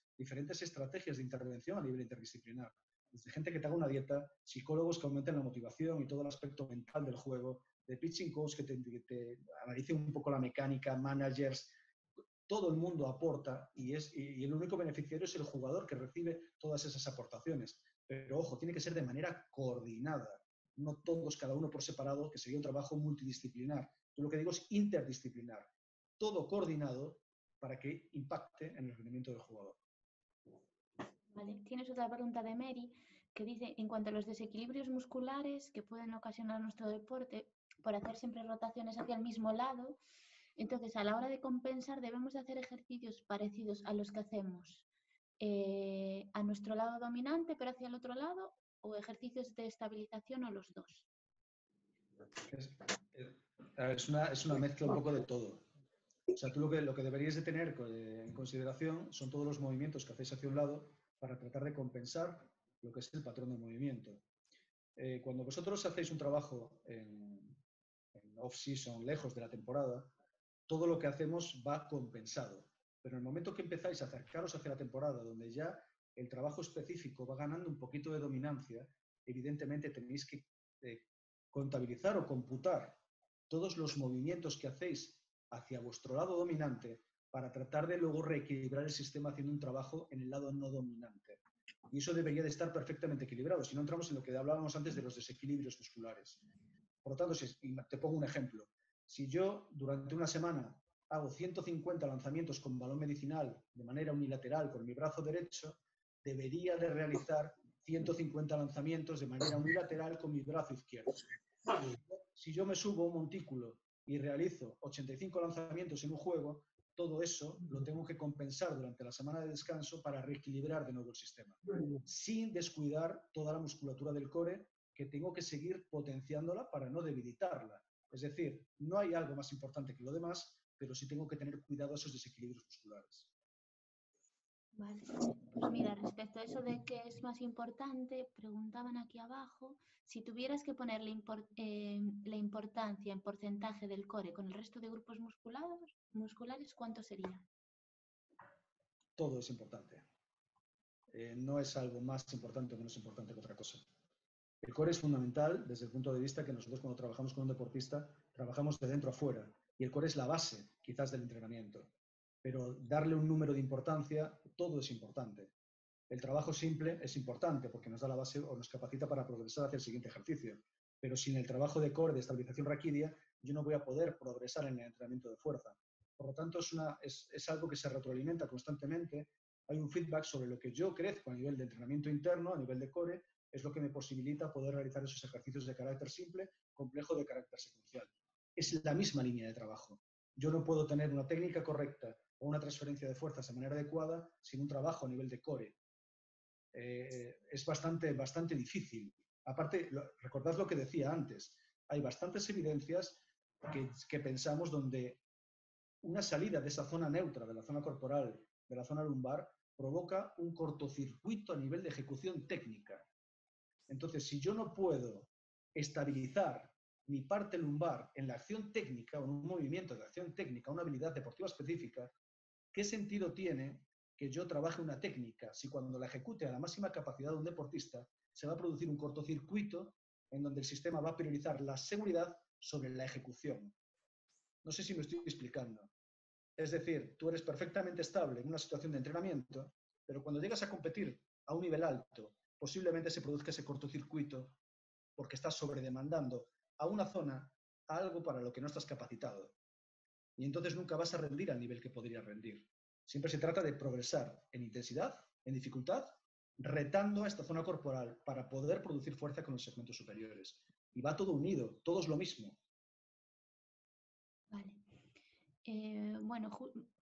estrategias de intervención a nivel interdisciplinar. Desde gente que te haga una dieta, psicólogos que aumenten la motivación y todo el aspecto mental del juego, de pitching coach que te analice un poco la mecánica, managers. Todo el mundo aporta y el único beneficiario es el jugador que recibe todas esas aportaciones. Pero ojo, tiene que ser de manera coordinada, no todos, cada uno por separado, que sería un trabajo multidisciplinar. Yo lo que digo es interdisciplinar, todo coordinado para que impacte en el rendimiento del jugador. Vale. Tienes otra pregunta de Mary que dice, en cuanto a los desequilibrios musculares que pueden ocasionar nuestro deporte por hacer siempre rotaciones hacia el mismo lado, entonces a la hora de compensar debemos de hacer ejercicios parecidos a los que hacemos a nuestro lado dominante pero hacia el otro lado o ejercicios de estabilización o los dos. Es una mezcla un poco de todo. O sea, tú lo que deberías de tener en consideración son todos los movimientos que hacéis hacia un lado para tratar de compensar lo que es el patrón de movimiento. Cuando vosotros hacéis un trabajo en off-season, lejos de la temporada, todo lo que hacemos va compensado. Pero en el momento que empezáis a acercaros hacia la temporada, donde ya el trabajo específico va ganando un poquito de dominancia, evidentemente tenéis que contabilizar o computar todos los movimientos que hacéis hacia vuestro lado dominante para tratar de luego reequilibrar el sistema haciendo un trabajo en el lado no dominante. Y eso debería de estar perfectamente equilibrado, si no entramos en lo que hablábamos antes de los desequilibrios musculares. Por lo tanto, te pongo un ejemplo. Si yo durante una semana hago 150 lanzamientos con balón medicinal de manera unilateral con mi brazo derecho, debería de realizar 150 lanzamientos de manera unilateral con mi brazo izquierdo. Si yo me subo a un montículo y realizo 85 lanzamientos en un juego, todo eso lo tengo que compensar durante la semana de descanso para reequilibrar de nuevo el sistema, sin descuidar toda la musculatura del core, que tengo que seguir potenciándola para no debilitarla. Es decir, no hay algo más importante que lo demás, pero sí tengo que tener cuidado a esos desequilibrios musculares. Vale, pues mira, respecto a eso de qué es más importante, preguntaban aquí abajo, si tuvieras que poner la importancia en porcentaje del core con el resto de grupos musculares, ¿cuánto sería? Todo es importante. No es algo más importante o menos importante que otra cosa. El core es fundamental desde el punto de vista que nosotros cuando trabajamos con un deportista, trabajamos de dentro a fuera, y el core es la base, quizás, del entrenamiento. Pero darle un número de importancia, todo es importante. El trabajo simple es importante porque nos da la base o nos capacita para progresar hacia el siguiente ejercicio. Pero sin el trabajo de core, de estabilización raquídea, yo no voy a poder progresar en el entrenamiento de fuerza. Por lo tanto, es algo que se retroalimenta constantemente. Hay un feedback sobre lo que yo crezco a nivel de entrenamiento interno, a nivel de core, es lo que me posibilita poder realizar esos ejercicios de carácter simple, complejo de carácter secuencial. Es la misma línea de trabajo. Yo no puedo tener una técnica correcta o una transferencia de fuerzas de manera adecuada sin un trabajo a nivel de core. Es bastante difícil. Aparte, recordad lo que decía antes, hay bastantes evidencias que pensamos donde una salida de esa zona neutra, de la zona corporal, de la zona lumbar, provoca un cortocircuito a nivel de ejecución técnica. Entonces, si yo no puedo estabilizar mi parte lumbar en la acción técnica o en un movimiento de acción técnica, una habilidad deportiva específica, ¿qué sentido tiene que yo trabaje una técnica si cuando la ejecute a la máxima capacidad de un deportista se va a producir un cortocircuito en donde el sistema va a priorizar la seguridad sobre la ejecución? No sé si me estoy explicando. Es decir, tú eres perfectamente estable en una situación de entrenamiento, pero cuando llegas a competir a un nivel alto, posiblemente se produzca ese cortocircuito porque estás sobredemandando a una zona a algo para lo que no estás capacitado. Y entonces nunca vas a rendir al nivel que podrías rendir. Siempre se trata de progresar en intensidad, en dificultad, retando a esta zona corporal para poder producir fuerza con los segmentos superiores. Y va todo unido, todo es lo mismo. Vale. Bueno,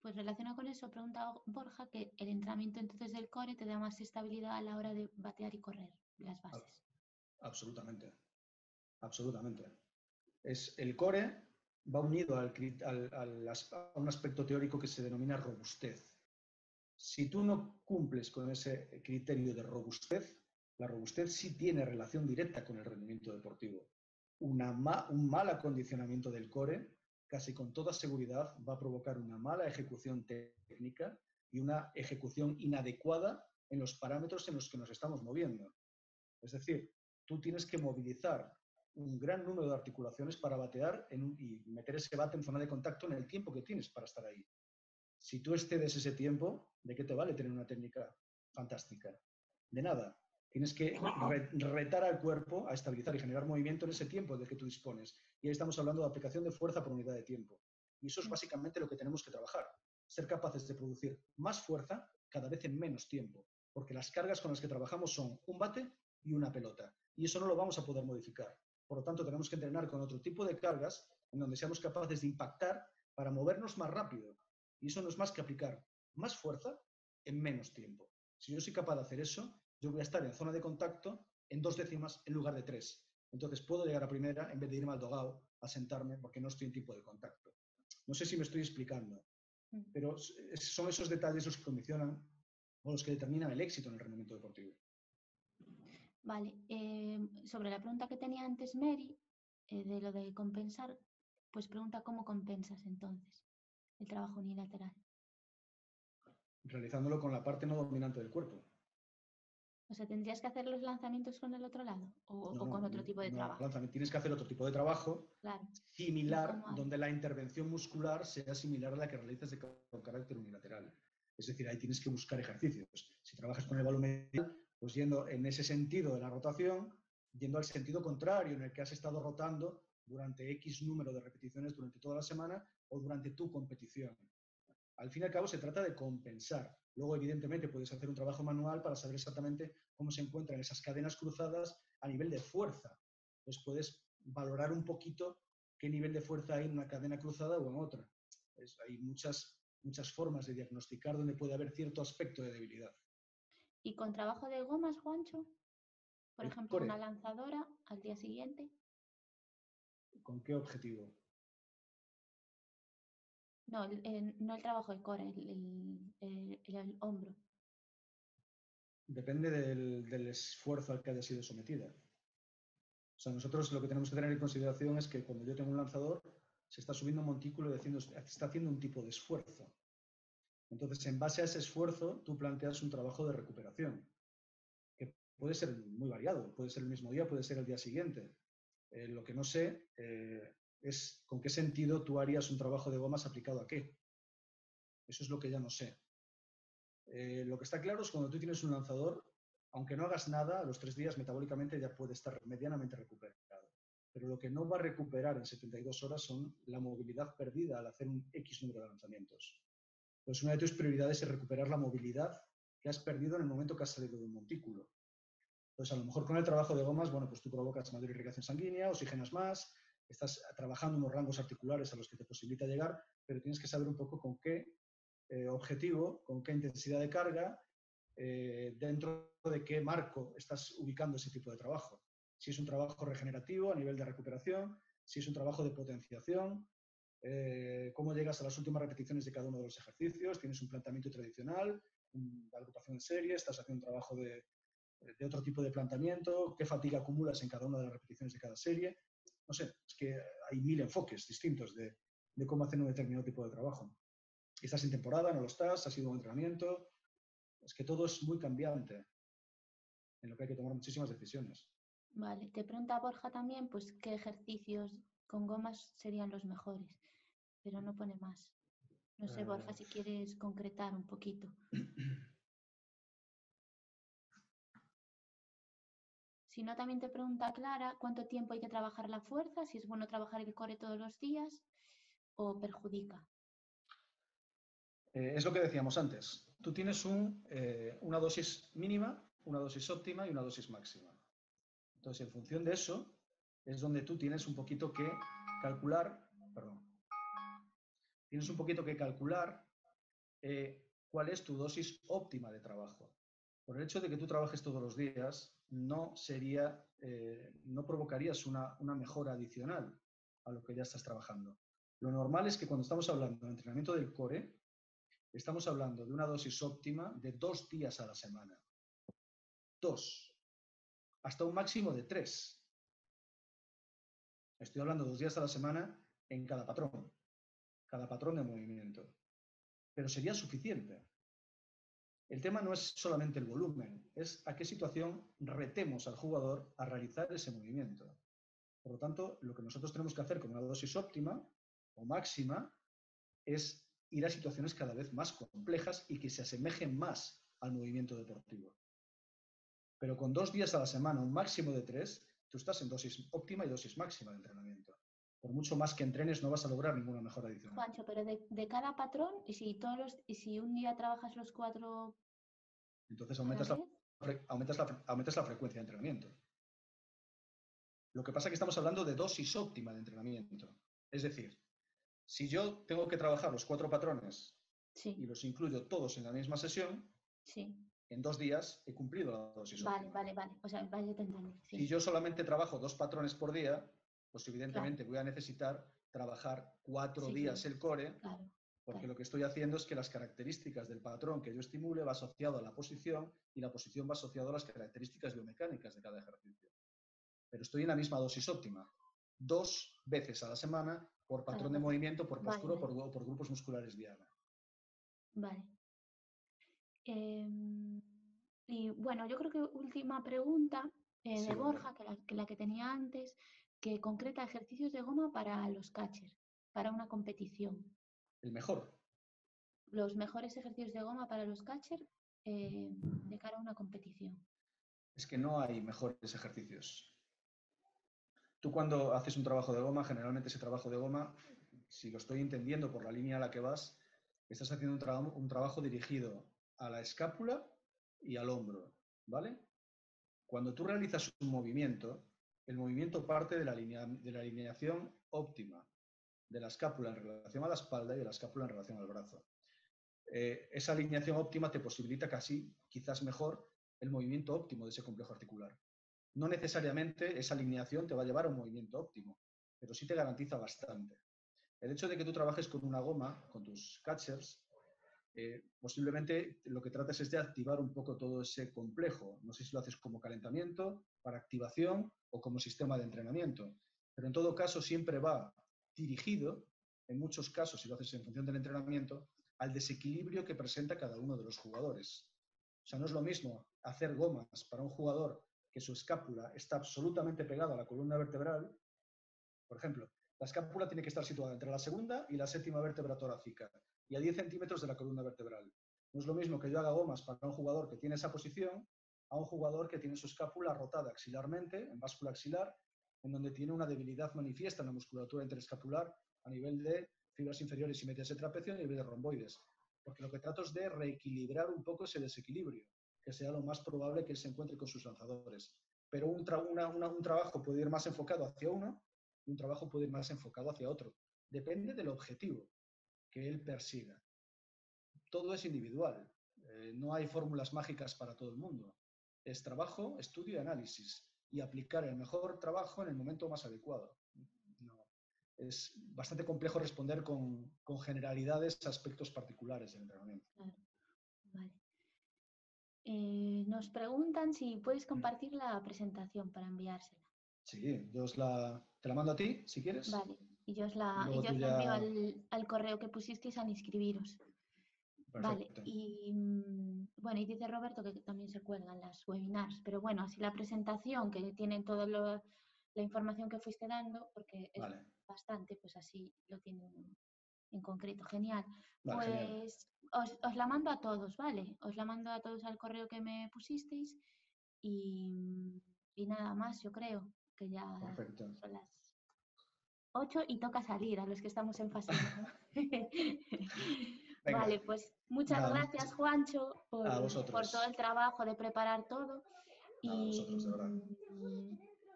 pues relacionado con eso, pregunta Borja que el entrenamiento entonces del core te da más estabilidad a la hora de batear y correr las bases. Absolutamente. Absolutamente. El core va unido a un aspecto teórico que se denomina robustez. Si tú no cumples con ese criterio de robustez, la robustez sí tiene relación directa con el rendimiento deportivo. Un mal acondicionamiento del core, casi con toda seguridad, va a provocar una mala ejecución técnica y una ejecución inadecuada en los parámetros en los que nos estamos moviendo. Es decir, tú tienes que movilizar un gran número de articulaciones para batear y meter ese bate en zona de contacto en el tiempo que tienes para estar ahí. Si tú excedes ese tiempo, ¿de qué te vale tener una técnica fantástica? De nada. Tienes que retar al cuerpo a estabilizar y generar movimiento en ese tiempo del que tú dispones. Y ahí estamos hablando de aplicación de fuerza por unidad de tiempo. Y eso es básicamente lo que tenemos que trabajar. Ser capaces de producir más fuerza cada vez en menos tiempo. Porque las cargas con las que trabajamos son un bate y una pelota. Y eso no lo vamos a poder modificar. Por lo tanto, tenemos que entrenar con otro tipo de cargas en donde seamos capaces de impactar para movernos más rápido. Y eso no es más que aplicar más fuerza en menos tiempo. Si yo soy capaz de hacer eso, yo voy a estar en zona de contacto en 2 décimas en lugar de 3. Entonces puedo llegar a primera en vez de irme al dogao a sentarme porque no estoy en tipo de contacto. No sé si me estoy explicando, pero son esos detalles los que condicionan o los que determinan el éxito en el rendimiento deportivo. Vale, sobre la pregunta que tenía antes Mary, de lo de compensar, pues pregunta cómo compensas entonces el trabajo unilateral. Realizándolo con la parte no dominante del cuerpo. O sea, ¿tendrías que hacer los lanzamientos con el otro lado o con otro tipo de trabajo? Tienes que hacer otro tipo de trabajo Claro. similar, donde la intervención muscular sea similar a la que realizas con carácter unilateral. Es decir, ahí tienes que buscar ejercicios. Si trabajas con el balón medial, Pues yendo en ese sentido de la rotación, yendo al sentido contrario, en el que has estado rotando durante X número de repeticiones durante toda la semana o durante tu competición. Al fin y al cabo se trata de compensar. Luego, evidentemente, puedes hacer un trabajo manual para saber exactamente cómo se encuentran esas cadenas cruzadas a nivel de fuerza. Pues puedes valorar un poquito qué nivel de fuerza hay en una cadena cruzada o en otra. Hay muchas formas de diagnosticar donde puede haber cierto aspecto de debilidad. ¿Y con trabajo de gomas, Juancho? Por El ejemplo, core, una lanzadora al día siguiente. ¿con qué objetivo? No, no el trabajo de core, el hombro. Depende del esfuerzo al que haya sido sometida. O sea, nosotros lo que tenemos que tener en consideración es que cuando yo tengo un lanzador, se está subiendo un montículo y está haciendo un tipo de esfuerzo. Entonces, en base a ese esfuerzo, tú planteas un trabajo de recuperación, que puede ser muy variado, puede ser el mismo día, puede ser el día siguiente. Lo que no sé es con qué sentido tú harías un trabajo de gomas aplicado a qué. Eso es lo que ya no sé. Lo que está claro es cuando tú tienes un lanzador, aunque no hagas nada, a los 3 días metabólicamente ya puede estar medianamente recuperado. Pero lo que no va a recuperar en 72 horas son la movilidad perdida al hacer un X número de lanzamientos. Entonces, una de tus prioridades es recuperar la movilidad que has perdido en el momento que has salido de un montículo. Entonces, a lo mejor con el trabajo de gomas, bueno, pues tú provocas mayor irrigación sanguínea, oxigenas más, estás trabajando unos rangos articulares a los que te posibilita llegar, pero tienes que saber un poco con qué objetivo, con qué intensidad de carga, dentro de qué marco estás ubicando ese tipo de trabajo. Si es un trabajo regenerativo a nivel de recuperación, si es un trabajo de potenciación, cómo llegas a las últimas repeticiones de cada uno de los ejercicios, tienes un planteamiento tradicional, una agrupación en serie, estás haciendo un trabajo de otro tipo de planteamiento, qué fatiga acumulas en cada una de las repeticiones de cada serie. No sé, es que hay 1000 enfoques distintos de cómo hacer un determinado tipo de trabajo. Estás en temporada, no lo estás, has ido a un entrenamiento. Es que todo es muy cambiante, en lo que hay que tomar muchísimas decisiones. Vale, te pregunta Borja también, pues, qué ejercicios con gomas serían los mejores, pero no pone más. No sé, Borja, si quieres concretar un poquito. Si no, también te pregunta Clara cuánto tiempo hay que trabajar la fuerza, si es bueno trabajar el core todos los días o perjudica. Es lo que decíamos antes. Tú tienes una dosis mínima, una dosis óptima y una dosis máxima. Entonces, en función de eso, es donde tú tienes un poquito que calcular, cuál es tu dosis óptima de trabajo. Por el hecho de que tú trabajes todos los días, no provocarías una mejora adicional a lo que ya estás trabajando. Lo normal es que cuando estamos hablando de entrenamiento del core, estamos hablando de una dosis óptima de 2 días a la semana. 2. Hasta un máximo de 3. Estoy hablando de 2 días a la semana en cada patrón de movimiento. Pero sería suficiente. El tema no es solamente el volumen, es a qué situación retemos al jugador a realizar ese movimiento. Por lo tanto, lo que nosotros tenemos que hacer con una dosis óptima o máxima es ir a situaciones cada vez más complejas y que se asemejen más al movimiento deportivo. Pero con 2 días a la semana, un máximo de 3, tú estás en dosis óptima y dosis máxima de entrenamiento. Por mucho más que entrenes, no vas a lograr ninguna mejora adicional. Juancho, pero de cada patrón, y si un día trabajas los 4... Entonces aumentas la frecuencia de entrenamiento. Lo que pasa es que estamos hablando de dosis óptima de entrenamiento. Es decir, si yo tengo que trabajar los 4 patrones y los incluyo todos en la misma sesión, en 2 días he cumplido la dosis óptima. Vale. O sea, vale, te entendí. Sí. Si yo solamente trabajo 2 patrones por día, pues evidentemente voy a necesitar trabajar 4 días el core, porque lo que estoy haciendo es que las características del patrón que yo estimule va asociado a la posición y la posición va asociada a las características biomecánicas de cada ejercicio. Pero estoy en la misma dosis óptima, 2 veces a la semana por patrón de movimiento, por postura o por grupos musculares diana. Vale. Y bueno, yo creo que última pregunta de Borja, que la que tenía antes, que concreta ejercicios de goma para los catchers, para una competición. El mejor. Los mejores ejercicios de goma para los catchers de cara a una competición. es que no hay mejores ejercicios. Tú cuando haces un trabajo de goma, generalmente ese trabajo de goma, si lo estoy entendiendo por la línea a la que vas, estás haciendo un trabajo dirigido a la escápula y al hombro, ¿vale? Cuando tú realizas un movimiento, el movimiento parte de la alineación óptima de la escápula en relación a la espalda y de la escápula en relación al brazo. Esa alineación óptima te posibilita quizás mejor, el movimiento óptimo de ese complejo articular. No necesariamente esa alineación te va a llevar a un movimiento óptimo, pero sí te garantiza bastante. El hecho de que tú trabajes con una goma, con tus catchers, posiblemente lo que tratas es de activar un poco todo ese complejo. No sé si lo haces como calentamiento, para activación o como sistema de entrenamiento. Pero en todo caso siempre va dirigido, en muchos casos, si lo haces en función del entrenamiento, al desequilibrio que presenta cada uno de los jugadores. O sea, no es lo mismo hacer gomas para un jugador que su escápula está absolutamente pegada a la columna vertebral. Por ejemplo, la escápula tiene que estar situada entre la segunda y la séptima vértebra torácica y a 10 centímetros de la columna vertebral. No es lo mismo que yo haga gomas para un jugador que tiene esa posición a un jugador que tiene su escápula rotada axilarmente, en báscula axilar, en donde tiene una debilidad manifiesta en la musculatura interescapular a nivel de fibras inferiores y medias de trapecio y a nivel de romboides. Porque lo que trato es de reequilibrar un poco ese desequilibrio, que sea lo más probable que él se encuentre con sus lanzadores. Pero un trabajo puede ir más enfocado hacia uno y un trabajo puede ir más enfocado hacia otro. Depende del objetivo que él persiga. Todo es individual. No hay fórmulas mágicas para todo el mundo. Es trabajo, estudio y análisis. Y aplicar el mejor trabajo en el momento más adecuado. No. Es bastante complejo responder con generalidades a aspectos particulares del entrenamiento. Claro. Vale. Nos preguntan si puedes compartir la presentación para enviársela. Sí, te la mando a ti, si quieres. Vale, y yo os la ya... envío al correo que pusisteis al inscribiros. Perfecto. Vale, y bueno, y dice Roberto que también se cuelgan las webinars, pero bueno, así la presentación que tiene toda la información que fuiste dando, porque es bastante, pues así lo tienen en concreto, genial. Vale, pues genial. Os la mando a todos, ¿vale? Os la mando a todos al correo que me pusisteis y nada más, yo creo que ya Perfecto. son las 8 y toca salir a los que estamos en fase 1. Vale, pues muchas gracias, Juancho, por todo el trabajo de preparar todo. Y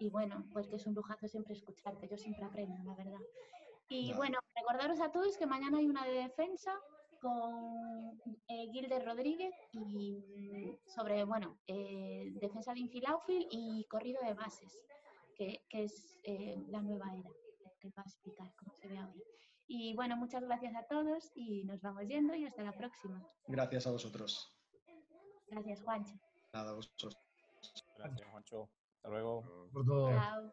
bueno, pues que es un lujazo siempre escucharte, yo siempre aprendo, la verdad. Y bueno, recordaros a todos que mañana hay una de defensa con Gilder Rodríguez y sobre, bueno, defensa de infield outfield y corrido de bases, que es la nueva era, que va a explicar cómo se ve ahora. Y bueno, muchas gracias a todos y nos vamos yendo y hasta la próxima. Gracias a vosotros. Gracias, Juancho. Nada, a vosotros. Gracias, Juancho. Hasta luego. Chao.